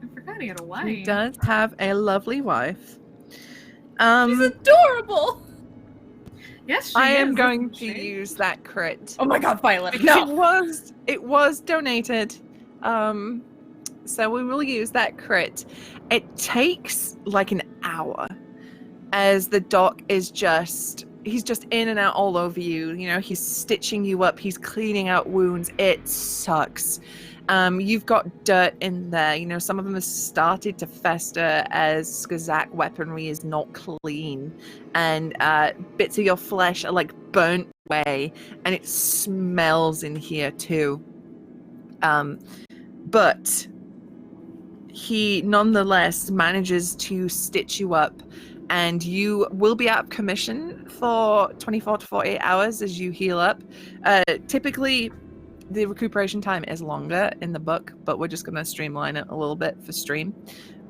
I forgot he had a wife.
He does have a lovely wife.
She's adorable.
Yes, she
I
is,
am going
isn't
to
she?
use that crit.
Oh my god, Violet.
Because
No.
it was donated. So we will use that crit. It takes like an hour as the doc is he's just in and out all over you. He's stitching you up, he's cleaning out wounds. It sucks. You've got dirt in there. Some of them have started to fester as Skazak weaponry is not clean. And bits of your flesh are like burnt away. And it smells in here too. But he nonetheless manages to stitch you up. And you will be out of commission for 24 to 48 hours as you heal up. Typically, the recuperation time is longer in the book, but we're just going to streamline it a little bit for stream.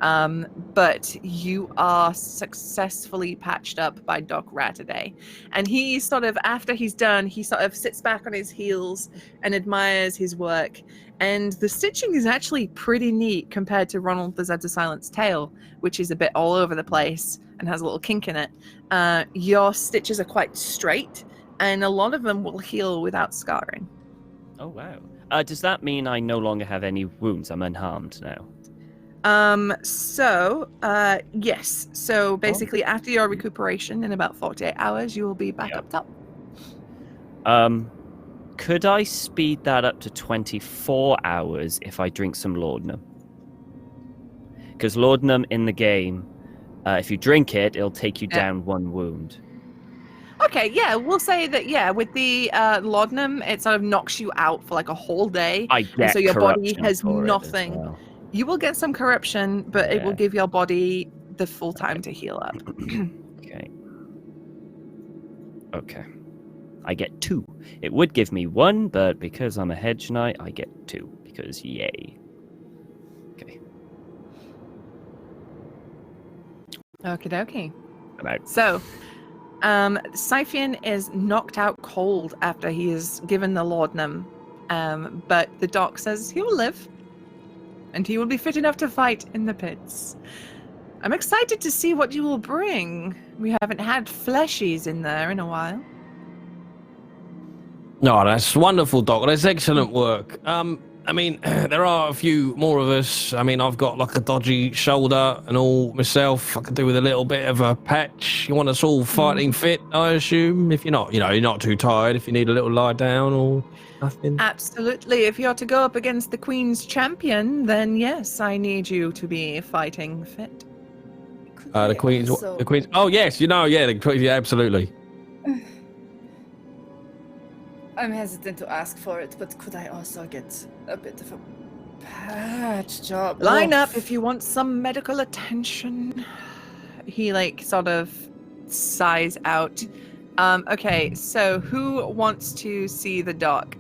But you are successfully patched up by Doc Ratterday. And he sort of, after he's done, he sort of sits back on his heels and admires his work. And the stitching is actually pretty neat compared to Ronald the Zeds of Silence tail, which is a bit all over the place and has a little kink in it. Your stitches are quite straight, and a lot of them will heal without scarring.
Oh, wow. Does that mean I no longer have any wounds? I'm unharmed now.
Yes. So basically, after your recuperation in about 48 hours, you will be back up top.
Could I speed that up to 24 hours if I drink some laudanum? Because laudanum in the game, if you drink it, it'll take you down one wound.
Okay, yeah, we'll say that, with the laudanum, it sort of knocks you out for like a whole day.
I get
so your body
corruption
has
for it as
nothing.
well.
You will get some corruption, but it will
Yeah.
give your body the full time to heal up.
Okay. I get 2. It would give me 1, but because I'm a hedge knight, I get 2. Because yay. Okay.
Okie dokie.
I'm out.
So, Siphon is knocked out cold after he is given the laudanum, but the doc says he will live, and he will be fit enough to fight in the pits. I'm excited to see what you will bring. We haven't had fleshies in there in a while.
No, that's wonderful, Doc. That's excellent work. I mean, there are a few more of us. I mean, I've got like a dodgy shoulder and all myself. I could do with a little bit of a patch. You want us all fighting fit, I assume? If you're not, you're not too tired. If you need a little lie down or nothing.
Absolutely. If you're to go up against the Queen's champion, then yes, I need you to be fighting fit.
The Queen's. The Queen's. Oh yes, the Queen. Yeah, absolutely.
I'm hesitant to ask for it, but could I also get a bit of a patch job?
Line
Oh.
up if you want some medical attention. He like sort of sighs out. Okay, so who wants to see the doc?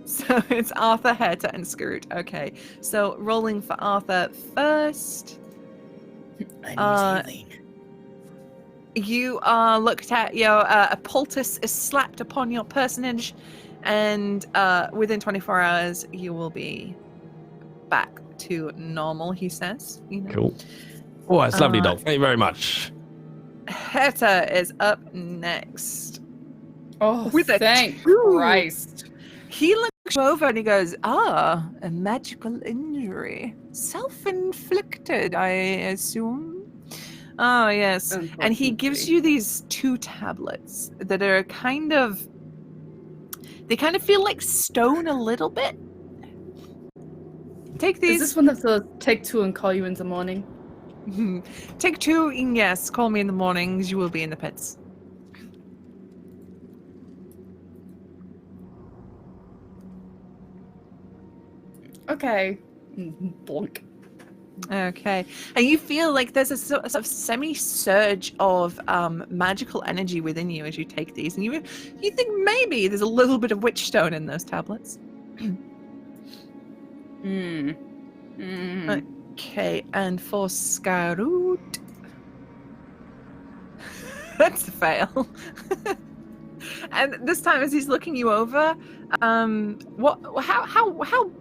So it's Arthur, Herta, and Scoot. Okay, so rolling for Arthur first.
I need healing.
You are looked at. A poultice is slapped upon your personage, and within 24 hours you will be back to normal. He says. You know.
Cool. Oh, that's lovely, Doc. Thank you very much.
Herta is up next.
Oh,
With a
thank
two.
Christ.
He looks over and he goes, a magical injury. Self-inflicted, I assume. Oh, yes. And he gives you these 2 tablets that are they kind of feel like stone a little bit. Take these.
Is this one of the take 2 and call you in the morning?
Take 2, yes. Call me in the mornings. You will be in the pits.
Okay. Bonk.
Okay. And you feel like there's a sort of semi-surge of magical energy within you as you take these. And you think maybe there's a little bit of witchstone in those tablets. Okay, and for Skarut... That's a fail. And this time, as he's looking you over, how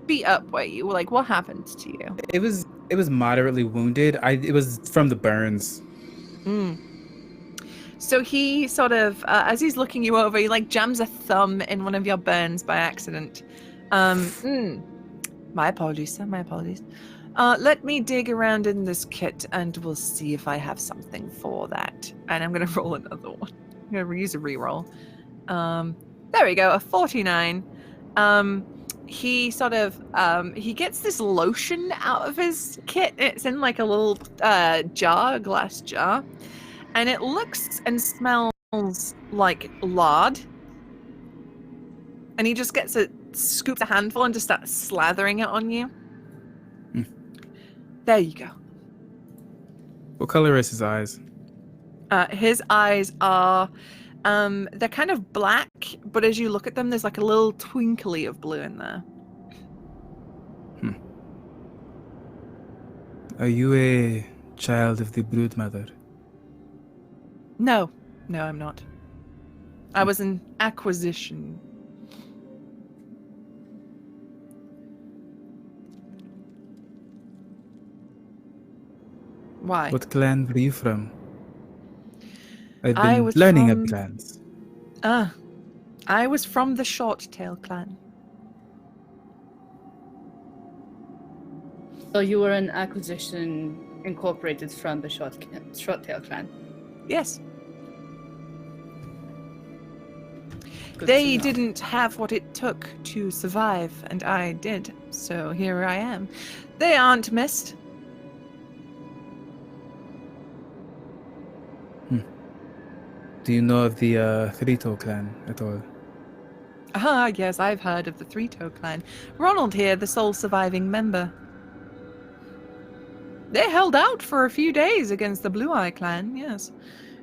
beat up were you? Like, what happened to you?
It was moderately wounded. It was from the burns.
So he sort of, as he's looking you over, he like jams a thumb in one of your burns by accident. My apologies, sir. My apologies. Let me dig around in this kit, and we'll see if I have something for that. And I'm gonna roll another one. I'm gonna use a reroll. There we go, a 49. He sort of, he gets this lotion out of his kit. It's in like a little jar, glass jar. And it looks and smells like lard. And he just scoops a handful and just starts slathering it on you. There you go.
What color is his eyes?
His eyes are, they're kind of black, but as you look at them, there's like a little twinkly of blue in there.
Are you a child of the broodmother?
No, I'm not. I was an acquisition. Why?
What clan were you from? I've
I
been
was
learning
from-
of clans.
I was from the Short Tail clan.
So you were an acquisition incorporated from the Short Tail clan.
Yes.
Good
They
to know.
didn't have what it took to survive, and I did. So here I am. They aren't missed.
Do you know of the Three-Toe clan at all?
Ah, yes, I've heard of the Three-Toe clan. Ronald here, the sole surviving member. They held out for a few days against the Blue-Eye clan, yes.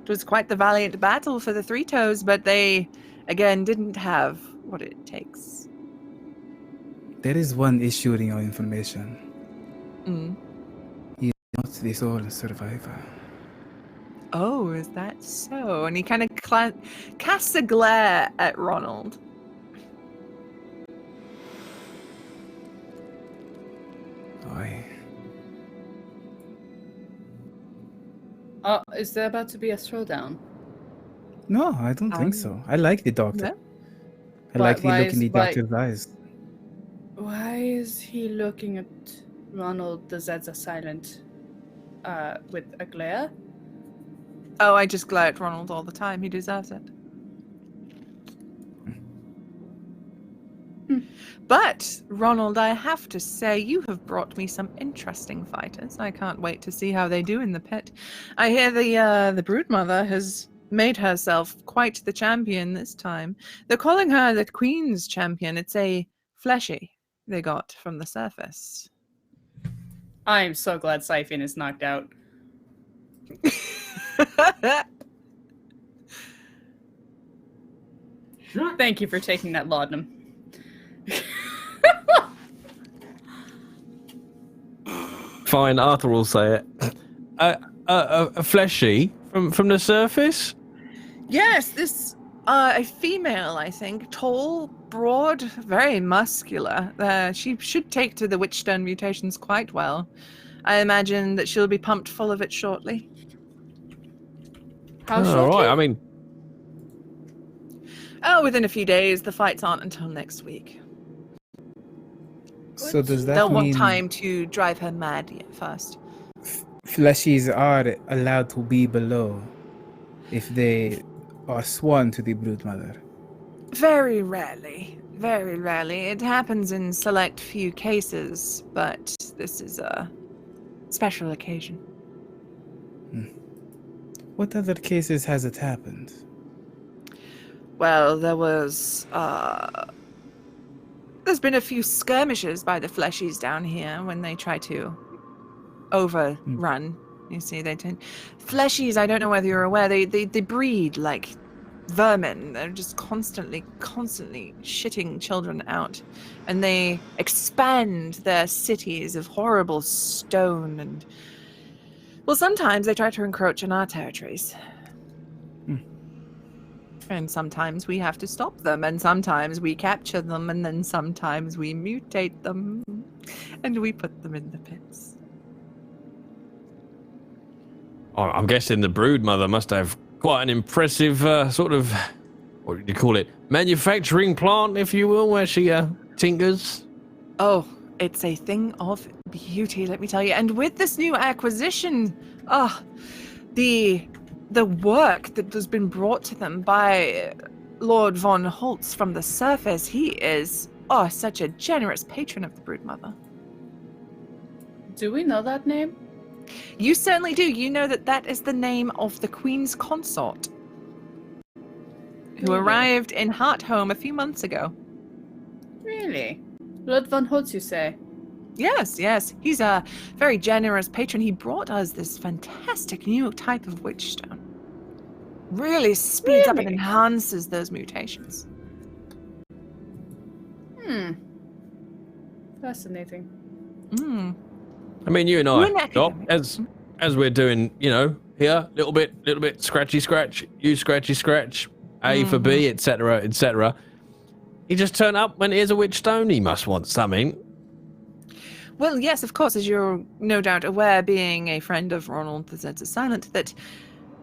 It was quite the valiant battle for the Three-Toes, but they, again, didn't have what it takes.
There is one issue in your information.
Mm.
You're not the sole survivor.
Oh, is that so? And he kind of casts a glare at Ronald.
Aye.
Is there about to be a throwdown?
No, I don't think so. I like the doctor.
No?
I like the
Why
look in the
is- why-
doctor's eyes.
Why is he looking at Ronald the Zedza silent with a glare?
Oh, I just glare at Ronald all the time. He deserves it. But, Ronald, I have to say, you have brought me some interesting fighters. I can't wait to see how they do in the pit. I hear the broodmother has made herself quite the champion this time. They're calling her the Queen's champion. It's a fleshy they got from the surface.
I am so glad Siphon is knocked out. Thank you for taking that laudanum.
Fine, Arthur will say it. A fleshy from the surface?
Yes, this a female, I think. Tall, broad, very muscular. She should take to the Witchstone mutations quite well. I imagine that she'll be pumped full of it shortly.
How shortly?
Right, I mean...
Oh, within a few days. The fights aren't until next week.
So does that
They'll
mean
want time to drive her mad yet first.
fleshies are allowed to be below if they are sworn to the broodmother?
Very rarely. Very rarely. It happens in select few cases, but this is a special occasion.
What other cases has it happened?
Well, there's been a few skirmishes by the fleshies down here when they try to overrun. You see, they tend... Fleshies, I don't know whether you're aware, they breed like vermin. They're just constantly shitting children out. And they expand their cities of horrible stone and... Well, sometimes they try to encroach on our territories. And sometimes we have to stop them, and sometimes we capture them, and then sometimes we mutate them, and we put them in the pits.
Oh, I'm guessing the broodmother must have quite an impressive sort of, what do you call it, manufacturing plant, if you will, where she tinkers.
Oh, it's a thing of beauty, let me tell you. And with this new acquisition, the work that has been brought to them by Lord von Holtz from the surface, he is, such a generous patron of the broodmother.
Do we know that name?
You certainly do. You know that is the name of the Queen's consort, who arrived in Heartholm a few months ago.
Really? Lord von Holtz, you say?
Yes. He's a very generous patron. He brought us this fantastic new type of witchstone. Really speeds up and enhances those mutations.
Fascinating.
I mean, you and I, Doc, as we're doing, here, little bit scratchy scratch, you scratchy scratch, A for B, etc., etc. He just turned up when here's a witchstone. He must want something.
Well, yes, of course, as you're no doubt aware, being a friend of Ronald the Rzzzozzznald, that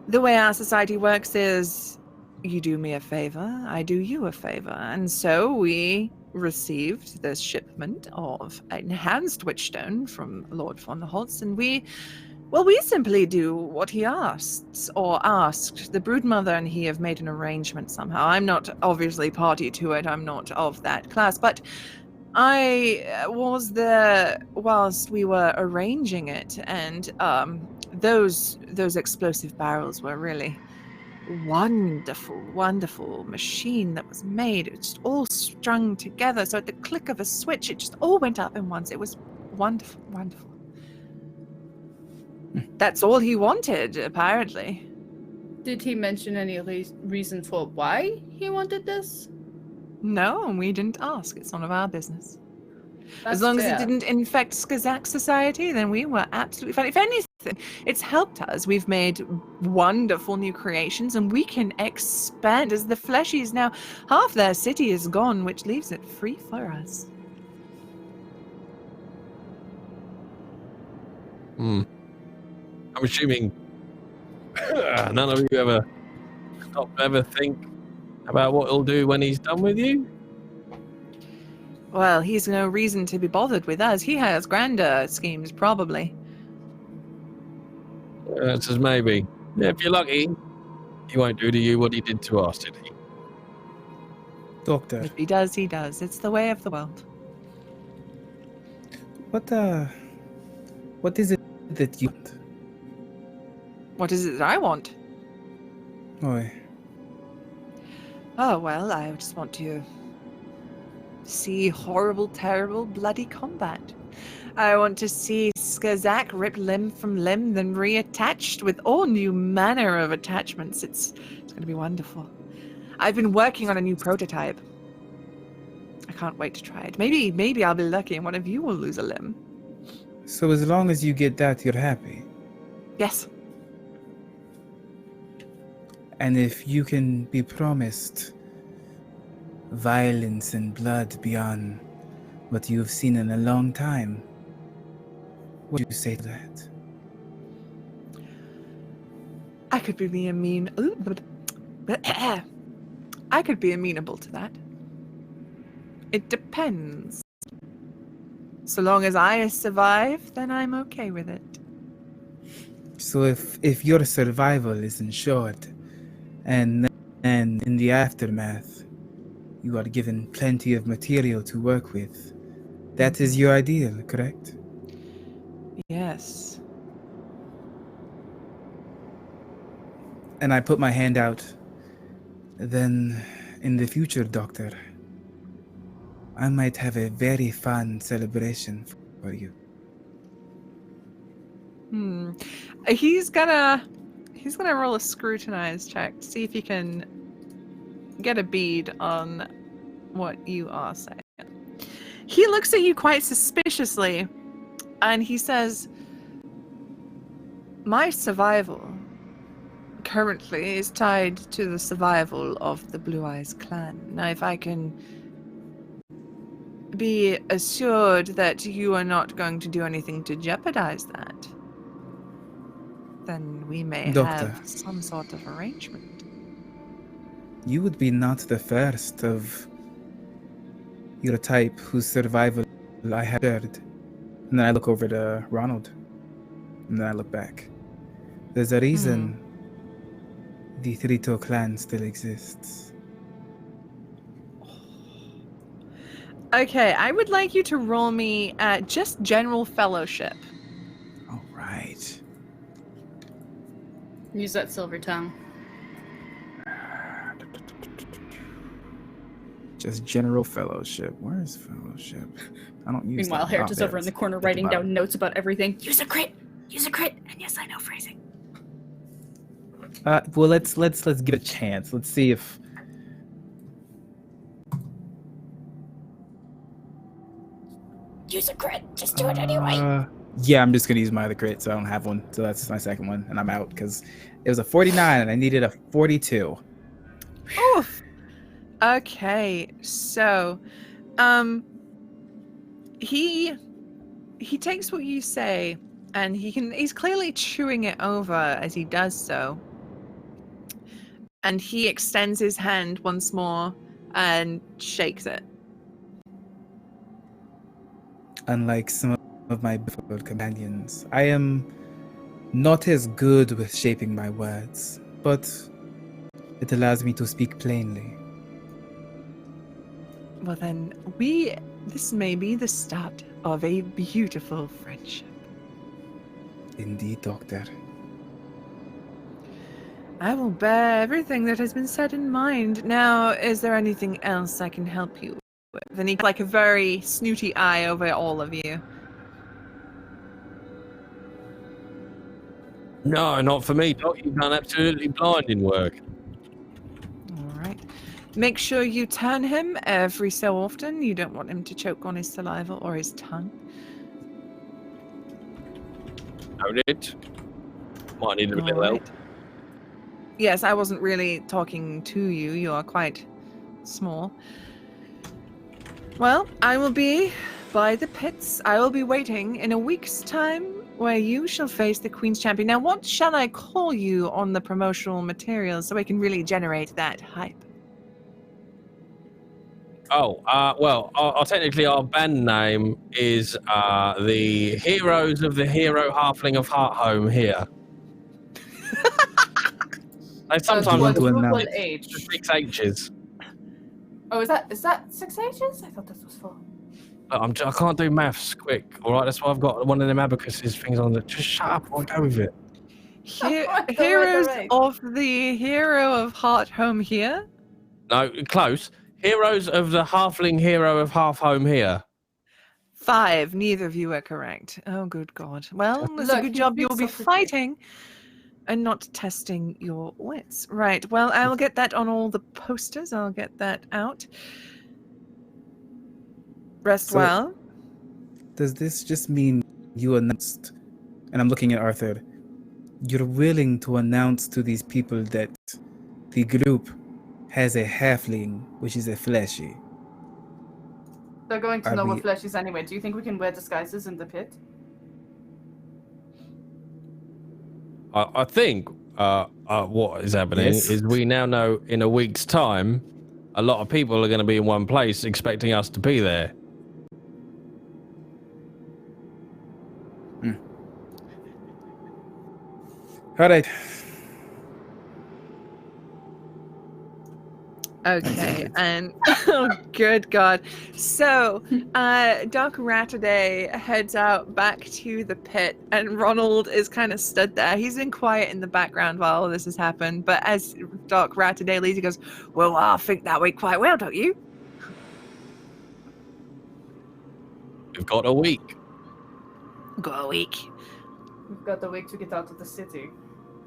the way our society works is you do me a favor, I do you a favor. And so we received this shipment of enhanced witchstone from Lord von Holtz, and we simply do what he asks, or asked. The broodmother and he have made an arrangement somehow. I'm not obviously party to it, I'm not of that class, but I was there whilst we were arranging it, and those explosive barrels were really wonderful machine that was made. It just all strung together, so at the click of a switch, it just all went up in once. It was wonderful. That's all he wanted, apparently.
Did he mention any reason for why he wanted this?
No, we didn't ask. It's none of our business.
That's
as long
fair.
as it didn't infect Skazak society, then we were absolutely fine. If anything, it's helped us. We've made wonderful new creations, and we can expand. As the fleshies now, half their city is gone, which leaves it free for us.
I'm assuming none of you ever stop to ever think about what he'll do when he's done with you?
Well, he's no reason to be bothered with us. He has grander schemes, probably.
That's as maybe. Yeah, if you're lucky, he won't do to you what he did to us, did he?
Doctor,
If he does, he does. It's the way of the world.
what is it that you want?
What is it that I want?
Oi.
Oh, well, I just want to see horrible, terrible, bloody combat. I want to see Skazak ripped limb from limb, then reattached with all new manner of attachments. It's going to be wonderful. I've been working on a new prototype. I can't wait to try it. Maybe I'll be lucky and one of you will lose a limb.
So as long as you get that, you're happy.
Yes.
And if you can be promised violence and blood beyond what you've seen in a long time, what do you say to that?
I could be I could be amenable to that. It depends. So long as I survive, then I'm okay with it.
So if your survival is ensured, and in the aftermath, you are given plenty of material to work with, that is your ideal, correct?
Yes.
And I put my hand out. Then, in the future, Doctor, I might have a very fun celebration for you.
He's gonna roll a scrutinize check to see if he can get a bead on what you are saying. He looks at you quite suspiciously, and he says, "My survival currently is tied to the survival of the Blue Eyes clan. Now, if I can be assured that you are not going to do anything to jeopardize that, then we may
Doctor.
have some sort of arrangement."
You would be not the first of your type whose survival I have heard. And then I look over to Ronald. And then I look back. There's a reason the Three-Toe clan still exists.
Okay, I would like you to roll me just general fellowship.
All right.
Use that silver tongue.
Just general fellowship. Where is fellowship? I don't use
Meanwhile,
that.
Harriet is over in the corner writing down notes about everything.
Use a crit, and yes, I know phrasing.
Well, let's give it a chance. Let's see if.
Use a crit, just do it anyway.
Yeah, I'm just gonna use my other crit, so I don't have one. So that's my second one, and I'm out because it was a 49 and I needed a 42.
Oof. Okay, so, he takes what you say, and he's clearly chewing it over as he does so. And he extends his hand once more and shakes it.
Unlike some of my before companions, I am not as good with shaping my words, but it allows me to speak plainly.
Well then, this may be the start of a beautiful friendship.
Indeed, Doctor.
I will bear everything that has been said in mind. Now, is there anything else I can help you with? And he like a very snooty eye over all of you.
No, not for me, Doc. You've done absolutely blinding work.
All right. Make sure you turn him every so often. You don't want him to choke on his saliva or his tongue.
Noted. Might need a little
All
help.
right. Yes, I wasn't really talking to you. You are quite small. Well, I will be by the pits. I will be waiting in a week's time where you shall face the Queen's Champion. Now, what shall I call you on the promotional materials so I can really generate that hype?
Oh, well, technically our band name is the Heroes of the Hero Halfling of Heartholm here. I sometimes
want to announce.
What age?
6 H's.
Oh, is that 6 H's? I thought this was 4.
I can't do maths quick, all right? That's why I've got one of them abacuses things on. Just shut up, I'll go with it.
Heroes of the Hero of Heartholm here?
No, close. Heroes of the Halfling Hero of Heartholm here.
5. Neither of you are correct. Oh, good God. Well, it's a
Look,
good
he
job you'll
thinks
be
so quickly.
fighting and not testing your wits. Right. Well, I'll get that on all the posters. I'll get that out. Rest
So-
well.
Does this just mean you announced, and I'm looking at Arthur, you're willing to announce to these people that the group has a halfling, which is a fleshy?
They're going to
Are
know
we-
what flesh is anyway. Do you think we can wear disguises in the pit?
I think what is happening
Yes.
is we now know in a week's time, a lot of people are going to be in one place expecting us to be there.
All right.
Okay, and oh, good God. So, Doc Rataday heads out back to the pit, and Ronald is kind of stood there. He's been quiet in the background while all this has happened, but as Doc Rataday leaves, he goes, "Well, I think that went quite well, don't you?"
We've got a week.
Got a week.
We've got the week to get out of the city.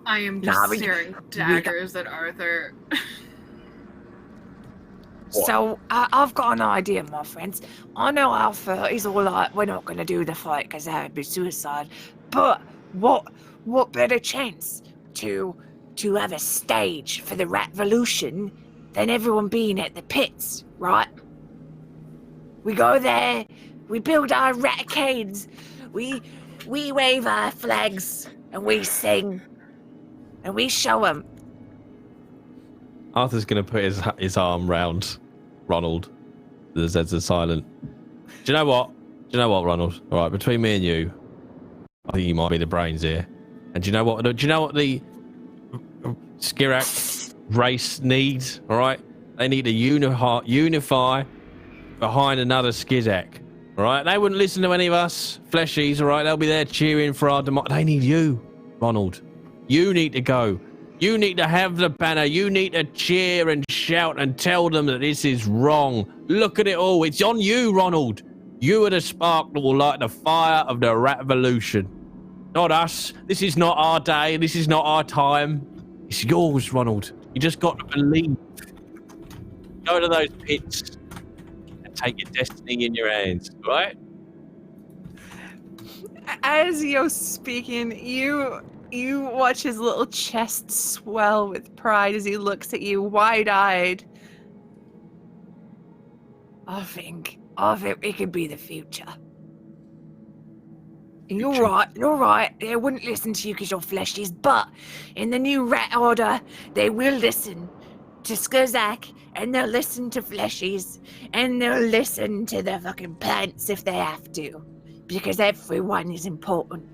I am
Nah,
just
we-
staring daggers at Arthur.
So, I've got an idea, my friends. I know Alpha is all like, we're not going to do the fight because that would be suicide. But what better chance to have a stage for the Ratvolution than everyone being at the pits, right? We go there, we build our ratcades, we wave our flags, and we sing, and we show them.
Arthur's going to put his arm round Ronald. The Zeds are silent. Do you know what, Ronald? All right, between me and you, I think you might be the brains here. And do you know what the Skirak race needs? All right, they need to unify behind another Skizak. All right, they wouldn't listen to any of us fleshies. All right, they'll be there cheering for our democracy. They need you, Ronald. You need to go. You need to have the banner. You need to cheer and shout and tell them that this is wrong. Look at it all. It's on you, Ronald. You are the spark that will light the fire of the Ratvolution. Not us. This is not our day. This is not our time. It's yours, Ronald. You just got to believe. Go to those pits and take your destiny in your hands, right?
As you're speaking, you watch his little chest swell with pride as he looks at you wide-eyed.
I think it could be the future. You're right. They wouldn't listen to you because you're fleshies, but in the new rat order, they will listen to Skizak, and they'll listen to fleshies, and they'll listen to the fucking plants if they have to, because everyone is important.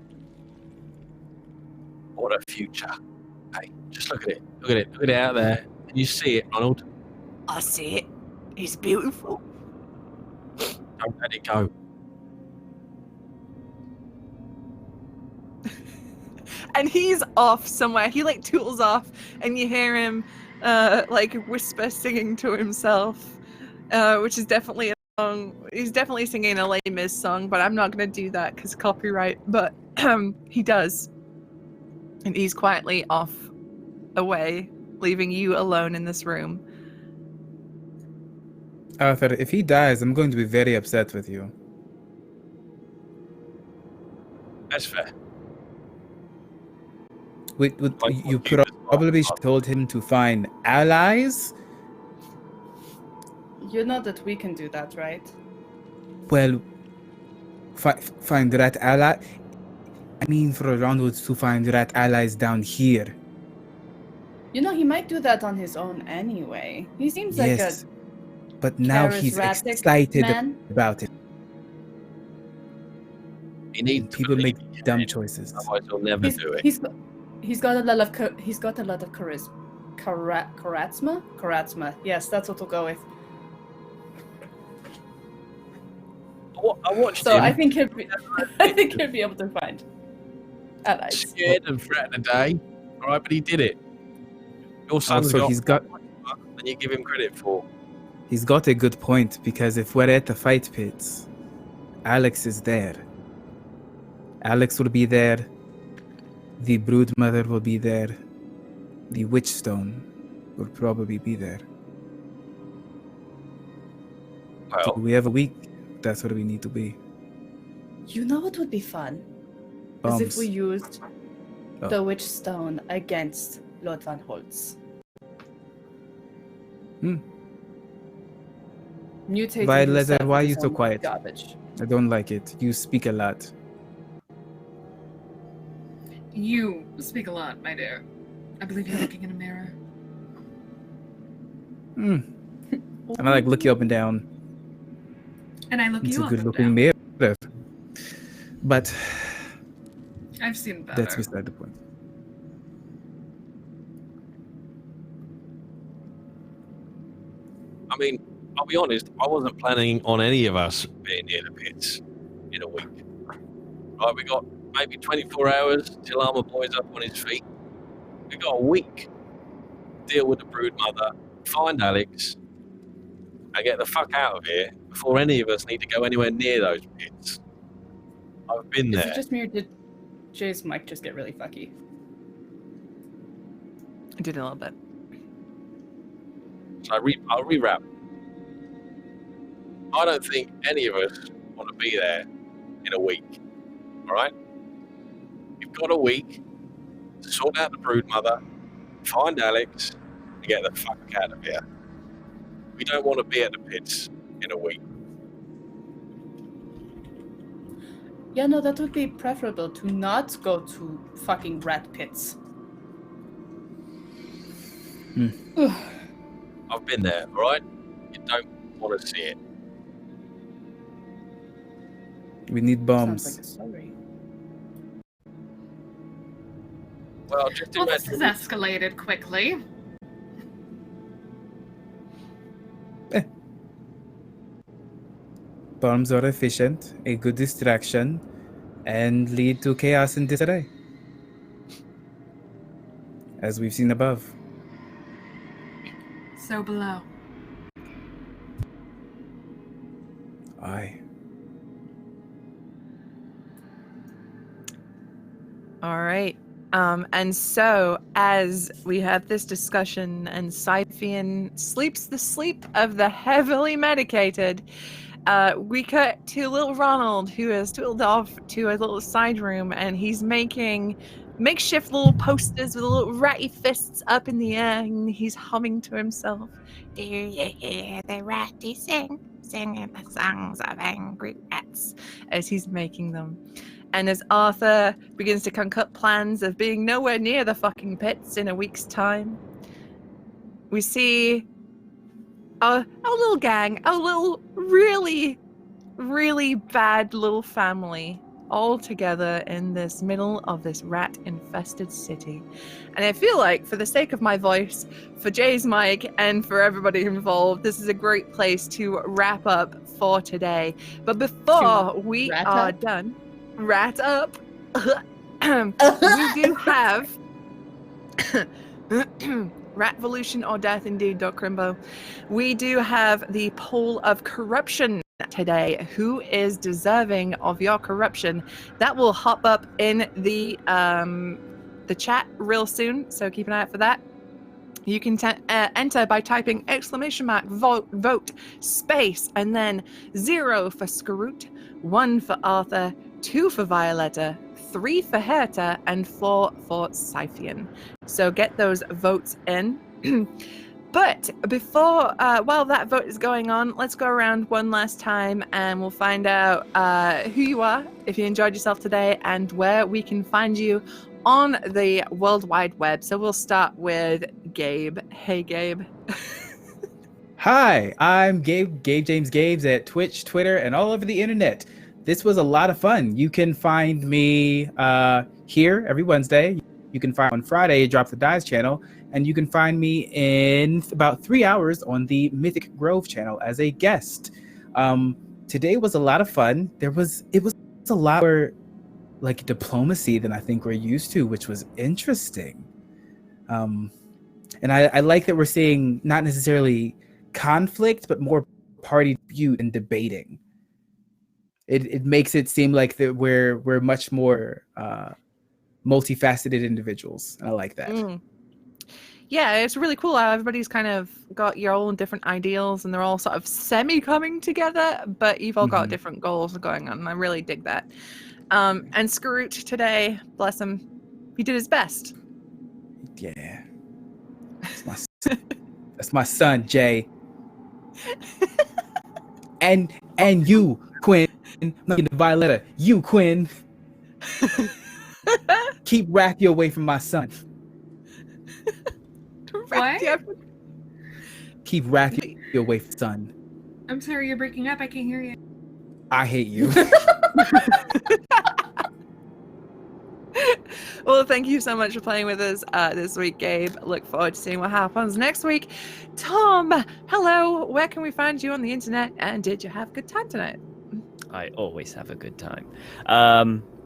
What a future. Hey, just look at it. Look at it. Look at it out there. Can you see it, Ronald?
I see it. It's beautiful.
Don't let it go.
And he's off somewhere. He like tootles off, and you hear him like whisper singing to himself, which is definitely a song. He's definitely singing a Les Mis song, but I'm not gonna do that because copyright. But he does, and he's quietly off away, leaving you alone in this room.
Arthur, if he dies, I'm going to be very upset with you.
That's fair.
You probably told him to find allies?
You know that we can do that, right?
Well, find rat ally. I mean, for Ronald to find rat allies down here.
You know, he might do that on his own anyway. He seems like
Yes, but now he's
charismatic
excited
man.
about it.
He needs to
People
believe
make
in
dumb
it,
choices.
Otherwise, he'll never do it.
He's got a lot of charisma. Charisma. Yes, that's what we'll go with.
I watched
So
him.
I think he'll be able to find Allies.
scared and threatened a day. All right, but he did it. Your son's
Also,
got
he's got
than you give him credit for.
he's got a good point, because if we're at the fight pits, Alex is there. Alex will be there. The brood mother will be there. The witch stone will probably be there.
Well,
Do we have a week? That's what we need to be.
You know what would be fun?
Bombs.
Is if we used
Oh.
the witch stone against Lord Van Holtz. Mutating
Violet,
himself
why are
with
you
his
so
own
quiet?
Garbage.
I don't like it. You speak a lot.
You speak a lot, my dear. I believe you're looking in a mirror.
And I like look you up and down.
And I look
It's
you
a
up
good
and
looking
down.
mirror. But
I've seen better.
that's beside the point.
I mean, I'll be honest, I wasn't planning on any of us being near the pits in a week. Right, we got maybe 24 hours till Armor Boy's up on his feet. We got a week to deal with the brood mother, find Alex, and get the fuck out of here before any of us need to go anywhere near those pits. I've been
Is
there.
it just me or did Jay's mic just get really fucky?
I did a little bit.
So I'll rewrap. I don't think any of us want to be there in a week. All right? You've got a week to sort out the brood mother, find Alex, and get the fuck out of here. We don't want to be at the pits in a week.
Yeah, no, that would be preferable to not go to fucking rat pits.
I've been there, all right? You don't want to see it.
We need bombs.
Sounds like a story.
Well, just
Well, this
imagine.
has escalated quickly.
Bombs are efficient, a good distraction, and lead to chaos and disarray. As we've seen above.
So below.
Aye.
All right. And so, as we have this discussion and Scythian sleeps the sleep of the heavily medicated, we cut to little Ronald, who is twiddled off to a little side room, and he's making makeshift little posters with little ratty fists up in the air, and he's humming to himself.
Do you hear the ratty singing the songs of angry rats?
As he's making them. And as Arthur begins to concoct plans of being nowhere near the fucking pits in a week's time, we see our little gang, our little really, really bad little family all together in this middle of this rat-infested city. And I feel like, for the sake of my voice, for Jay's mic, and for everybody involved, this is a great place to wrap up for today. But before we
wrap
are
up?
done, rat up, we do have Ratvolution or Death indeed, Doc Crimbo. We do have the poll of corruption today. Who is deserving of your corruption? That will hop up in the chat real soon, so keep an eye out for that. You can enter by typing !vote space and then 0 for Skarut, 1 for Arthur, 2 for Violetta, 3 for Herta, and 4 for Scythian. So get those votes in. But before, while that vote is going on, let's go around one last time and we'll find out who you are, if you enjoyed yourself today, and where we can find you on the World Wide Web. So we'll start with Gabe. Hey, Gabe.
Hi, I'm Gabe James Gabes at Twitch, Twitter, and all over the internet. This was a lot of fun. You can find me here every Wednesday. You can find on Friday, Drop the Dice channel, and you can find me in about 3 hours on the Mythic Grove channel as a guest. Today was a lot of fun. It was a lot where like diplomacy than I think we're used to, which was interesting. And I like that we're seeing not necessarily conflict, but more party dispute and debating. It makes it seem like that we're much more multifaceted individuals. I like that.
Yeah, it's really cool how everybody's kind of got your own different ideals and they're all sort of semi coming together, but you've all got different goals going on. And I really dig that. And Skarut today, bless him, he did his best.
Yeah. That's my son, Jay. and you, Quinn. Not the Violetta. You, Quinn. Keep Rathia away from my son.
What?
Keep Rathia away from son.
I'm sorry, you're breaking up. I can't hear you.
I hate you.
Well, thank you so much for playing with us this week, Gabe. Look forward to seeing what happens next week. Tom, hello. Where can we find you on the internet? And did you have a good time tonight?
I always have a good time.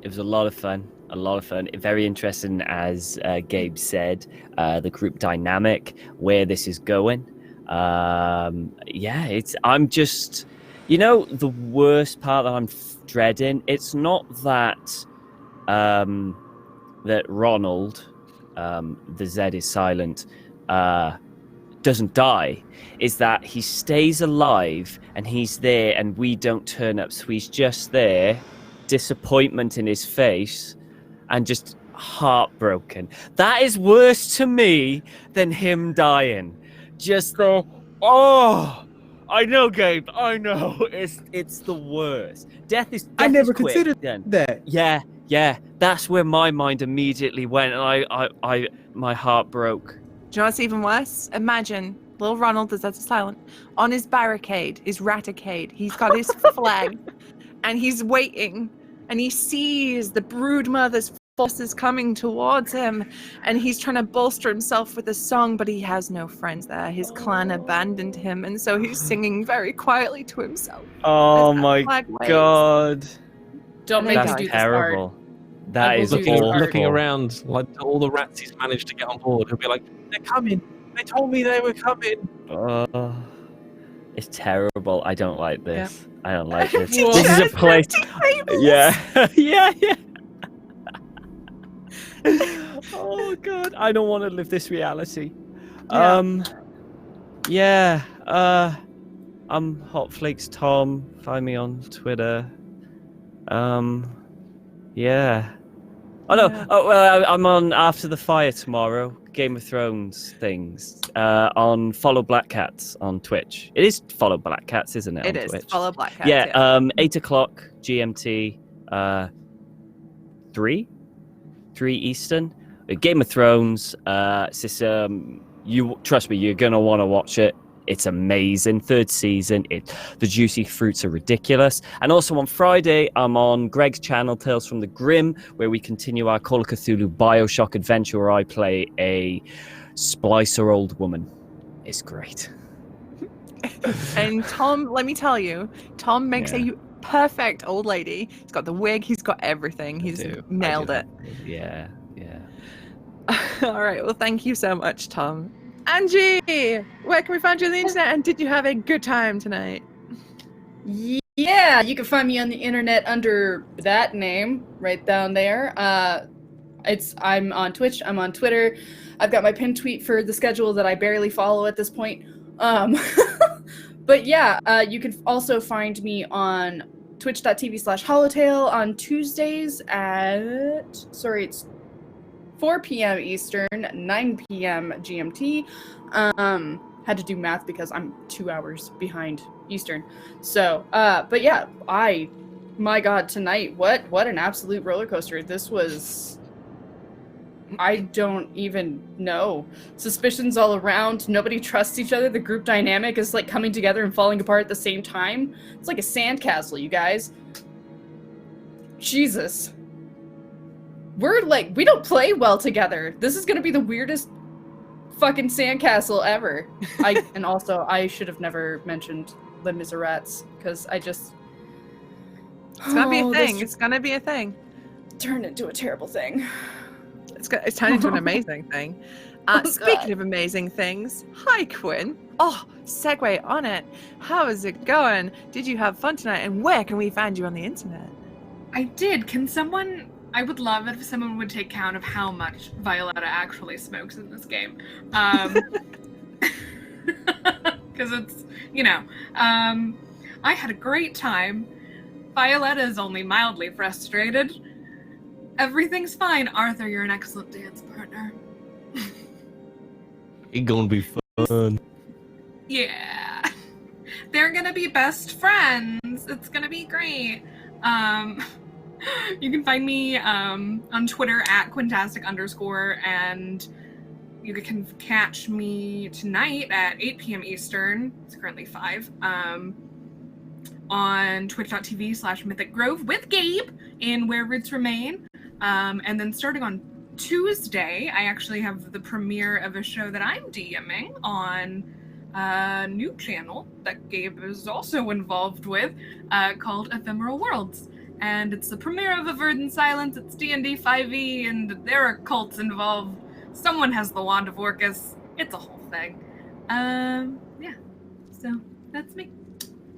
It was a lot of fun. Very interesting, as Gabe said, the group dynamic, where this is going. I'm just, the worst part that I'm dreading, it's not that that Ronald, the Z is silent, doesn't die, is that he stays alive and he's there and we don't turn up. So he's just there, disappointment in his face and just heartbroken. That is worse to me than him dying. Just the, I know, Gabe, I know. It's the worst. Death is
I never
quick,
considered
then.
that.
Yeah. That's where my mind immediately went, and I my heart broke.
Do you know what's even worse? Imagine little Ronald, the Zeds are silent, on his barricade, his raticade. He's got his flag, and he's waiting, and he sees the brood mother's forces coming towards him, and he's trying to bolster himself with a song, but he has no friends there. His clan abandoned him, and so he's singing very quietly to himself.
Oh my God!
Don't make
That's
me do
terrible.
this part.
That is
looking around like all the rats he's managed to get on board. He'll be like, "They're coming. They told me they were coming."
It's terrible. I don't like this. I don't like this.
Whoa.
This is a place. Yeah. Yeah. Oh God, I don't want to live this reality. I'm Hot Flakes Tom. Find me on Twitter. Yeah. Oh no. Yeah. Oh well, I'm on After the Fire tomorrow. Game of Thrones things. On Follow Black Cats on Twitch. It is Follow Black Cats, isn't it?
It
on
is
Twitch?
Follow Black Cats.
Yeah. 8:00 GMT. 3 Eastern. Game of Thrones. You trust me, you're gonna want to watch it. It's amazing. 3rd season. The juicy fruits are ridiculous. And also on Friday, I'm on Greg's channel, Tales from the Grim, where we continue our Call of Cthulhu Bioshock adventure, where I play a splicer old woman. It's great.
And Tom, let me tell you, Tom makes a perfect old lady. He's got the wig. He's got everything. He's nailed it.
Yeah.
All right. Well, thank you so much, Tom. Angie, where can we find you on the internet? And did you have a good time tonight?
Yeah, you can find me on the internet under that name right down there. I'm on Twitch. I'm on Twitter. I've got my pinned tweet for the schedule that I barely follow at this point. But yeah, you can also find me on twitch.tv/Hollowtail on Tuesdays at, it's 4 p.m. Eastern, 9 p.m. GMT. Had to do math because I'm 2 hours behind Eastern. So, but yeah, my God, tonight, what an absolute roller coaster. This was, I don't even know. Suspicions all around. Nobody trusts each other. The group dynamic is like coming together and falling apart at the same time. It's like a sandcastle, you guys. Jesus. We don't play well together. This is gonna be the weirdest fucking sandcastle ever. I should have never mentioned Les Miserables, because I just...
It's gonna be a thing. It's gonna be a thing.
turned into a terrible thing.
It's turned into an amazing thing. Speaking of amazing things, hi Quinn. Oh, segue on it. How is it going? Did you have fun tonight? And where can we find you on the internet?
I did. I would love it if someone would take count of how much Violetta actually smokes in this game. Because it's, I had a great time. Violetta is only mildly frustrated. Everything's fine. Arthur, you're an excellent dance partner.
It's gonna be fun.
Yeah. They're gonna be best friends. It's gonna be great. You can find me on Twitter at Quintastic_, and you can catch me tonight at 8 p.m. Eastern. It's currently 5. On twitch.tv/Mythic Grove with Gabe in Where Roots Remain. And then starting on Tuesday, I actually have the premiere of a show that I'm DMing on a new channel that Gabe is also involved with called Ephemeral Worlds. And it's the premiere of A Verdant Silence. It's D&D 5e, and there are cults involved. Someone has the Wand of Orcus. It's a whole thing. Yeah. So, that's me.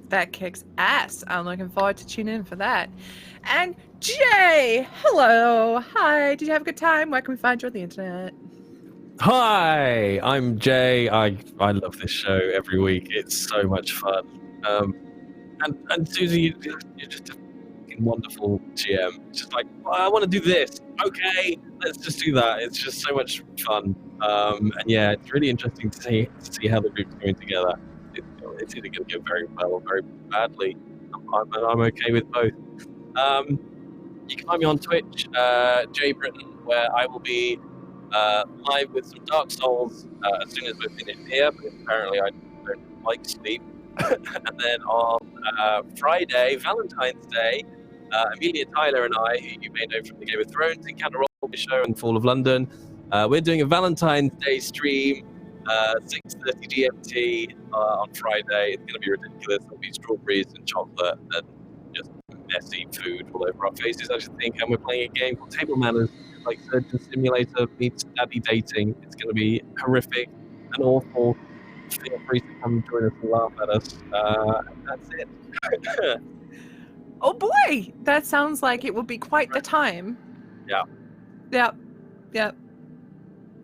That kicks ass. I'm looking forward to tuning in for that. And Jay, hello. Hi. Did you have a good time? Where can we find you on the internet?
Hi, I'm Jay. I love this show every week. It's so much fun. And Susie, you're just a wonderful GM. It's just like, well, I want to do this. Okay, let's just do that. It's just so much fun. And yeah, it's really interesting to see how the group's coming together. It's either going to go very well or very badly. I'm okay with both. You can find me on Twitch, Jay Britton, where I will be live with some Dark Souls as soon as we're finished here, but apparently I don't like sleep. And then on Friday, Valentine's Day, Amelia Tyler and I, who you may know from the Game of Thrones Encounter Roleplay show and Fall of London, we're doing a Valentine's Day stream, 6:30 GMT on Friday. It's going to be ridiculous. There'll be strawberries and chocolate and just messy food all over our faces, I just think. And we're playing a game called Table Manners, like Surgeon Simulator meets daddy dating. It's going to be horrific and awful. Feel free to come join us and laugh at us. That's it.
Oh boy, that sounds like it will be quite the time.
Yeah.
Yep.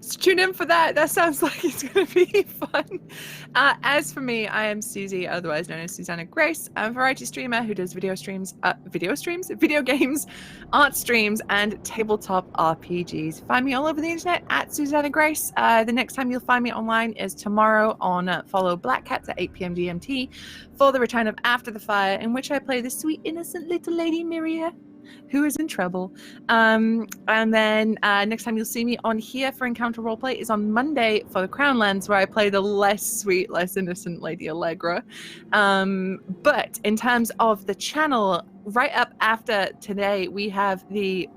So tune in for that. That sounds like it's going to be fun. As for me, I am Susie, otherwise known as Susanna Grace. I'm a variety streamer who does video games, art streams, and tabletop RPGs. Find me all over the internet at Susanna Grace. The next time you'll find me online is tomorrow on Follow Black Cats at 8 p.m. GMT for the return of After the Fire, in which I play the sweet, innocent little lady Miria, who is in trouble. And then next time you'll see me on here for Encounter Roleplay is on Monday for the Crownlands, where I play the less sweet, less innocent Lady Allegra. But in terms of the channel, right up after today, we have the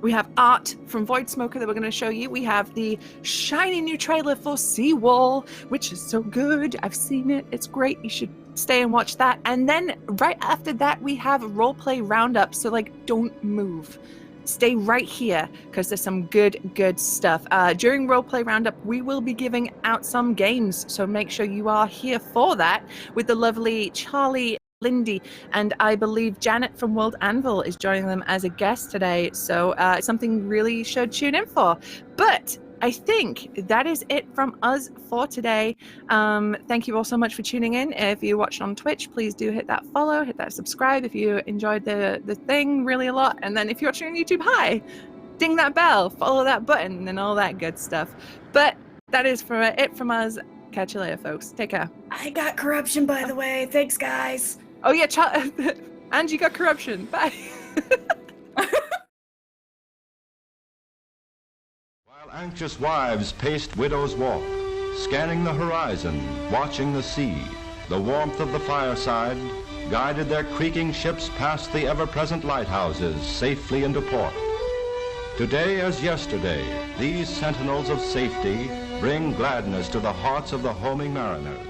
we have art from Void Smoker that we're going to show you. We have the shiny new trailer for Seawall, which is so good. I've seen it. It's great. You should stay and watch that. And then right after that, we have a roleplay roundup. So don't move. Stay right here because there's some good stuff. During roleplay roundup, we will be giving out some games. So make sure you are here for that with the lovely Charlie, Lindy, and I believe Janet from World Anvil is joining them as a guest today. So something really should tune in for. But I think that is it from us for today. Thank you all so much for tuning in. If you watched on Twitch, please do hit that follow, hit that subscribe if you enjoyed the thing really a lot. And then if you're watching on YouTube, hi, ding that bell, follow that button, and all that good stuff. But that is it from us. Catch you later, folks. Take care.
I got corruption, by the way. Thanks, guys.
Oh yeah, Angie got corruption. Bye.
While anxious wives paced Widow's Walk, scanning the horizon, watching the sea, the warmth of the fireside guided their creaking ships past the ever-present lighthouses safely into port. Today as yesterday, these sentinels of safety bring gladness to the hearts of the homing mariners.